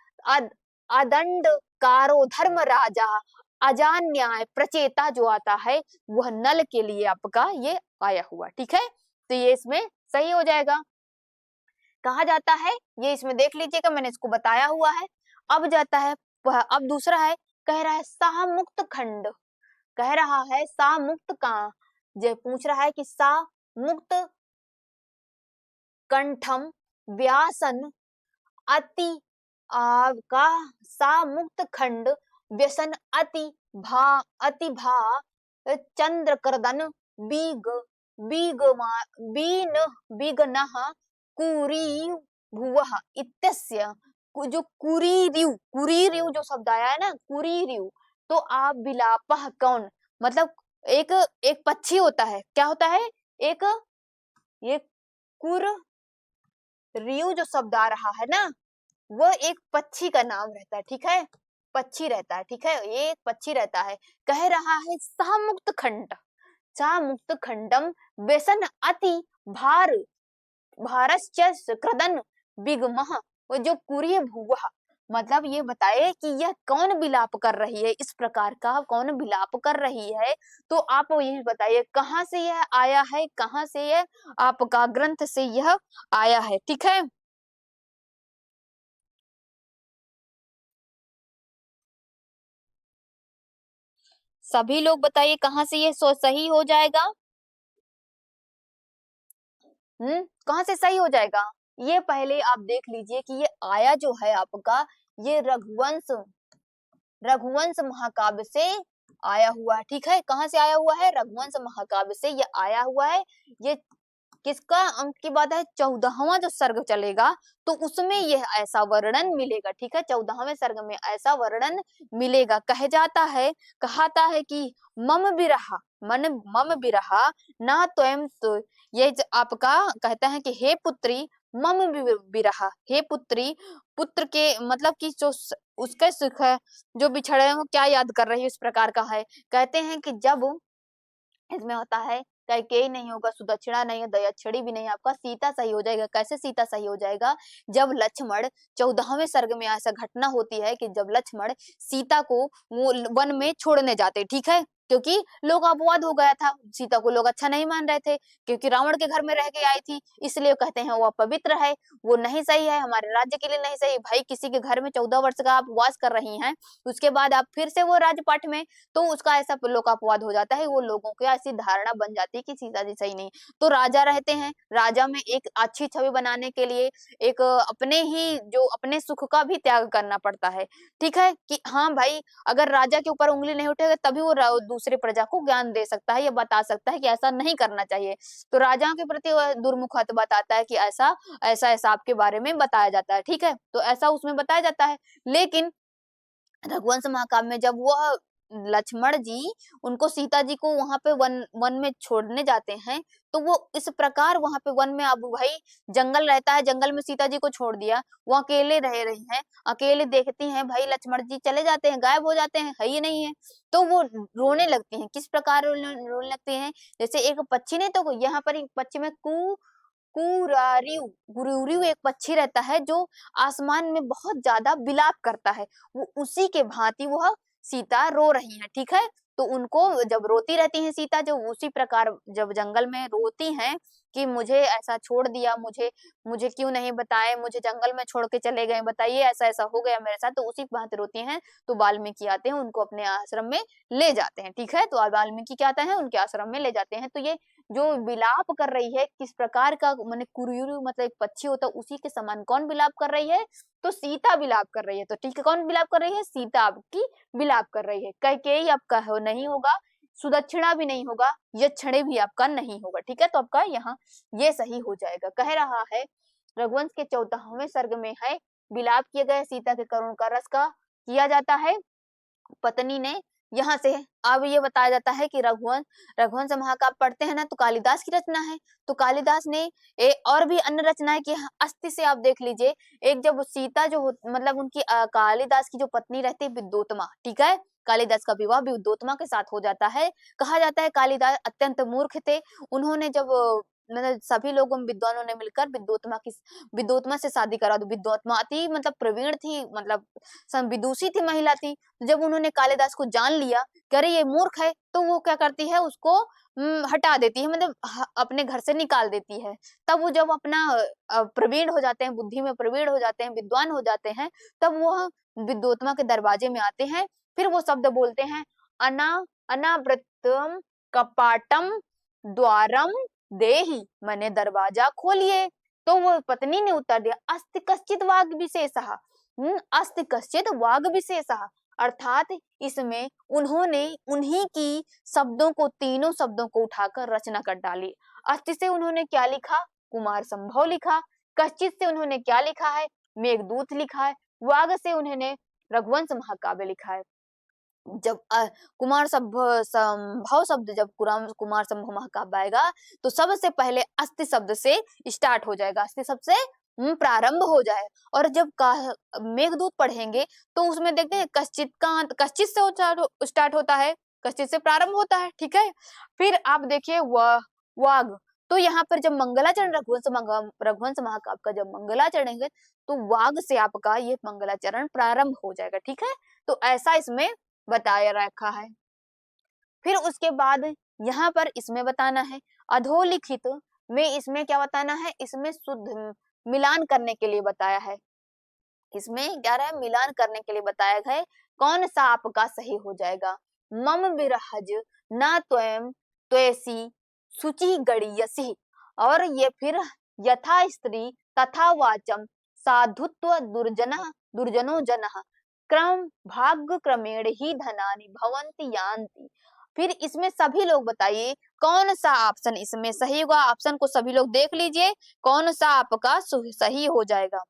अदंड कारो धर्म राजा अजान न्याय प्रचेता, जो आता है वह नल के लिए आपका ये आया हुआ, ठीक है। तो ये इसमें सही हो जाएगा। कहा जाता है, ये इसमें देख लीजिएगा, मैंने इसको बताया हुआ है। अब जाता है, अब दूसरा है, कह रहा है सा मुक्त खंड, कह रहा है सा मुक्त का, जो पूछ रहा है कि सा मुक्त कंठम व्यासन अति का सा मुक्त खंड व्यसन अति भा चंद्र करदन बीग बीन बीगनः कुरी भुवः इत्यस्य, जो कुरीरिव जो शब्द आया है ना, कुरीरिव, तो आप बिलापह कौन, मतलब एक एक पक्षी होता है, क्या होता है, एक ये कुर रियु जो शब्द आ रहा है ना, वो एक पक्षी का नाम रहता है, ठीक है, पक्षी रहता है, ठीक है, ये एक पक्षी रहता है। कह रहा है सा मुक्त खंडम व्यसन अति भार भारश्च क्रदन बिगमह, वो जो कुरिय भुवः, मतलब ये बताए कि यह कौन विलाप कर रही है, इस प्रकार का कौन विलाप कर रही है। तो आप ये बताइए कहाँ से यह आया है, कहाँ से यह आपका ग्रंथ से यह आया है, ठीक है। सभी लोग बताइए कहाँ से ये सही हो जाएगा। कहाँ से सही हो जाएगा? ये पहले आप देख लीजिए कि ये आया जो है आपका, ये रघुवंश महाकाव्य से आया हुआ है, ठीक है। कहाँ से आया हुआ है? रघुवंश महाकाव्य से ये आया हुआ है। ये किसका अंक की बात है? 14वां जो सर्ग चलेगा तो उसमें यह ऐसा वर्णन मिलेगा, ठीक है, 14वें सर्ग में ऐसा वर्णन मिलेगा। कहता है कि मम बिरहा ना त्वयं तो, ये आपका कहता है कि हे पुत्री मम बिरहा, हे पुत्री, पुत्र के मतलब कि जो उसके सुख है, जो बिछड़े हो क्या याद कर रही है, इस प्रकार का है। कहते हैं कि जब इसमें होता है कैकेयी नहीं होगा, सुदक्षिणा नहीं है, दयाक्षिणी भी नहीं, आपका सीता सही हो जाएगा। कैसे सीता सही हो जाएगा? जब लक्ष्मण 14वें सर्ग में ऐसा घटना होती है कि जब लक्ष्मण सीता को वन में छोड़ने जाते, ठीक है, क्योंकि लोग अपवाद हो गया था, सीता को लोग अच्छा नहीं मान रहे थे, क्योंकि रावण के घर में रह के आई थी, इसलिए कहते हैं वो अपवित्र है, वो नहीं सही है, हमारे राज्य के लिए नहीं सही। भाई किसी के घर में 14 वर्ष का आप वास कर रही हैं, उसके बाद आप फिर से वो राजपाट में, तो उसका ऐसा लोकापवाद हो जाता है, वो लोगों की ऐसी धारणा बन जाती है कि सीता जी सही नहीं। तो राजा रहते हैं, राजा में एक अच्छी छवि बनाने के लिए एक अपने ही जो अपने सुख का भी त्याग करना पड़ता है, ठीक है, कि हाँ भाई अगर राजा के ऊपर उंगली नहीं उठेगा तभी वो दूसरे प्रजा को ज्ञान दे सकता है या बता सकता है कि ऐसा नहीं करना चाहिए। तो राजाओं के प्रति दुर्मुखत बताता है कि ऐसा ऐसा ऐसा आपके बारे में बताया जाता है, ठीक है, तो ऐसा उसमें बताया जाता है। लेकिन रघुवंश महाकाव्य में जब वह लक्ष्मण जी उनको सीता जी को वहां पे वन में छोड़ने जाते हैं, तो वो इस प्रकार वहां पे वन में, अब भाई जंगल रहता है, जंगल में सीता जी को छोड़ दिया, वो अकेले रह रही हैं, अकेले देखती हैं भाई लक्ष्मण जी चले जाते हैं, गायब हो जाते हैं, है ही नहीं है, तो वो रोने लगती हैं। किस प्रकार रोने लगती हैं, जैसे एक पक्षी ने, तो यहाँ पर एक पक्षी में कुरारियू गुरुरियू एक पक्षी रहता है जो आसमान में बहुत ज्यादा बिलाप करता है, वो उसी के भांति वह सीता रो रही है, ठीक है। तो उनको जब रोती रहती हैं सीता, जो उसी प्रकार जब जंगल में रोती हैं कि मुझे ऐसा छोड़ दिया, मुझे मुझे क्यों नहीं बताए, मुझे जंगल में छोड़ के चले गए, बताइए ऐसा ऐसा हो गया मेरे साथ, तो उसी भांति रोती हैं। तो वाल्मीकि आते हैं, उनको अपने आश्रम में ले जाते हैं, ठीक है। तो वाल्मीकि क्या आते हैं, उनके आश्रम में ले जाते हैं। तो ये जो विलाप कर रही है, किस प्रकार का, माने कुरुरु मतलब एक पक्षी होता है, उसी के समान कौन विलाप कर रही है, तो सीता विलाप कर रही है। तो ठीक है, कौन विलाप कर रही है, सीता आपकी विलाप कर रही है। कैकेयी आपका नहीं होगा, सुदक्षिणा भी नहीं होगा, यक्षणे भी आपका नहीं होगा, ठीक है। तो आपका यहाँ ये सही हो जाएगा। कह रहा है रघुवंश के 14वें सर्ग में है, विलाप किए गए सीता के करुण का रस का किया जाता है पत्नी ने। यहाँ से अब ये बताया जाता है कि रघुवंश महाकाव्य पढ़ते हैं ना, तो कालिदास की रचना है। तो कालिदास ने और भी अन्य रचनाएं की, अस्थि से आप देख लीजिए। एक जब सीता जो मतलब उनकी कालिदास की जो पत्नी रहती है विद्योत्मा, ठीक है, कालिदास का विवाह विद्योत्मा के साथ हो जाता है। कहा जाता है कालिदास अत्यंत मूर्ख थे, उन्होंने जब मतलब सभी लोगों विद्वानों ने मिलकर विद्योत्मा से शादी करा दो। विद्योत्मा अति मतलब प्रवीण थी, मतलब विदुषी थी, महिला थी। जब उन्होंने कालिदास को जान लिया कि अरे ये मूर्ख है, तो वो क्या करती है, उसको हटा देती है, मतलब अपने घर से निकाल देती है। तब वो जब अपना प्रवीण हो जाते हैं, बुद्धि में प्रवीण हो जाते हैं, विद्वान हो जाते हैं, तब वो विद्योत्मा के दरवाजे में आते हैं। फिर वो शब्द बोलते हैं, अना अनावृतम कपाटम द्वारम देहि, मैंने दरवाजा खोलिए। तो वो पत्नी ने उत्तर दिया, अस्ति कश्चित वाग विशेषः, अस्ति कश्चित वाग विशेषः, अर्थात इसमें उन्होंने उन्हीं की शब्दों को, तीनों शब्दों को उठाकर रचना कर डाली। अस्ति से उन्होंने क्या लिखा, कुमार संभव लिखा। कश्चित से उन्होंने क्या लिखा है, मेघदूत लिखा है। वाग से उन्होंने रघुवंश महाकाव्य लिखा है। जब कुमार संभव शब्द, जब कुमार संभव महाकाव्य आएगा, तो सबसे पहले अस्ति शब्द से स्टार्ट हो जाएगा, अस्ति शब्द से प्रारंभ हो जाए। और जब मेघदूत पढ़ेंगे तो उसमें देखते हैं कश्चित से स्टार्ट होता है, कश्चित से प्रारंभ होता है, ठीक है। फिर आप देखिए वाग, तो यहाँ पर जब मंगलाचरण रघुवंश महाकाव्य का जब मंगलाचरण है, तो वाग से आपका ये मंगलाचरण प्रारंभ हो जाएगा, ठीक है। तो ऐसा इसमें बताया रखा है। फिर उसके बाद यहाँ पर इसमें बताना है अधोलिखित में, इसमें क्या बताना है, इसमें शुद्ध मिलान करने के लिए बताया है। इसमें क्या रहा है, मिलान करने के लिए बताया है। कौन सा आपका सही हो जाएगा, मम विरहज न त्वयं त्वेसी सुचि गणीयसी, और ये फिर यथा स्त्री तथा वाचम साधुत्व दुर्जनो जनः क्रम भाग्य क्रमेण ही धनानि भवन्ति यान्ति। फिर इसमें सभी लोग बताइए कौन सा ऑप्शन इसमें सही होगा। ऑप्शन को सभी लोग देख लीजिए, कौन सा आपका सही हो जाएगा।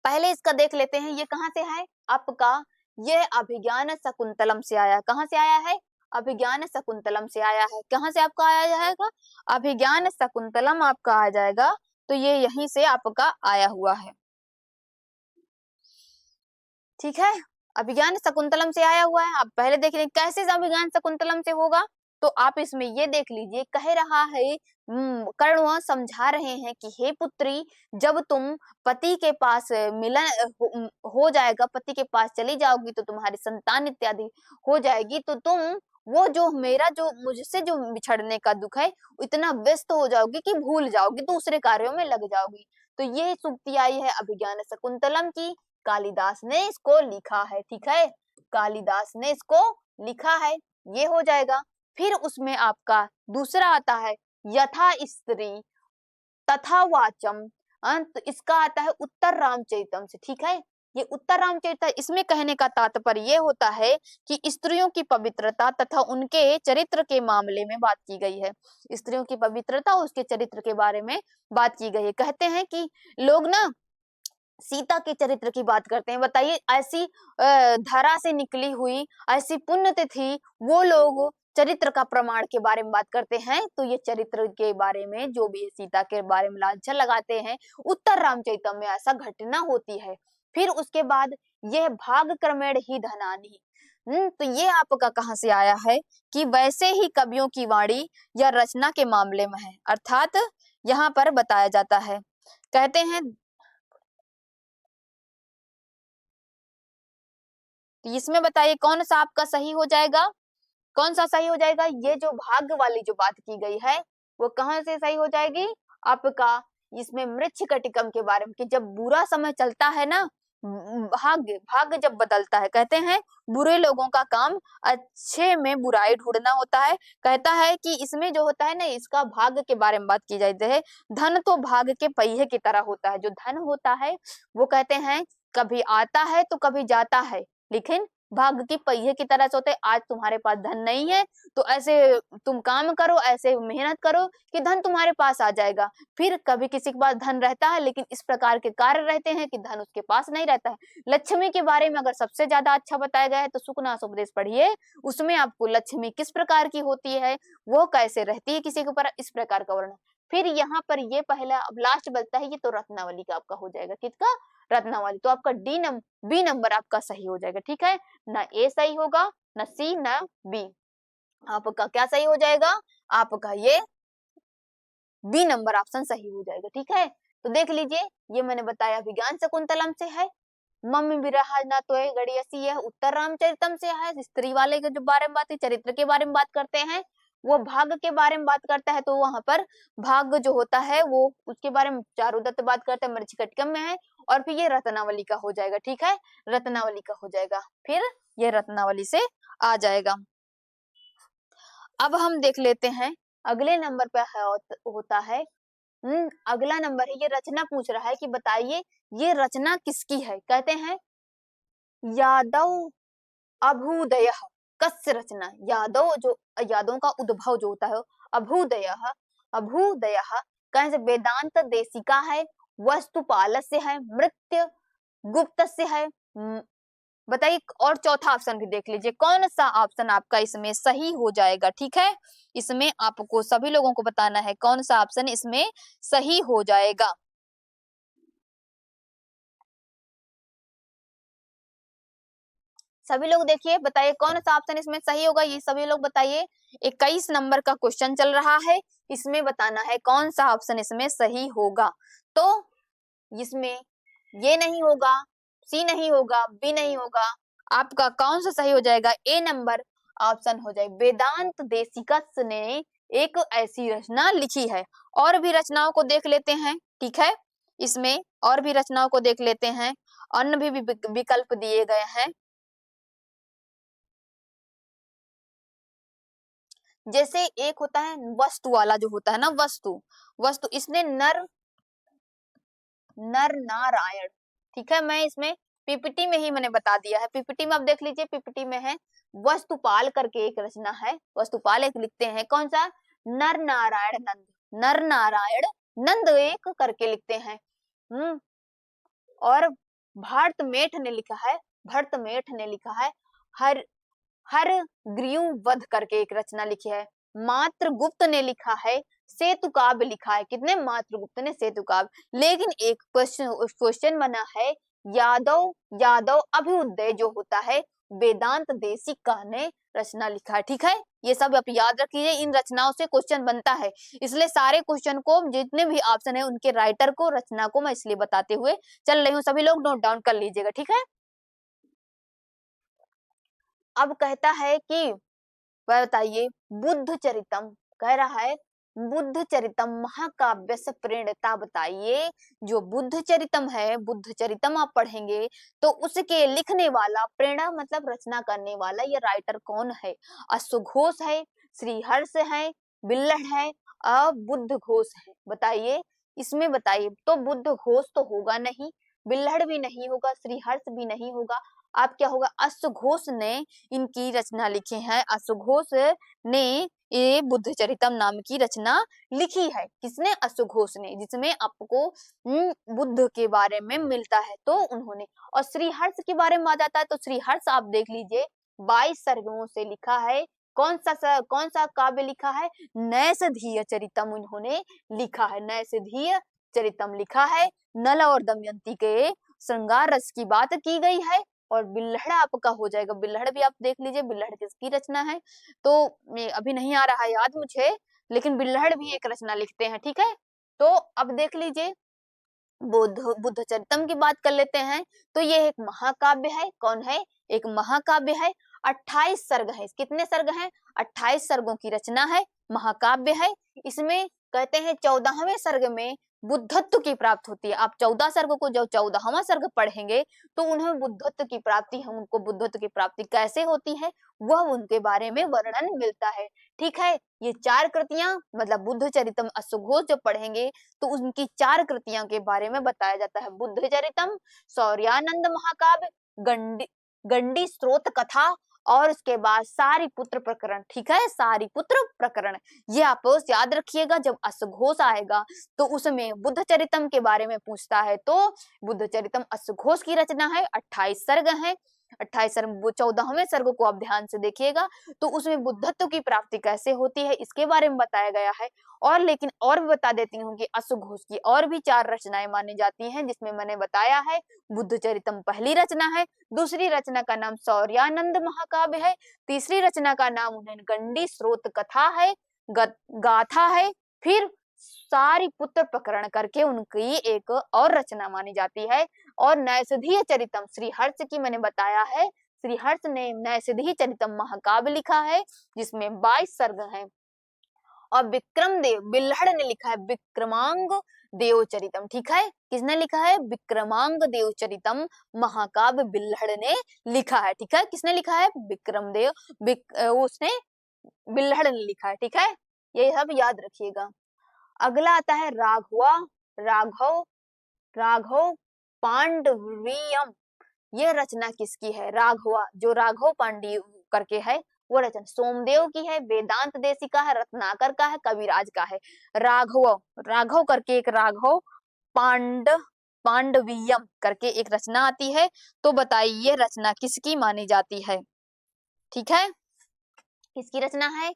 पहले इसका देख लेते हैं, ये कहाँ से है आपका, ये अभिज्ञान शकुंतलम से आया। कहाँ से आया है, अभिज्ञान शकुंतलम से आया है। कहाँ से आपका आया जाएगा, अभिज्ञान शकुंतलम आपका आ जाएगा। तो ये यहीं से आपका आया हुआ है, ठीक है। अभिज्ञान शकुंतलम से आया हुआ है। आप पहले देख लीजिए कैसे अभिज्ञान शकुंतलम से होगा, तो आप इसमें ये देख लीजिए, कह रहा है कर्ण समझा रहे हैं कि हे पुत्री, जब तुम पति के पास मिलन हो जाएगा, पति के पास चली जाओगी, तो तुम्हारी संतान इत्यादि हो जाएगी, तो तुम वो जो मेरा जो मुझसे जो बिछड़ने का दुख है, इतना व्यस्त हो जाओगी कि भूल जाओगी, दूसरे कार्यों में लग जाओगी। तो ये सूक्ति आई है अभिज्ञान शकुंतलम की, कालिदास ने इसको लिखा है, ठीक है, कालिदास ने इसको लिखा है, ये हो जाएगा। फिर उसमें आपका दूसरा आता है यथा स्त्री तथा वाचम, अंत इसका आता है उत्तर रामचरितम से, ठीक है। ये उत्तर रामचरित, इसमें कहने का तात्पर्य ये होता है कि स्त्रियों की पवित्रता तथा उनके चरित्र के मामले में बात की गई है। स्त्रियों की पवित्रता और उसके चरित्र के बारे में बात की गई है। कहते हैं कि लोग ना सीता के चरित्र की बात करते हैं। बताइए, ऐसी धरा से निकली हुई ऐसी पुण्यतिथि वो लोग चरित्र का प्रमाण के बारे में बात करते हैं, तो ये चरित्र के बारे में जो भी सीता के बारे में लांछन लगाते हैं, उत्तर रामचरितम में ऐसा घटना होती है। फिर उसके बाद यह भाग क्रमेण ही धनानि, तो ये आपका कहाँ से आया है कि वैसे ही कवियों की वाणी या रचना के मामले में है, अर्थात यहाँ पर बताया जाता है, कहते हैं। तो इसमें बताइए कौन सा आपका सही हो जाएगा, कौन सा सही हो जाएगा? ये जो भाग्य वाली जो बात की गई है वो कहाँ से सही हो जाएगी आपका? इसमें मृच्छकटिकम के बारे में कि जब बुरा समय चलता है ना, भाग्य भाग्य जब बदलता है, कहते हैं बुरे लोगों का काम अच्छे में बुराई ढूंढना होता है। कहता है कि इसमें जो होता है ना, इसका भाग्य के बारे में बात की जाती है। धन तो भाग्य के पहिए की तरह होता है। जो धन होता है वो कहते हैं कभी आता है तो कभी जाता है, लेकिन भाग्य की पहिए की तरह से होते हैं। आज तुम्हारे पास धन नहीं है तो ऐसे तुम काम करो, ऐसे मेहनत करो कि धन तुम्हारे पास आ जाएगा। फिर कभी किसी के पास धन रहता है लेकिन इस प्रकार के कार्य रहते हैं कि धन उसके पास नहीं रहता है। लक्ष्मी के बारे में अगर सबसे ज्यादा अच्छा बताया गया है तो सुकनास उपदेश पढ़िए, उसमें आपको लक्ष्मी किस प्रकार की होती है, वो कैसे रहती है किसी के ऊपर, इस प्रकार का वर्णन। फिर यहाँ पर ये पहला, अब लास्ट बचता है, ये तो रत्नावली का आपका हो जाएगा। किसका? रत्नावली। तो आपका बी नंबर आपका सही हो जाएगा। ठीक है, ना ए सही होगा, ना सी, ना बी। आपका क्या सही हो जाएगा? आपका ये बी नंबर ऑप्शन सही हो जाएगा। ठीक है, तो देख लीजिए, ये मैंने बताया विज्ञान शकुंतलम से है, मम्मी विरहा ना तो गड़ियसी है, उत्तर रामचरितम से है, स्त्री वाले के जो बारे में बात है, चरित्र के बारे में बात करते हैं, वो भाग्य के बारे में बात करता है, तो वहां पर भाग्य जो होता है वो उसके बारे में चारुदत्त बात करता है, मृच्छकटिकम में है। और फिर ये रत्नावली का हो जाएगा। ठीक है, रत्नावली का हो जाएगा, फिर ये रत्नावली से आ जाएगा। अब हम देख लेते हैं अगले नंबर पे होता है, अगला नंबर है, ये रचना पूछ रहा है कि बताइए ये रचना किसकी है। कहते हैं यादव अभ्युदय, कस्य रचना? यादव जो, यादवों का उद्भव जो होता है, अभ्युदय, अभ्युदय कहीं से वेदांत देशिका है, वस्तुपाल से है, मृत्यु गुप्त से है। बताइए, और चौथा ऑप्शन भी देख लीजिए, कौन सा ऑप्शन आपका इसमें सही हो जाएगा। ठीक है, इसमें आपको सभी लोगों को बताना है कौन सा ऑप्शन इसमें सही हो जाएगा। सभी लोग देखिए, बताइए कौन सा ऑप्शन इसमें सही होगा, ये सभी लोग बताइए। 21 नंबर का क्वेश्चन चल रहा है, इसमें बताना है कौन सा ऑप्शन इसमें सही होगा। तो इसमें ये नहीं होगा, सी नहीं होगा, बी नहीं होगा, आपका कौन सा सही हो जाएगा? ए नंबर ऑप्शन हो जाए। वेदांत देशिकस ने एक ऐसी रचना लिखी है। और भी रचनाओं को देख लेते हैं। ठीक है, इसमें और भी रचनाओं को देख लेते हैं, अन्य भी विकल्प दिए गए हैं। जैसे एक होता है वस्तु वाला जो होता है ना, वस्तु, वस्तु इसने नर नर नारायण। ठीक है, मैं इसमें पीपीटी में ही मैंने बता दिया है, पीपीटी में आप देख लीजिए, पीपीटी में है वस्तुपाल करके एक रचना है, वस्तुपाल एक लिखते हैं, कौन सा? नर नारायण नंद, नर नारायण नंद एक करके लिखते हैं। और भारत मेठ ने लिखा है, भरत मेठ ने लिखा है हर हर ग्रीव वध करके एक रचना लिखी है। मात्र गुप्त ने लिखा है सेतु काव्य लिखा है। कितने? मात्र गुप्त ने सेतु काव्य। लेकिन एक क्वेश्चन बना है, यादव यादव अभ्युदय जो होता है वेदांत देशिका ने रचना लिखा है। ठीक है, ये सब आप याद रखिए, इन रचनाओं से क्वेश्चन बनता है, इसलिए सारे क्वेश्चन को, जितने भी ऑप्शन है उनके राइटर को, रचना को मैं इसलिए बताते हुए चल रही हूँ, सभी लोग नोट डाउन कर लीजिएगा। ठीक है, अब कहता है कि वह बताइए बुद्ध चरितम, कह रहा है बुद्ध चरितम महाकाव्य से प्रेरणता बताइए। जो बुद्ध चरितम है, बुद्ध चरितम आप पढ़ेंगे तो उसके लिखने वाला, प्रेरणा मतलब रचना करने वाला, ये राइटर कौन है? अश्वघोष है, श्रीहर्ष है, बिल्लढ़ है, बुद्ध घोष है। बताइए, इसमें बताइए, तो बुद्ध घोष तो होगा नहीं, बिल्लढ़ भी नहीं होगा, श्रीहर्ष भी नहीं होगा, आप क्या होगा? अश्वघोष ने इनकी रचना लिखी है, अश्वघोष ने ये बुद्ध चरितम नाम की रचना लिखी है। किसने? अश्वघोष ने, जिसमें आपको बुद्ध के बारे में मिलता है तो उन्होंने। और श्रीहर्ष के बारे में आ जाता है तो श्रीहर्ष आप देख लीजिए 22 सर्गों से लिखा है। कौन सा काव्य लिखा है? नैषधीय चरितम उन्होंने लिखा है, नैषधीय चरितम लिखा है। नल और दमयंती के श्रृंगार रस की बात की गई है। और बिल्हड़ आपका हो जाएगा, बिल्हड़ भी आप देख लीजिए, बिल्हड़ किसकी रचना है तो अभी नहीं आ रहा याद मुझे, लेकिन बिल्हड़ भी एक रचना लिखते हैं, ठीक है। तो अब देख लीजिए बुद्ध चरितम की बात कर लेते हैं तो ये एक महाकाव्य है। कौन है? एक महाकाव्य है। 28 सर्ग है। कितने सर्ग हैं? 28 सर्गों की रचना है, महाकाव्य है। इसमें कहते हैं 14वें सर्ग में बुद्धत्व की प्राप्त होती है। आप 14 सर्ग को जब 14वां सर्ग पढ़ेंगे तो उन्हें बुद्धत्व की प्राप्ति है। उनको बुद्धत्व की प्राप्ति कैसे होती है वह उनके बारे में वर्णन मिलता है, ठीक है। ये 4 कृतियां मतलब बुद्ध चरितम अश्वघोष जब पढ़ेंगे तो उनकी 4 कृतियां के बारे में बताया जाता है। बुद्ध चरितम, शौर्यानंद महाकाव्य, गंडी स्रोत कथा और उसके बाद सारिपुत्र प्रकरण, ठीक है। सारिपुत्र प्रकरण ये आप याद रखिएगा। जब अश्वघोष आएगा तो उसमें बुद्ध चरितम के बारे में पूछता है तो बुद्ध चरितम अश्वघोष की रचना है। 28 सर्ग है। 28 सर्ग, 14वें सर्ग को आप ध्यान से देखिएगा तो उसमें बुद्धत्व की प्राप्ति कैसे होती है इसके बारे में बताया गया है। और लेकिन और भी बता देती हूँ कि अश्वघोष की और भी 4 रचनाएं मानी जाती हैं, जिसमें मैंने बताया है बुद्ध चरितम पहली रचना है। दूसरी रचना का नाम शौर्यानंद महाकाव्य है। तीसरी रचना का नाम गंडी स्रोत कथा है, गाथा है। फिर सारिपुत्र प्रकरण करके उनकी एक और रचना मानी जाती है। और नैषधीय चरितम श्रीहर्ष की मैंने बताया है, श्रीहर्ष ने नैषधीय चरितम महाकाव्य लिखा है जिसमें 22 सर्ग हैं। और विक्रम देव बिल्हड़ ने लिखा है विक्रमांग देव चरितम, ठीक है। किसने लिखा है? विक्रमांग देव चरितम महाकाव्य बिल्हड़ ने लिखा है, ठीक है। किसने लिखा है? विक्रम देव, उसने बिल्हड़ ने लिखा है, ठीक है। ये सब याद रखिएगा। अगला आता है राघव पांडवियम। यह रचना किसकी है? जो राघव पांडव करके है वो रचना सोमदेव की है, वेदांत देशी का है, रत्नाकर का है, कविराज का है। राघव करके एक राघव पांडवियम करके एक रचना आती है। तो बताइए रचना किसकी मानी जाती है? ठीक है, किसकी रचना है?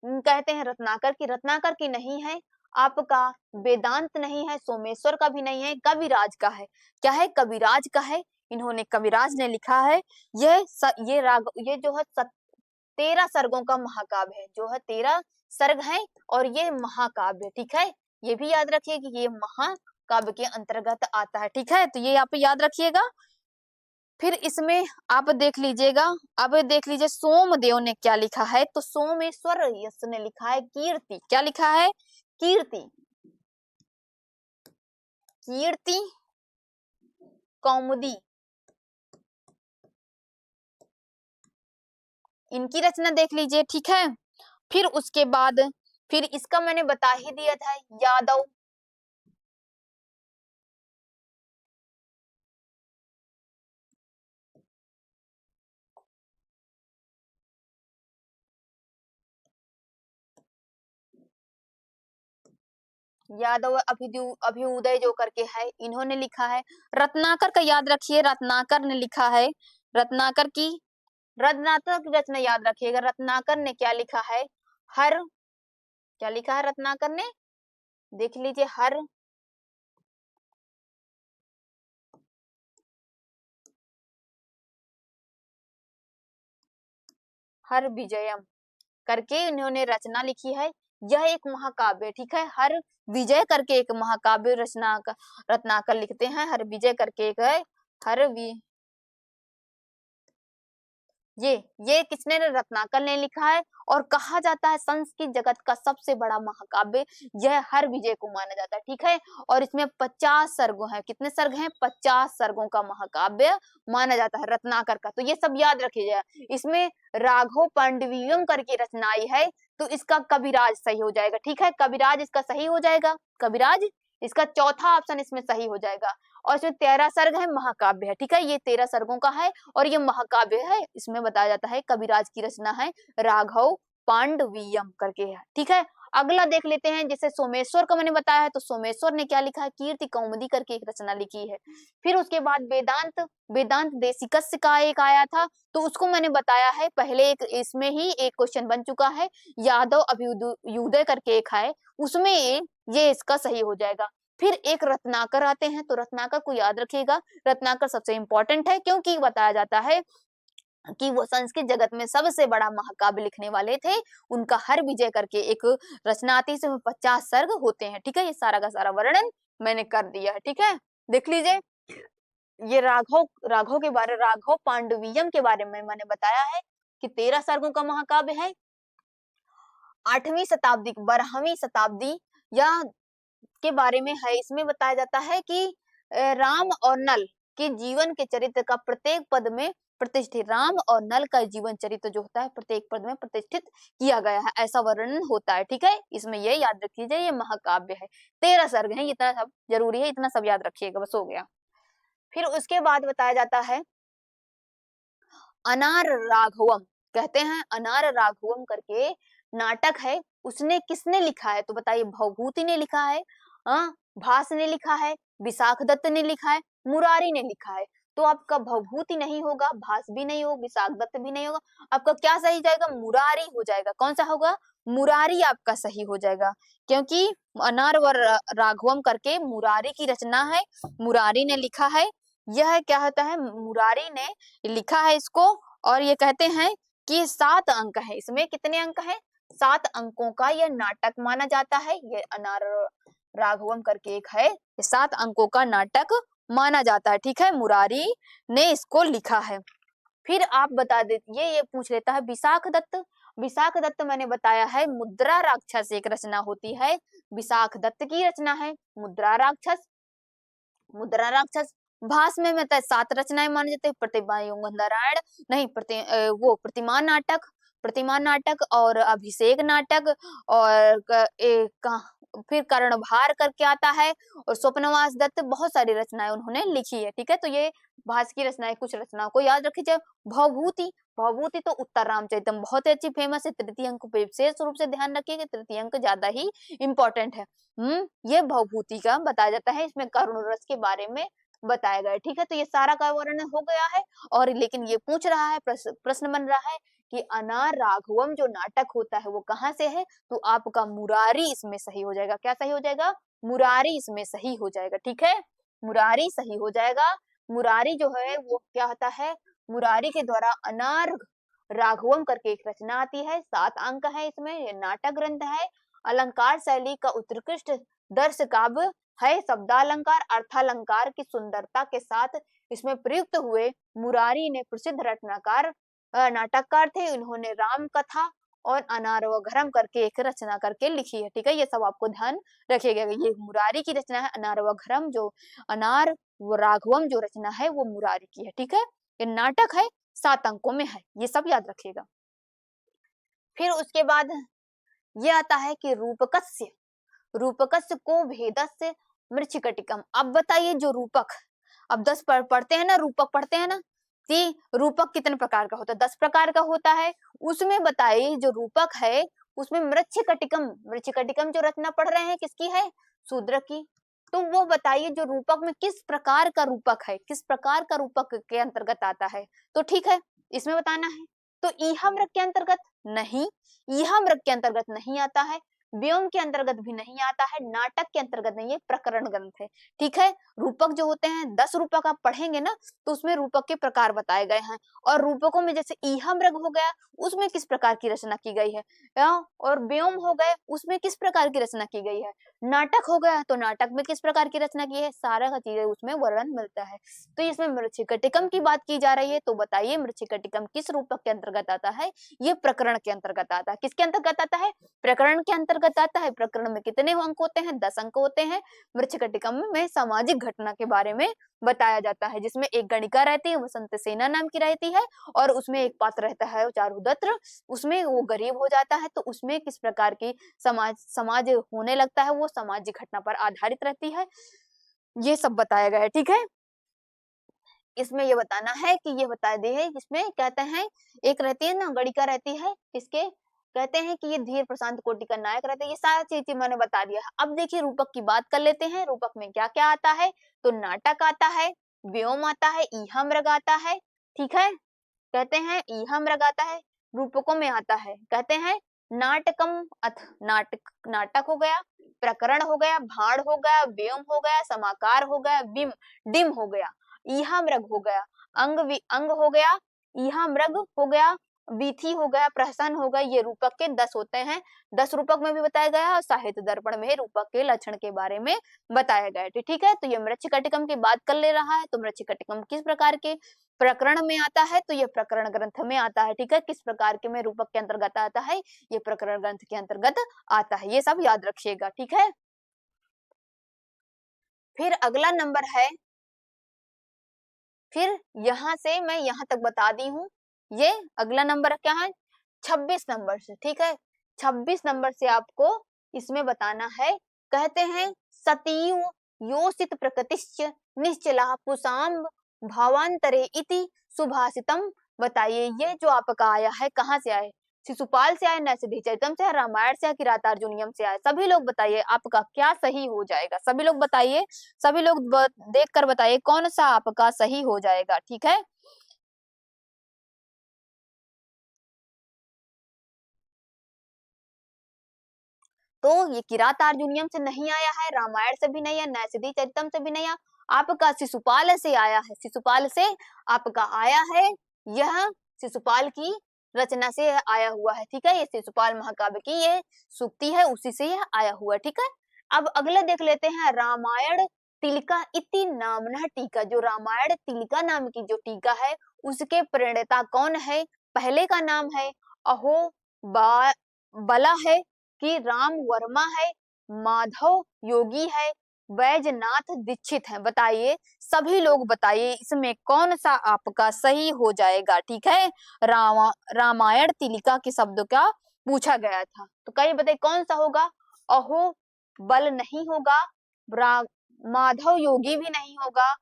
कहते हैं रत्नाकर की। रत्नाकर की नहीं है, आपका वेदांत नहीं है, सोमेश्वर का भी नहीं है, कविराज का है। क्या है? कविराज का है। इन्होंने कविराज ने लिखा है। ये जो है 13 सर्गों का महाकाव्य है, जो है 13 सर्ग है और ये महाकाव्य, ठीक है। ये भी याद रखिए कि ये महाकाव्य के अंतर्गत आता है, ठीक है। तो ये आप याद रखिएगा। फिर इसमें आप देख लीजिएगा, अब देख लीजिए सोमदेव ने क्या लिखा है। तो सोमेश्वर यस ने लिखा है कीर्ति। क्या लिखा है? कीर्ति कौमुदी, इनकी रचना देख लीजिए, ठीक है। फिर उसके बाद फिर इसका मैंने बता ही दिया था, यादव अभ्युदय जो करके है, इन्होंने लिखा है। रत्नाकर का याद रखिए, रत्नाकर ने लिखा है। रत्नाकर की रचना याद रखिएगा। रत्नाकर ने क्या लिखा है? क्या लिखा है रत्नाकर ने? देख लीजिए, हर विजयम करके इन्होंने रचना लिखी है। यह एक महाकाव्य, ठीक है। हर विजय करके एक महाकाव्य रत्नाकर लिखते हैं। हर विजय करके एक है। ये किसने? रत्नाकर ने लिखा है। और कहा जाता है संस्कृत जगत का सबसे बड़ा महाकाव्य यह हर विजय को माना जाता है, ठीक है। और इसमें 50 सर्ग हैं। कितने सर्ग हैं? 50 सर्गों का महाकाव्य माना जाता है रत्नाकर का। तो ये सब याद रखिएगा। इसमें राघव पांडवियम करके रचना आई है तो इसका कविराज सही हो जाएगा, ठीक है। कविराज इसका सही हो जाएगा। कविराज इसका चौथा ऑप्शन इसमें सही हो जाएगा। और इसमें 13 सर्ग है, महाकाव्य है, ठीक है। ये 13 सर्गों का है और ये महाकाव्य है। इसमें बताया जाता है कविराज की रचना है राघव पांडवीयम करके है, ठीक है। अगला देख लेते हैं, जैसे सोमेश्वर का मैंने बताया है, तो सोमेश्वर ने क्या लिखा है, कीर्ति कौमुदी करके एक रचना लिखी है। फिर उसके बाद वेदांत, वेदांत देशिकस्य का एक आया था, तो उसको मैंने बताया है पहले, एक इसमें ही एक क्वेश्चन बन चुका है। यादव अभ्युदय करके एक है, उसमें ये इसका सही हो जाएगा। फिर एक रत्नाकर आते हैं, तो रत्नाकर को याद रखिएगा, रत्नाकर सबसे इंपॉर्टेंट है, क्योंकि बताया जाता है कि वो संस्कृत जगत में सबसे बड़ा महाकाव्य लिखने वाले थे। उनका हर विजय करके एक रचना आती है, इसमें 50 सर्ग होते हैं, ठीक है। ये सारा का सारा वर्णन मैंने कर दिया है, ठीक है। देख लीजिए, ये राघव राघव के बारे, राघव पांडवियम के बारे में मैंने बताया है कि 13 सर्गों का महाकाव्य है। 8वीं शताब्दी, 12वीं शताब्दी या के बारे में है। इसमें बताया जाता है कि राम और नल के जीवन के चरित्र का प्रत्येक पद में प्रतिष्ठित, राम और नल का जीवन चरित्र जो होता है प्रत्येक पद में प्रतिष्ठित किया गया है, ऐसा वर्णन होता है, ठीक है। इसमें ये याद रखिए, ये महाकाव्य है, 13 सर्ग हैं, इतना सब जरूरी है, इतना सब याद रखिएगा, बस हो गया। फिर उसके बाद बताया जाता है अनार राघवम, कहते हैं अनार राघवम करके नाटक है, उसने किसने लिखा है, तो बताइए। भवभूति ने लिखा है, भास ने लिखा है, विशाख दत्त ने लिखा है, मुरारी ने लिखा है। तो आपका भवभूति नहीं होगा, भास भी नहीं होगा, विशाख दत्त भी नहीं होगा, आपका क्या सही जाएगा, मुरारी हो जाएगा। कौन सा होगा, मुरारी आपका सही हो जाएगा, क्योंकि अनार व राघवम करके मुरारी की रचना है, मुरारी ने लिखा है। यह क्या होता है, मुरारी ने लिखा है इसको, और ये कहते हैं कि 7 अंक है, इसमें कितने अंक है, 7 अंकों का यह नाटक माना जाता है। ये अनार राघवम करके एक है, ये 7 अंकों का नाटक माना जाता है, ठीक है। मुरारी ने इसको लिखा है। फिर आप बता देते, ये पूछ लेता है विशाख दत्त, विशाख दत्त मैंने बताया है मुद्रा राक्षस एक रचना होती है, विशाख दत्त की रचना है मुद्रा राक्षस। मुद्रा राक्षस भास में मतलब 7 रचनाएं मानी जाती है, प्रतिभा नारायण नहीं वो प्रतिमान नाटक, प्रतिमान नाटक और अभिषेक नाटक, और फिर कर्णभार करके आता है, और स्वप्नवास दत्त, बहुत सारी रचनाएं उन्होंने लिखी है, ठीक है। तो ये भास की रचनाएं, कुछ रचनाओं को याद रखिए। भवभूति, भवभूति तो उत्तर रामचरितम बहुत ही अच्छी फेमस है, तृतीय अंक पे विशेष रूप से ध्यान रखिए, तृतीय अंक ज्यादा ही इंपॉर्टेंट है। ये भवभूति का बताया जाता है, इसमें करुण रस के बारे में बताया गया है, ठीक है। तो ये सारा का वर्णन हो गया है, और लेकिन ये पूछ रहा है, प्रश्न बन रहा है कि अनार राघवम जो नाटक होता है वो कहाँ से है, तो आपका मुरारी इसमें सही हो जाएगा। क्या सही हो जाएगा, मुरारी इसमें सही हो जाएगा, ठीक है। मुरारी सही हो जाएगा। मुरारी जो है वो क्या होता है, मुरारी के द्वारा अनार राघवम करके एक रचना आती है, 7 अंक है इसमें, ये नाटक ग्रंथ है। अलंकार शैली का उत्कृष्ट दर्श काव्य है, शब्दालंकार अर्थालंकार की सुंदरता के साथ इसमें प्रयुक्त हुए। मुरारी ने प्रसिद्ध रचनाकार नाटककार थे, उन्होंने राम कथा और अनारवघरम करके एक रचना करके लिखी है, ठीक है। ये सब आपको ध्यान रखिएगा, ये मुरारी की रचना है। अनारवघरम जो अनार राघवम जो रचना है वो मुरारी की है, ठीक है। ये नाटक है, 7 अंकों में है, ये सब याद रखिएगा। फिर उसके बाद ये आता है कि रूपकस्य, रूपकस्य को भेदस्य मृच्छकटिकम। अब बताइए जो रूपक, अब 10 पढ़ते हैं ना, रूपक पढ़ते हैं ना, कि रूपक कितने प्रकार का होता है, 10 प्रकार का होता है। उसमें बताइए जो रूपक है उसमें मृच्छकटिकम, मृच्छकटिकम जो रचना पढ़ रहे हैं किसकी है, शूद्र की। तो वो बताइए जो रूपक में किस प्रकार का रूपक है, किस प्रकार का रूपक के अंतर्गत आता है, तो ठीक है इसमें बताना है। तो ईहा मृग के अंतर्गत नहीं, ईहा मृग के अंतर्गत नहीं आता है, व्योम के अंतर्गत भी नहीं आता है, नाटक के अंतर्गत नहीं है, प्रकरण ग्रंथ है, ठीक है। रूपक जो होते हैं 10 रूपक आप पढ़ेंगे ना, तो उसमें रूपक के प्रकार बताए गए हैं, और रूपकों में जैसे ईहा मृग हो गया उसमें किस प्रकार की रचना की गई है, और व्योम हो गए उसमें किस प्रकार की रचना की गई है, नाटक हो गया तो नाटक में किस प्रकार की रचना की है, सारा का चीजें उसमें वर्णन मिलता है। तो इसमें मृच्छकटिकम की बात की जा रही है, तो बताइए मृच्छकटिकम किस रूपक के अंतर्गत आता है, ये प्रकरण के अंतर्गत आता है। किसके अंतर्गत आता है, प्रकरण के अंतर्गत आता है। प्रकरण में कितने अंक होते हैं, 10 अंक होते हैं। मृच्छकटिकम में सामाजिक घटना के बारे में बताया जाता है, जिसमें एक गणिका रहती है, वसंत सेना नाम की रहती है, और उसमें एक पात्र रहता है चारुदत्त, उसमें वो गरीब हो जाता है, तो उसमें किस प्रकार की समाज होने लगता है, वो सामाजिक घटना पर आधारित रहती है, ये सब बताया गया है, ठीक है। इसमें ये बताना है कि ये बता दिए, इसमें कहते हैं एक रहती है ना गणिका रहती है, किसके कहते हैं कि ये धीर प्रशांत कोटि का नायक रहता है। ये सारा चीज मैंने बता दिया है। अब देखिए रूपक की बात कर लेते हैं। रूपक में क्या क्या आता है, तो नाटक आता है, व्योम आता है, ईहा मृग आता है, ठीक है। कहते हैं ईहा मृग आता है, रूपकों में आता है, कहते हैं नाटकम अथ नाटक, नाटक हो गया, प्रकरण हो गया, भाण हो गया, व्योम हो गया, समाकार हो गया, विम डिम हो गया, ईहा मृग हो गया, अंग हो गया, ईहा मृग हो गया, वीथी हो गया, प्रहसन हो गया। ये रूपक के 10 होते हैं। 10 रूपक में भी बताया गया है और साहित्य दर्पण में रूपक के लक्षण के बारे में बताया गया है, ठीक है। तो ये मृच्छकटिकम की बात कर ले रहा है। तो मृच्छकटिकम किस प्रकार के प्रकरण में आता है, तो ये प्रकरण ग्रंथ में आता है, ठीक है। किस प्रकार के में रूपक के अंतर्गत आता है, ये प्रकरण ग्रंथ के अंतर्गत आता है। ये सब याद रखिएगा, ठीक है। फिर अगला नंबर है, फिर यहाँ से मैं यहाँ तक बता दी हूँ। ये अगला नंबर क्या है, 26 नंबर से, ठीक है। 26 नंबर से आपको इसमें बताना है। कहते हैं सतीव योषित प्रकृतिश्च निश्चला पुसाम भावांतरे इति सुभाषितम। बताइए ये जो आपका आया है कहाँ से आए, शिशुपाल से आए, नैषधि चरितम से, रामायण से, किरातार्जुनीयम से आए। सभी लोग बताइए आपका क्या सही हो जाएगा, सभी लोग बताइए, सभी लोग देख कर बताइए कौन सा आपका सही हो जाएगा, ठीक है। तो ये किरातार्जुनीयम से नहीं आया है, रामायण से भी नहीं है, नैषधि चरितम से भी नहीं आया, आपका शिशुपाल से आया है। शिशुपाल से आपका आया है, यह शिशुपाल की रचना से आया हुआ है, ठीक है। ये शिशुपाल महाकाव्य की ये सूक्ति है, उसी से यह आया हुआ है, ठीक है। अब अगले देख लेते हैं, रामायण तिलका इति नामना टीका। जो रामायण तिलका नाम की जो टीका है उसके प्रणेता कौन है, पहले का नाम है अहो बला है, कि राम वर्मा है, माधव योगी है, बैजनाथ दीक्षित है। बताइए सभी लोग बताइए इसमें कौन सा आपका सही हो जाएगा, ठीक है। रामायण तिलिका के शब्द का पूछा गया था, तो कहीं बताइए कौन सा होगा। अहो बल नहीं होगा, माधव योगी भी नहीं होगा,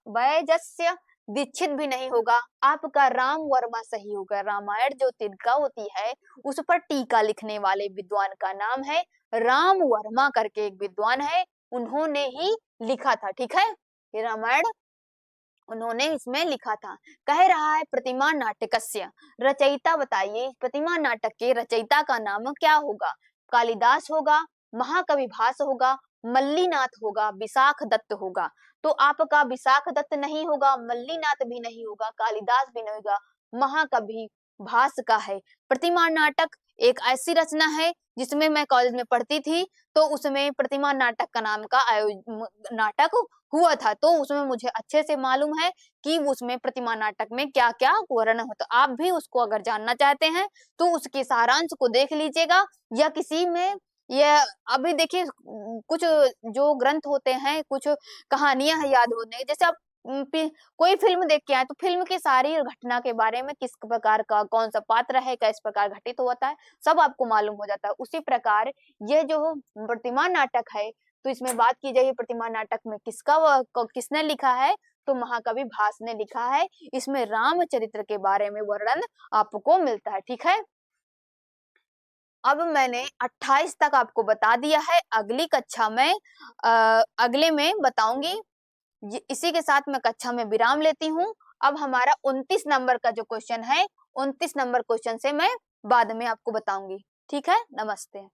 वैजस्य दीक्षित भी नहीं होगा, आपका राम वर्मा सही होगा। रामायण जो तिलका होती है उस पर टीका लिखने वाले विद्वान का नाम है राम वर्मा करके एक विद्वान है, उन्होंने ही लिखा था, ठीक है। ये रामायण उन्होंने इसमें लिखा था। कह रहा है प्रतिमा नाटकस्य रचयिता, बताइए प्रतिमा नाटक के रचयिता का नाम क्या होगा। कालिदास होगा, महाकवि भास होगा, मल्लीनाथ होगा, विशाख दत्त होगा। तो आपका विशाख दत्त नहीं होगा, मल्लीनाथ भी नहीं होगा, कालिदास भी नहीं होगा, महाकवि भास का है। प्रतिमा नाटक एक ऐसी रचना है जिसमें मैं कॉलेज में पढ़ती थी, तो उसमें प्रतिमा नाटक का नाम का नाटक हुआ था, तो उसमें मुझे अच्छे से मालूम है कि उसमें प्रतिमा नाटक में क्या क्या वर्णन होता। आप भी उसको अगर जानना चाहते हैं तो उसके सारांश को देख लीजिएगा, या किसी में ये अभी देखिए कुछ जो ग्रंथ होते हैं, कुछ कहानियां हैं याद होने, जैसे आप कोई फिल्म देख के आए तो फिल्म की सारी घटना के बारे में, किस प्रकार का कौन सा पात्र है, किस प्रकार घटित होता है, सब आपको मालूम हो जाता है। उसी प्रकार ये जो प्रतिमा नाटक है, तो इसमें बात की जाए प्रतिमा नाटक में किसने लिखा है, तो महाकवि भास ने लिखा है। इसमें रामचरित्र के बारे में वर्णन आपको मिलता है, ठीक है। अब मैंने 28 तक आपको बता दिया है, अगली कक्षा में अगले में बताऊंगी। इसी के साथ मैं कक्षा में विराम लेती हूँ। अब हमारा 29 नंबर का जो क्वेश्चन है, 29 नंबर क्वेश्चन से मैं बाद में आपको बताऊंगी, ठीक है। नमस्ते।